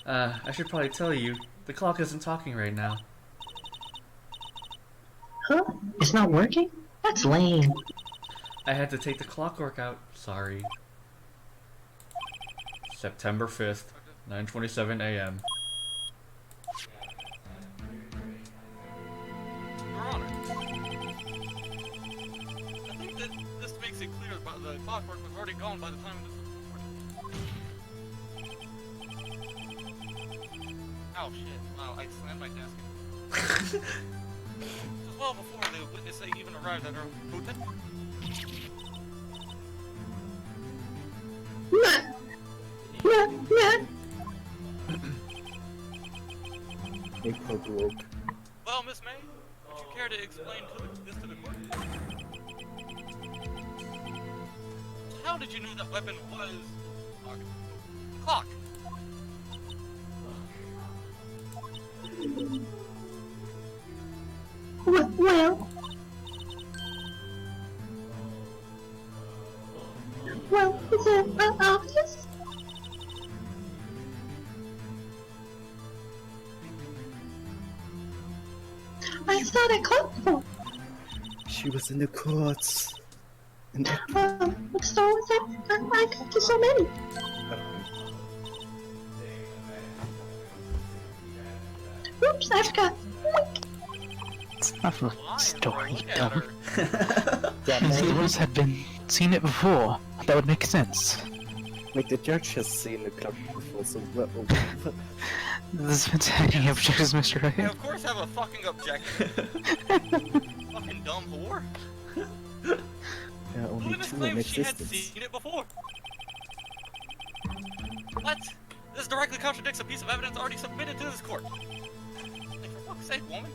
I should probably tell you, the clock isn't talking right now. Huh? It's not working? That's lame. I had to take the clockwork out. Sorry. September 5th, 9:27 a.m. Your Honor. I think that this makes it clear that the clockwork was already gone by the time this was recorded. Oh shit, wow, I slammed my desk. This was well before the witness even arrived at her booth. April broke. Well, Miss May, would you care to explain this to the court? How did you know that weapon was... clock? Well, is it obvious? I saw that clock before. She was in the courts. And So was it? I got to so many. Oops, I forgot. It's not a story, Look at dumb. her. If the ones had been seen it before, that would make sense. like the judge has seen the clock before, so what? This has been any objections, Mr. I Wright? of course have a fucking objection. Fucking dumb whore. There are The only witness two in claims she had existence. seen it before. What? This directly contradicts a piece of evidence already submitted to this court. Like, for fuck's sake, woman.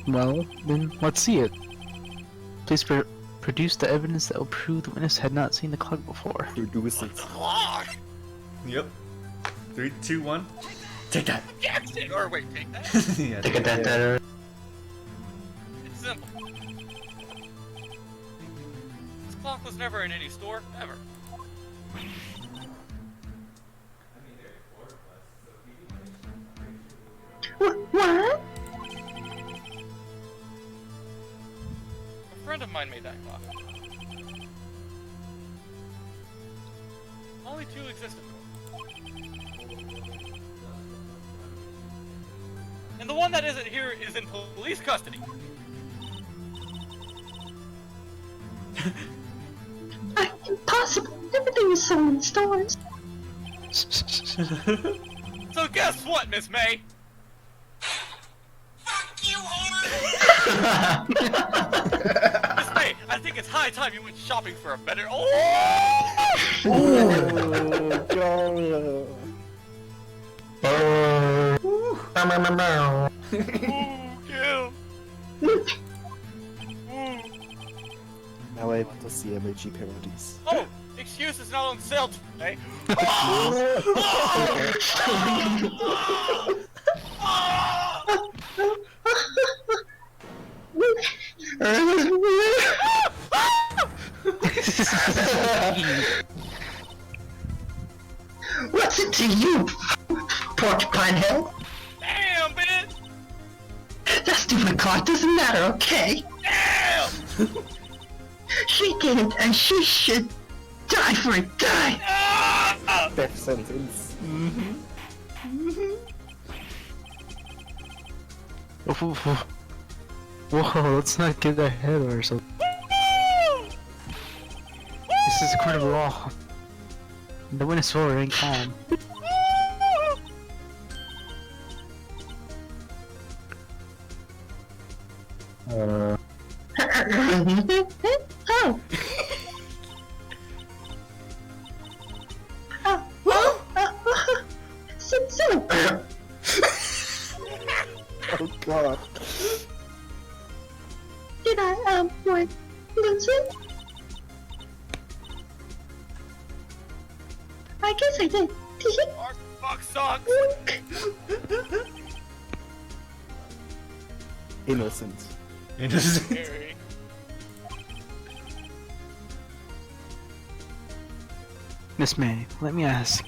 Well, then let's see it. Please produce the evidence that will prove the witness had not seen the clock before. Produce it. The clock! Yep. 3, 2, 1. Take that. Jackson! Or wait, take that? Yeah, Take a that. It's simple. This clock was never in any store, ever. What? A friend of mine made that clock. Only two existed. And the one that isn't here is in police custody. Impossible. Everything is sold in stores. So guess what, Miss May? Miss May, I think it's high time you went shopping for a better. Oh! Oh, God. Kill. Now I want to see MLG parodies. Oh, excuse is not on sale today. What's it to you, Porcupine Hill? Damn, bitch! That stupid clock doesn't matter, okay? Damn! She did it, and she should die for it. Die! Ah! Death sentence. Whoa, let's not get ahead of ourselves. This is a court of law. The witness will remain calm. Oh. So. Oh god. Did I, what, lose it? I guess I did. Our fuck sucks! Innocent. Scary. Miss May, let me ask.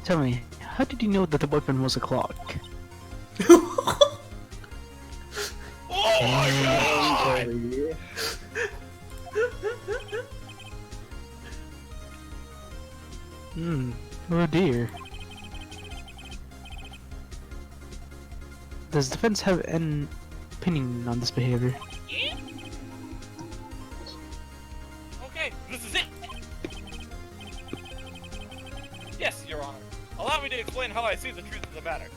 Tell me, how did you know that the weapon was a clock? Oh my god! Oh dear. Does defense have an opinion on this behavior? Okay, this is it! Yes, Your Honor. Allow me to explain how I see the truth of the matter.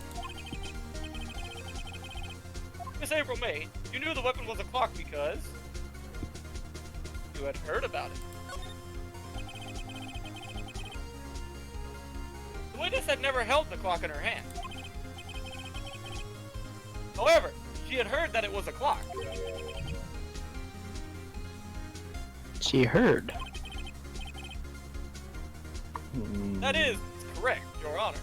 Miss April May, you knew the weapon was a clock because... you had heard about it. The witness had never held the clock in her hand. However, she had heard that it was a clock. She heard. That is correct, Your Honor.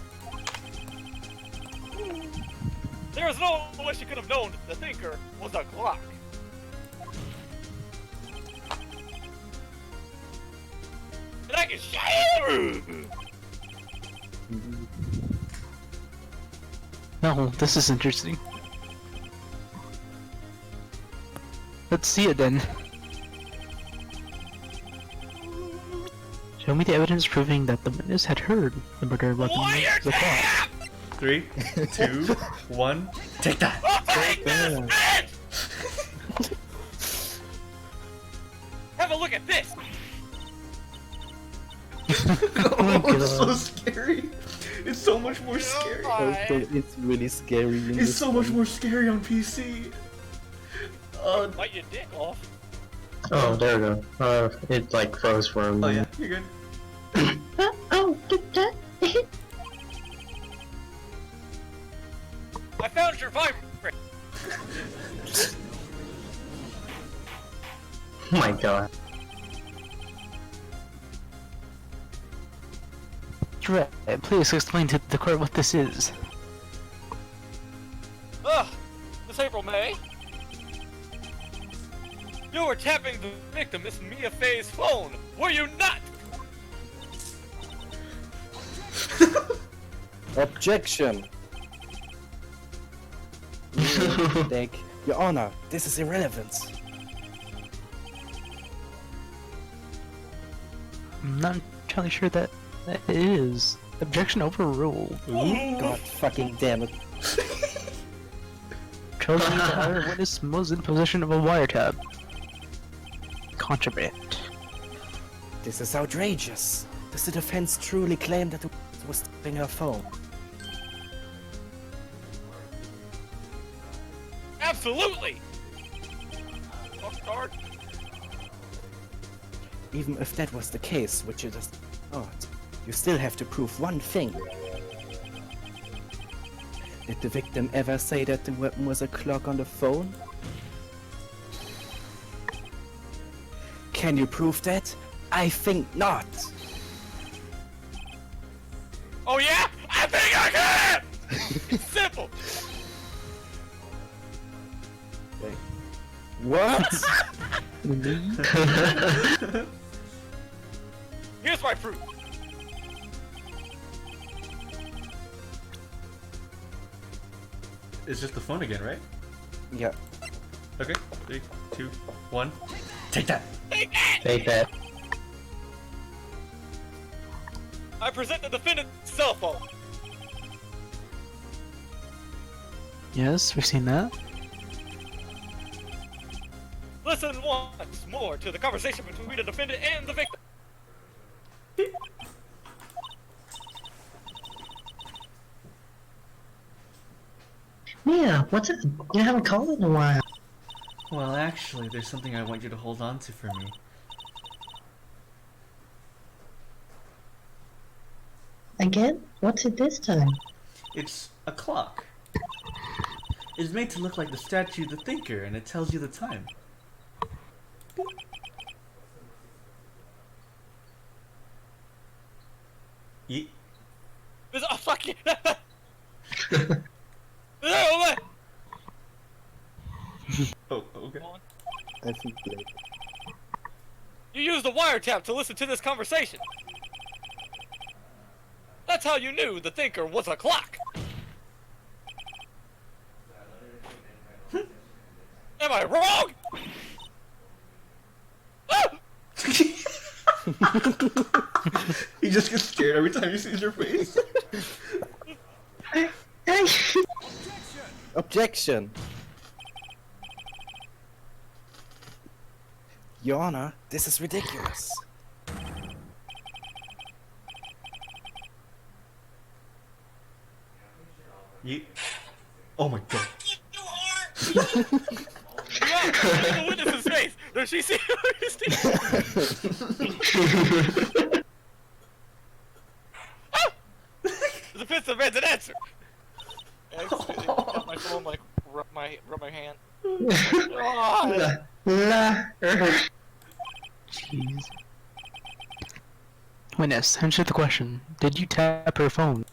There is no way she could have known the thinker was a clock. And I can shoot! No, this is interesting. Let's see it then. Show me the evidence proving that the witness had heard the murder weapon was a clock. 3, 2, 1, take that! I'll take this, bitch! Have a look at this! Oh, it's so scary! It's so much more scary! It's really scary. In It's this so much one. more scary on PC! Bite your dick off. Oh, there we go. It like froze for a Oh moment. yeah, you're good. Oh, did that? I found your vibrator. Oh my god. Dre, please explain to the court what this is. Ugh, Miss April May. You were tapping the victim, Miss Mia Fey's phone, were you not? Objection! Thank Your Honor, this is irrelevant. I'm not entirely sure that it is. Objection overruled. God fucking damn it. Tells me that our witness was in possession of a wiretap. Contraband. This is outrageous. Does the defense truly claim that it was tapping her phone? Absolutely! Fucktard. Even if that was the case, which it is not, you still have to prove one thing. Did the victim ever say that the weapon was a clock on the phone? Can you prove that? I think not. Oh yeah? I think I can! It's simple. Wait. What? Here's my proof. It's just the phone again, right? Yeah. Okay, 3, 2, 1, take that! Take that. I present the defendant's cell phone. Yes, we've seen that. Listen once more to the conversation between the defendant and the victim. Mia, what's up? You haven't called in a while. Well, actually, there's something I want you to hold on to for me. Again? What's it this time? It's a clock. It's made to look like the statue of the thinker, and it tells you the time. Ye- Oh, fuck you! No, oh, okay. I think Blake. you used the wiretap to listen to this conversation. That's how you knew the thinker was a clock. Am I wrong? Ah! He just gets scared every time he sees your face. Objection! Your Honor, this is ridiculous. Oh my god. Look the witness's face. Does she see his teeth? The fifth demands an answer. I got my phone, like, rub my hand. Oh, Jeez. Witness, answer the question. Did you tap her phone?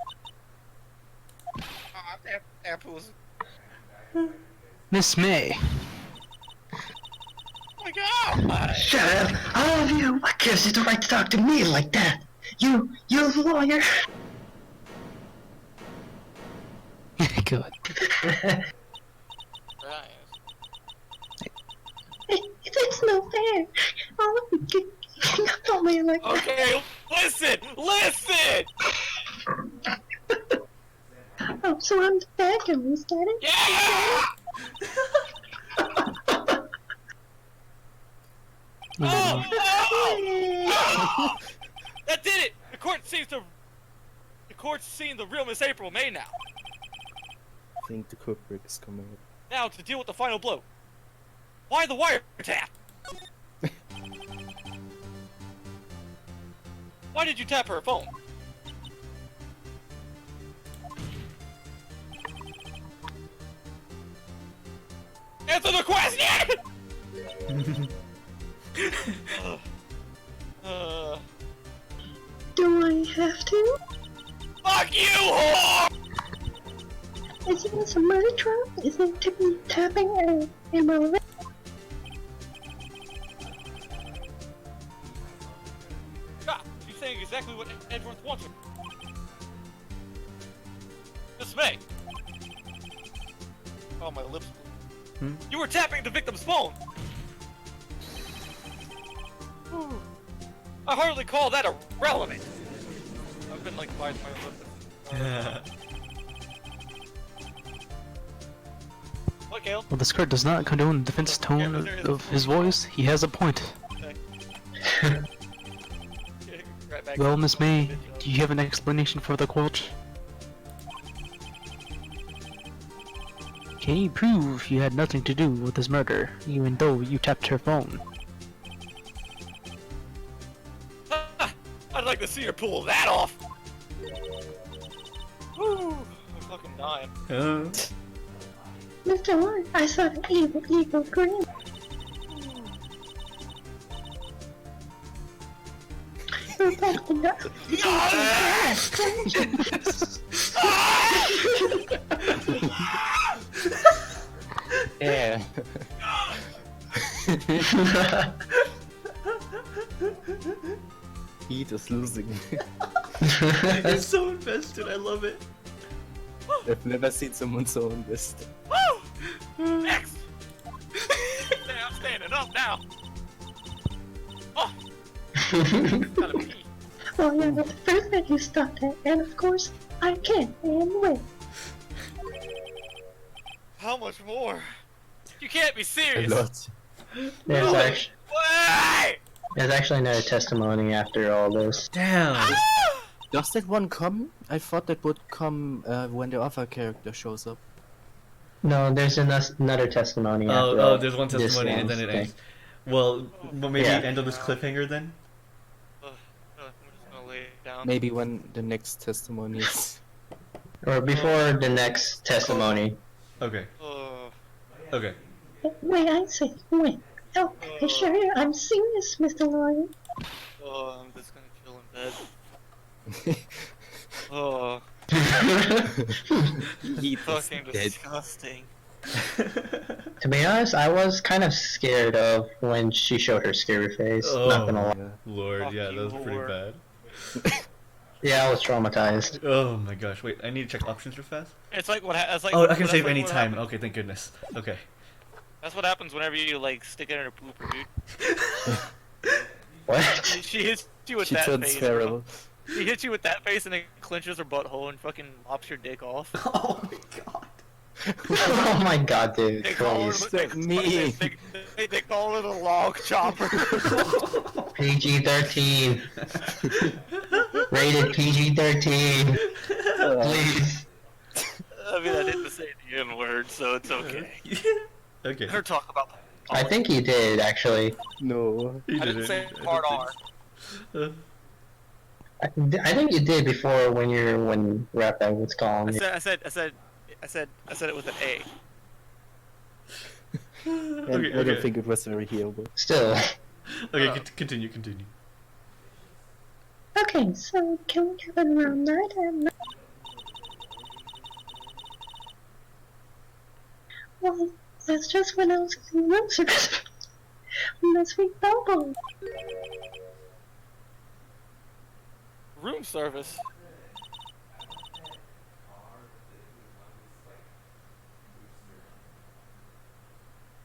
apples. Miss May. Oh my god! Shut up! All of you! What gives you the right to talk to me like that? You lawyer! Good. It's no fair. All of you get on me like that. Okay, listen! Oh, so I'm the bad guy, is that it? Yeah! Oh, no! That did it! The court's seen the real Miss April May now. I think the cookbook is coming up. Now to deal with the final blow. Why the wiretap? Why did you tap her phone? Answer the question! Do I have to? Fuck you, whore! Isn't this a murder trial? Isn't tapping irrelevant? God, she's saying exactly what Edgeworth wants her. Miss May! Oh, my lips. You were tapping the victim's phone! I hardly call that irrelevant! I've been like biting my lips. What, Gale? Well, this court does not condone the defense tone of his voice. He has a point. Okay. Right back. Well, Miss May, do you have an explanation for the quote? Can you prove you had nothing to do with this murder, even though you tapped her phone? I'd like to see her pull that off! Woo! I'm fucking dying. Mr. Ward, I saw an evil grin. Yeah. Heat is losing. It's so invested, I love it. I've never seen someone so invested. Woo! Next! I'm standing up now! Oh! Gotta pee. Oh yeah, but the first that you stopped it, and of course, I can and will. How much more? You can't be A serious! lot. There's actually no testimony after all this. Damn. Does that one come? I thought that would come when the other character shows up. No, there's another testimony. after Oh, there's one this testimony and then it ends. Well, maybe Yeah. end on this cliffhanger then? I'm just gonna lay it down. Maybe when the next testimony is. Or before the next testimony. Okay. Oh, Okay. Wait, I say, wait. Oh, are you sure? I'm serious, Mr. Lawyer. I'm just gonna chill in bed. Oh, He fucking dead. disgusting. To be honest, I was kind of scared of when she showed her scary face. Not gonna lie. Yeah. Lord, Fuck yeah, you, that was pretty whore. bad. Yeah, I was traumatized. Oh my gosh, wait, I need to check options real fast. It's like it's like. Oh, I can that's save like any what time. happens- Okay, thank goodness. Okay. That's what happens whenever you like stick it in her pooper, dude. What? She hits you with She that turns face. feral. She hits you with that face and then clenches her butthole and fucking lops your dick off. Oh my god. Oh my god, dude. They call her Please. the, Me. they call her the log chopper. PG-13. Rated PG-13. Please. I mean, I didn't say the N word, so it's okay. Okay. Her talk about. I think he did, actually. No. He I didn't it. say I hard didn't R. think so. I think you did before when Rapper was calling you. I said it with an A. And Okay, I don't okay. think it was very healable. Still. Okay, continue. Okay, so can we have it around night and well, that's just when I was getting room service. Unless we double. Room service.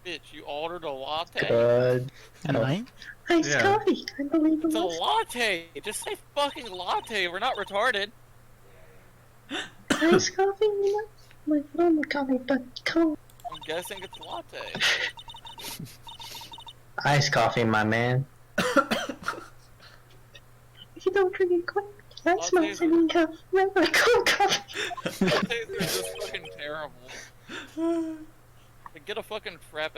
Bitch, you ordered a latte. Good. And I? Iced Yeah. coffee, I believe it It's a was. latte. Just say fucking latte. We're not retarded. Iced coffee, you know? Like normal coffee, but cold. I'm guessing it's latte. Iced coffee, my man. If you don't drink it quick, that Lattes smells are- like coffee. Regular cold coffee. Lattes are just fucking terrible. Like, get a fucking frappe.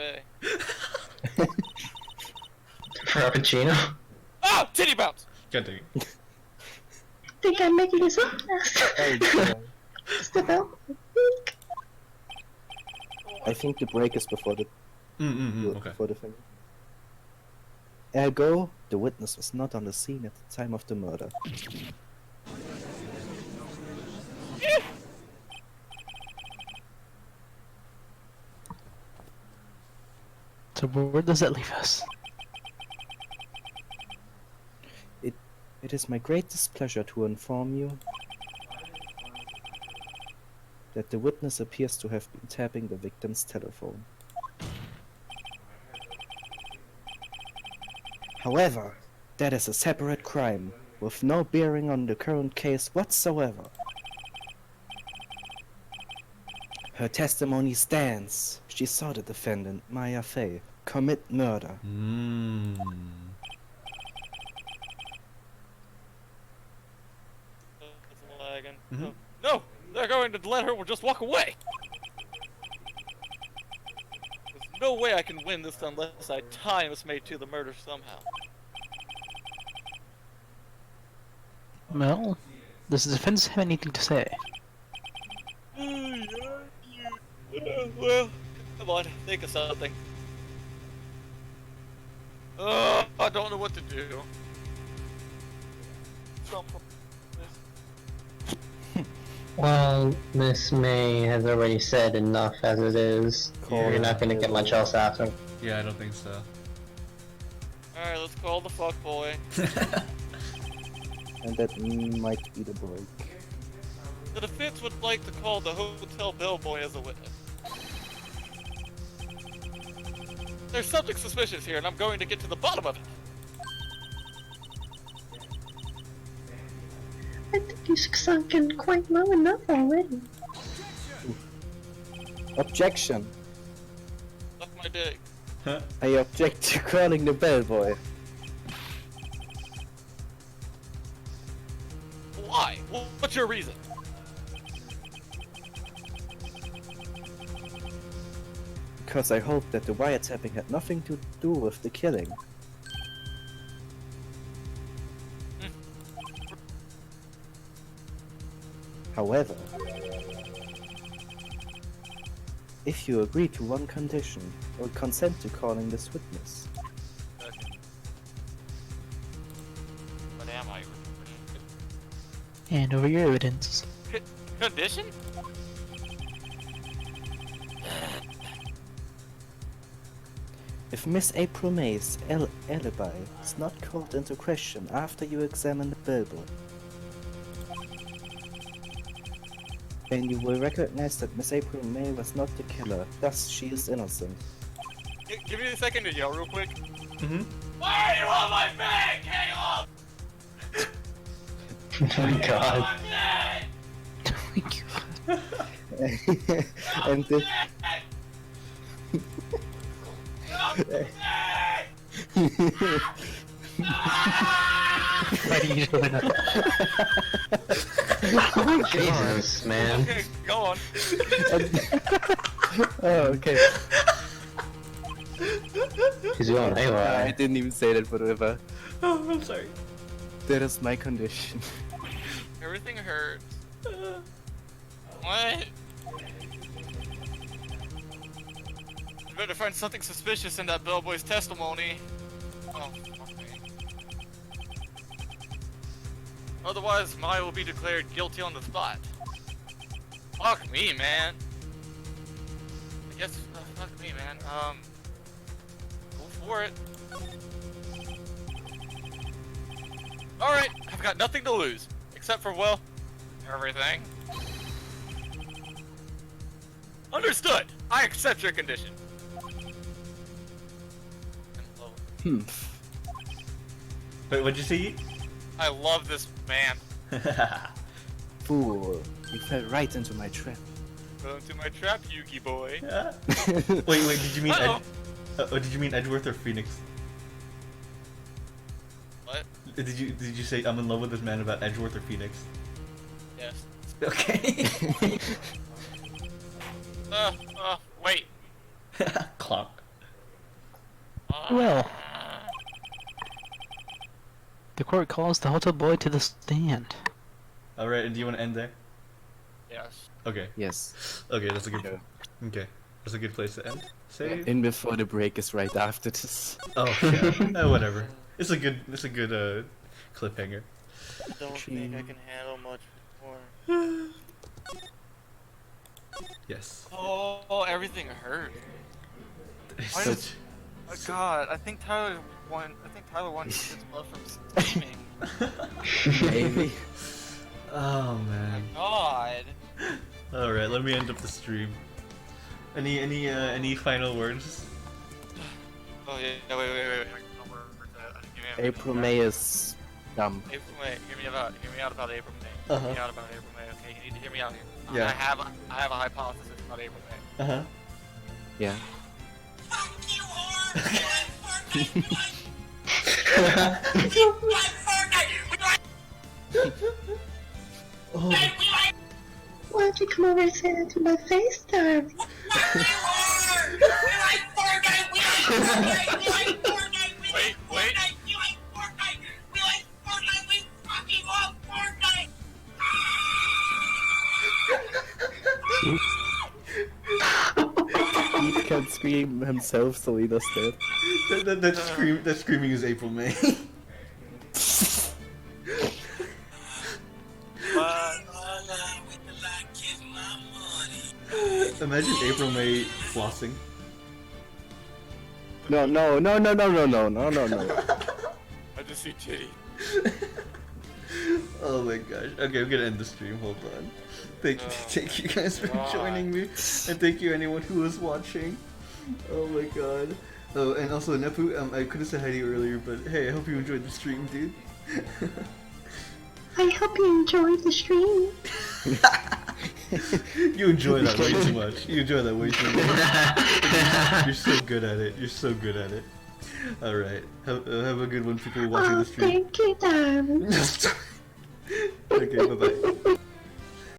Frappuccino. Oh, titty bounce. Continue. Think I'm making this up? Oh, yeah. Step out. I think the break is before the Okay. before the thing. Ergo, the witness was not on the scene at the time of the murder. So where does that leave us? It is my greatest pleasure to inform you that the witness appears to have been tapping the victim's telephone. However, that is a separate crime, with no bearing on the current case whatsoever. Her testimony stands. She saw the defendant, Maya Fey, commit murder. It's lagging. Mhm. No, they're going to let her just walk away. There's no way I can win this unless I tie Miss May to the murder somehow. Well, does the defense have anything to say? Well, come on, think of something. I don't know what to do. Well, Miss May has already said enough as it is. Yeah. You're not gonna get much else after. Yeah, I don't think so. Alright, let's call the fuck boy. And that might be the break. The defense would like to call the hotel bellboy as a witness. There's something suspicious here, and I'm going to get to the bottom of it. I think you sunk in quite low enough already. Objection! Suck my dick. I object to calling the bellboy. Why? What's your reason? because I hoped that the wiretapping had nothing to do with the killing. However, if you agree to one condition, or consent to calling this witness. What am I? Hand over your evidence. Condition? If Miss April May's alibi is not called into question after you examine the billboard, then you will recognize that Miss April May was not the killer, thus she is innocent. Give me a second to yell real quick. Mm-hmm. Why are you on my back, Caleb? Oh my god. And the... Why do you doing that? Oh my god. Jesus, man. Okay, go on. Oh, okay. He's going I haywire. didn't even say that, but whatever. Oh, I'm sorry. That is my condition. Everything hurts. What? You better find something suspicious in that bellboy's testimony. Oh, fuck me. Otherwise, Maya will be declared guilty on the spot. Fuck me, man. I guess, fuck me, man. Go for it. Alright, I've got nothing to lose. Except for, well, everything. Understood! I accept your condition. Wait, what'd you say? I love this man. Fool, you fell right into my trap. Fell into my trap, Yugi boy. Wait, did you mean Uh-oh. did you mean Edgeworth or Phoenix? What? Did you say I'm in love with this man about Edgeworth or Phoenix? Yes. Okay. Wait. Clock. Well, the court calls the hotel boy to the stand. Alright, and do you want to end there? Yes. Okay. Yes. Okay, that's a good Yeah. Okay. That's a good place to end. Save. In before the break is right after this. Oh, yeah. Whatever. It's a good cliffhanger. I don't think I can handle much more. Yes. Oh, everything hurt. Why So- did- Oh god, I think Tyler won his blood from steaming. Maybe. Oh man. God. All right, let me end up the stream. Any final words? Oh yeah, wait. April May is dumb. April May, hear me out about April May. Uh-huh. Hear me out about April May. Okay, you need to hear me out here. Yeah. I have a hypothesis about April May. Uh huh. Yeah. Oh. Why don't you come over and say that to my face, darling? Wait. He can't scream himself, so he does that. That screaming is April May. Imagine April May flossing. No. I just see titty. Oh my gosh. Okay, I'm gonna end the stream. Hold on. Thank you guys for God. joining me, and thank you anyone who was watching. Oh my god. Oh, and also Nepu, I couldn't say hi to you earlier, but hey, I hope you enjoyed the stream, dude. I hope you enjoyed the stream. You enjoy that way too much. You enjoy that way too much. You're so good at it. You're so good at it. Alright. Have a good one, people watching Oh, the stream. thank you, darling. Okay, bye-bye.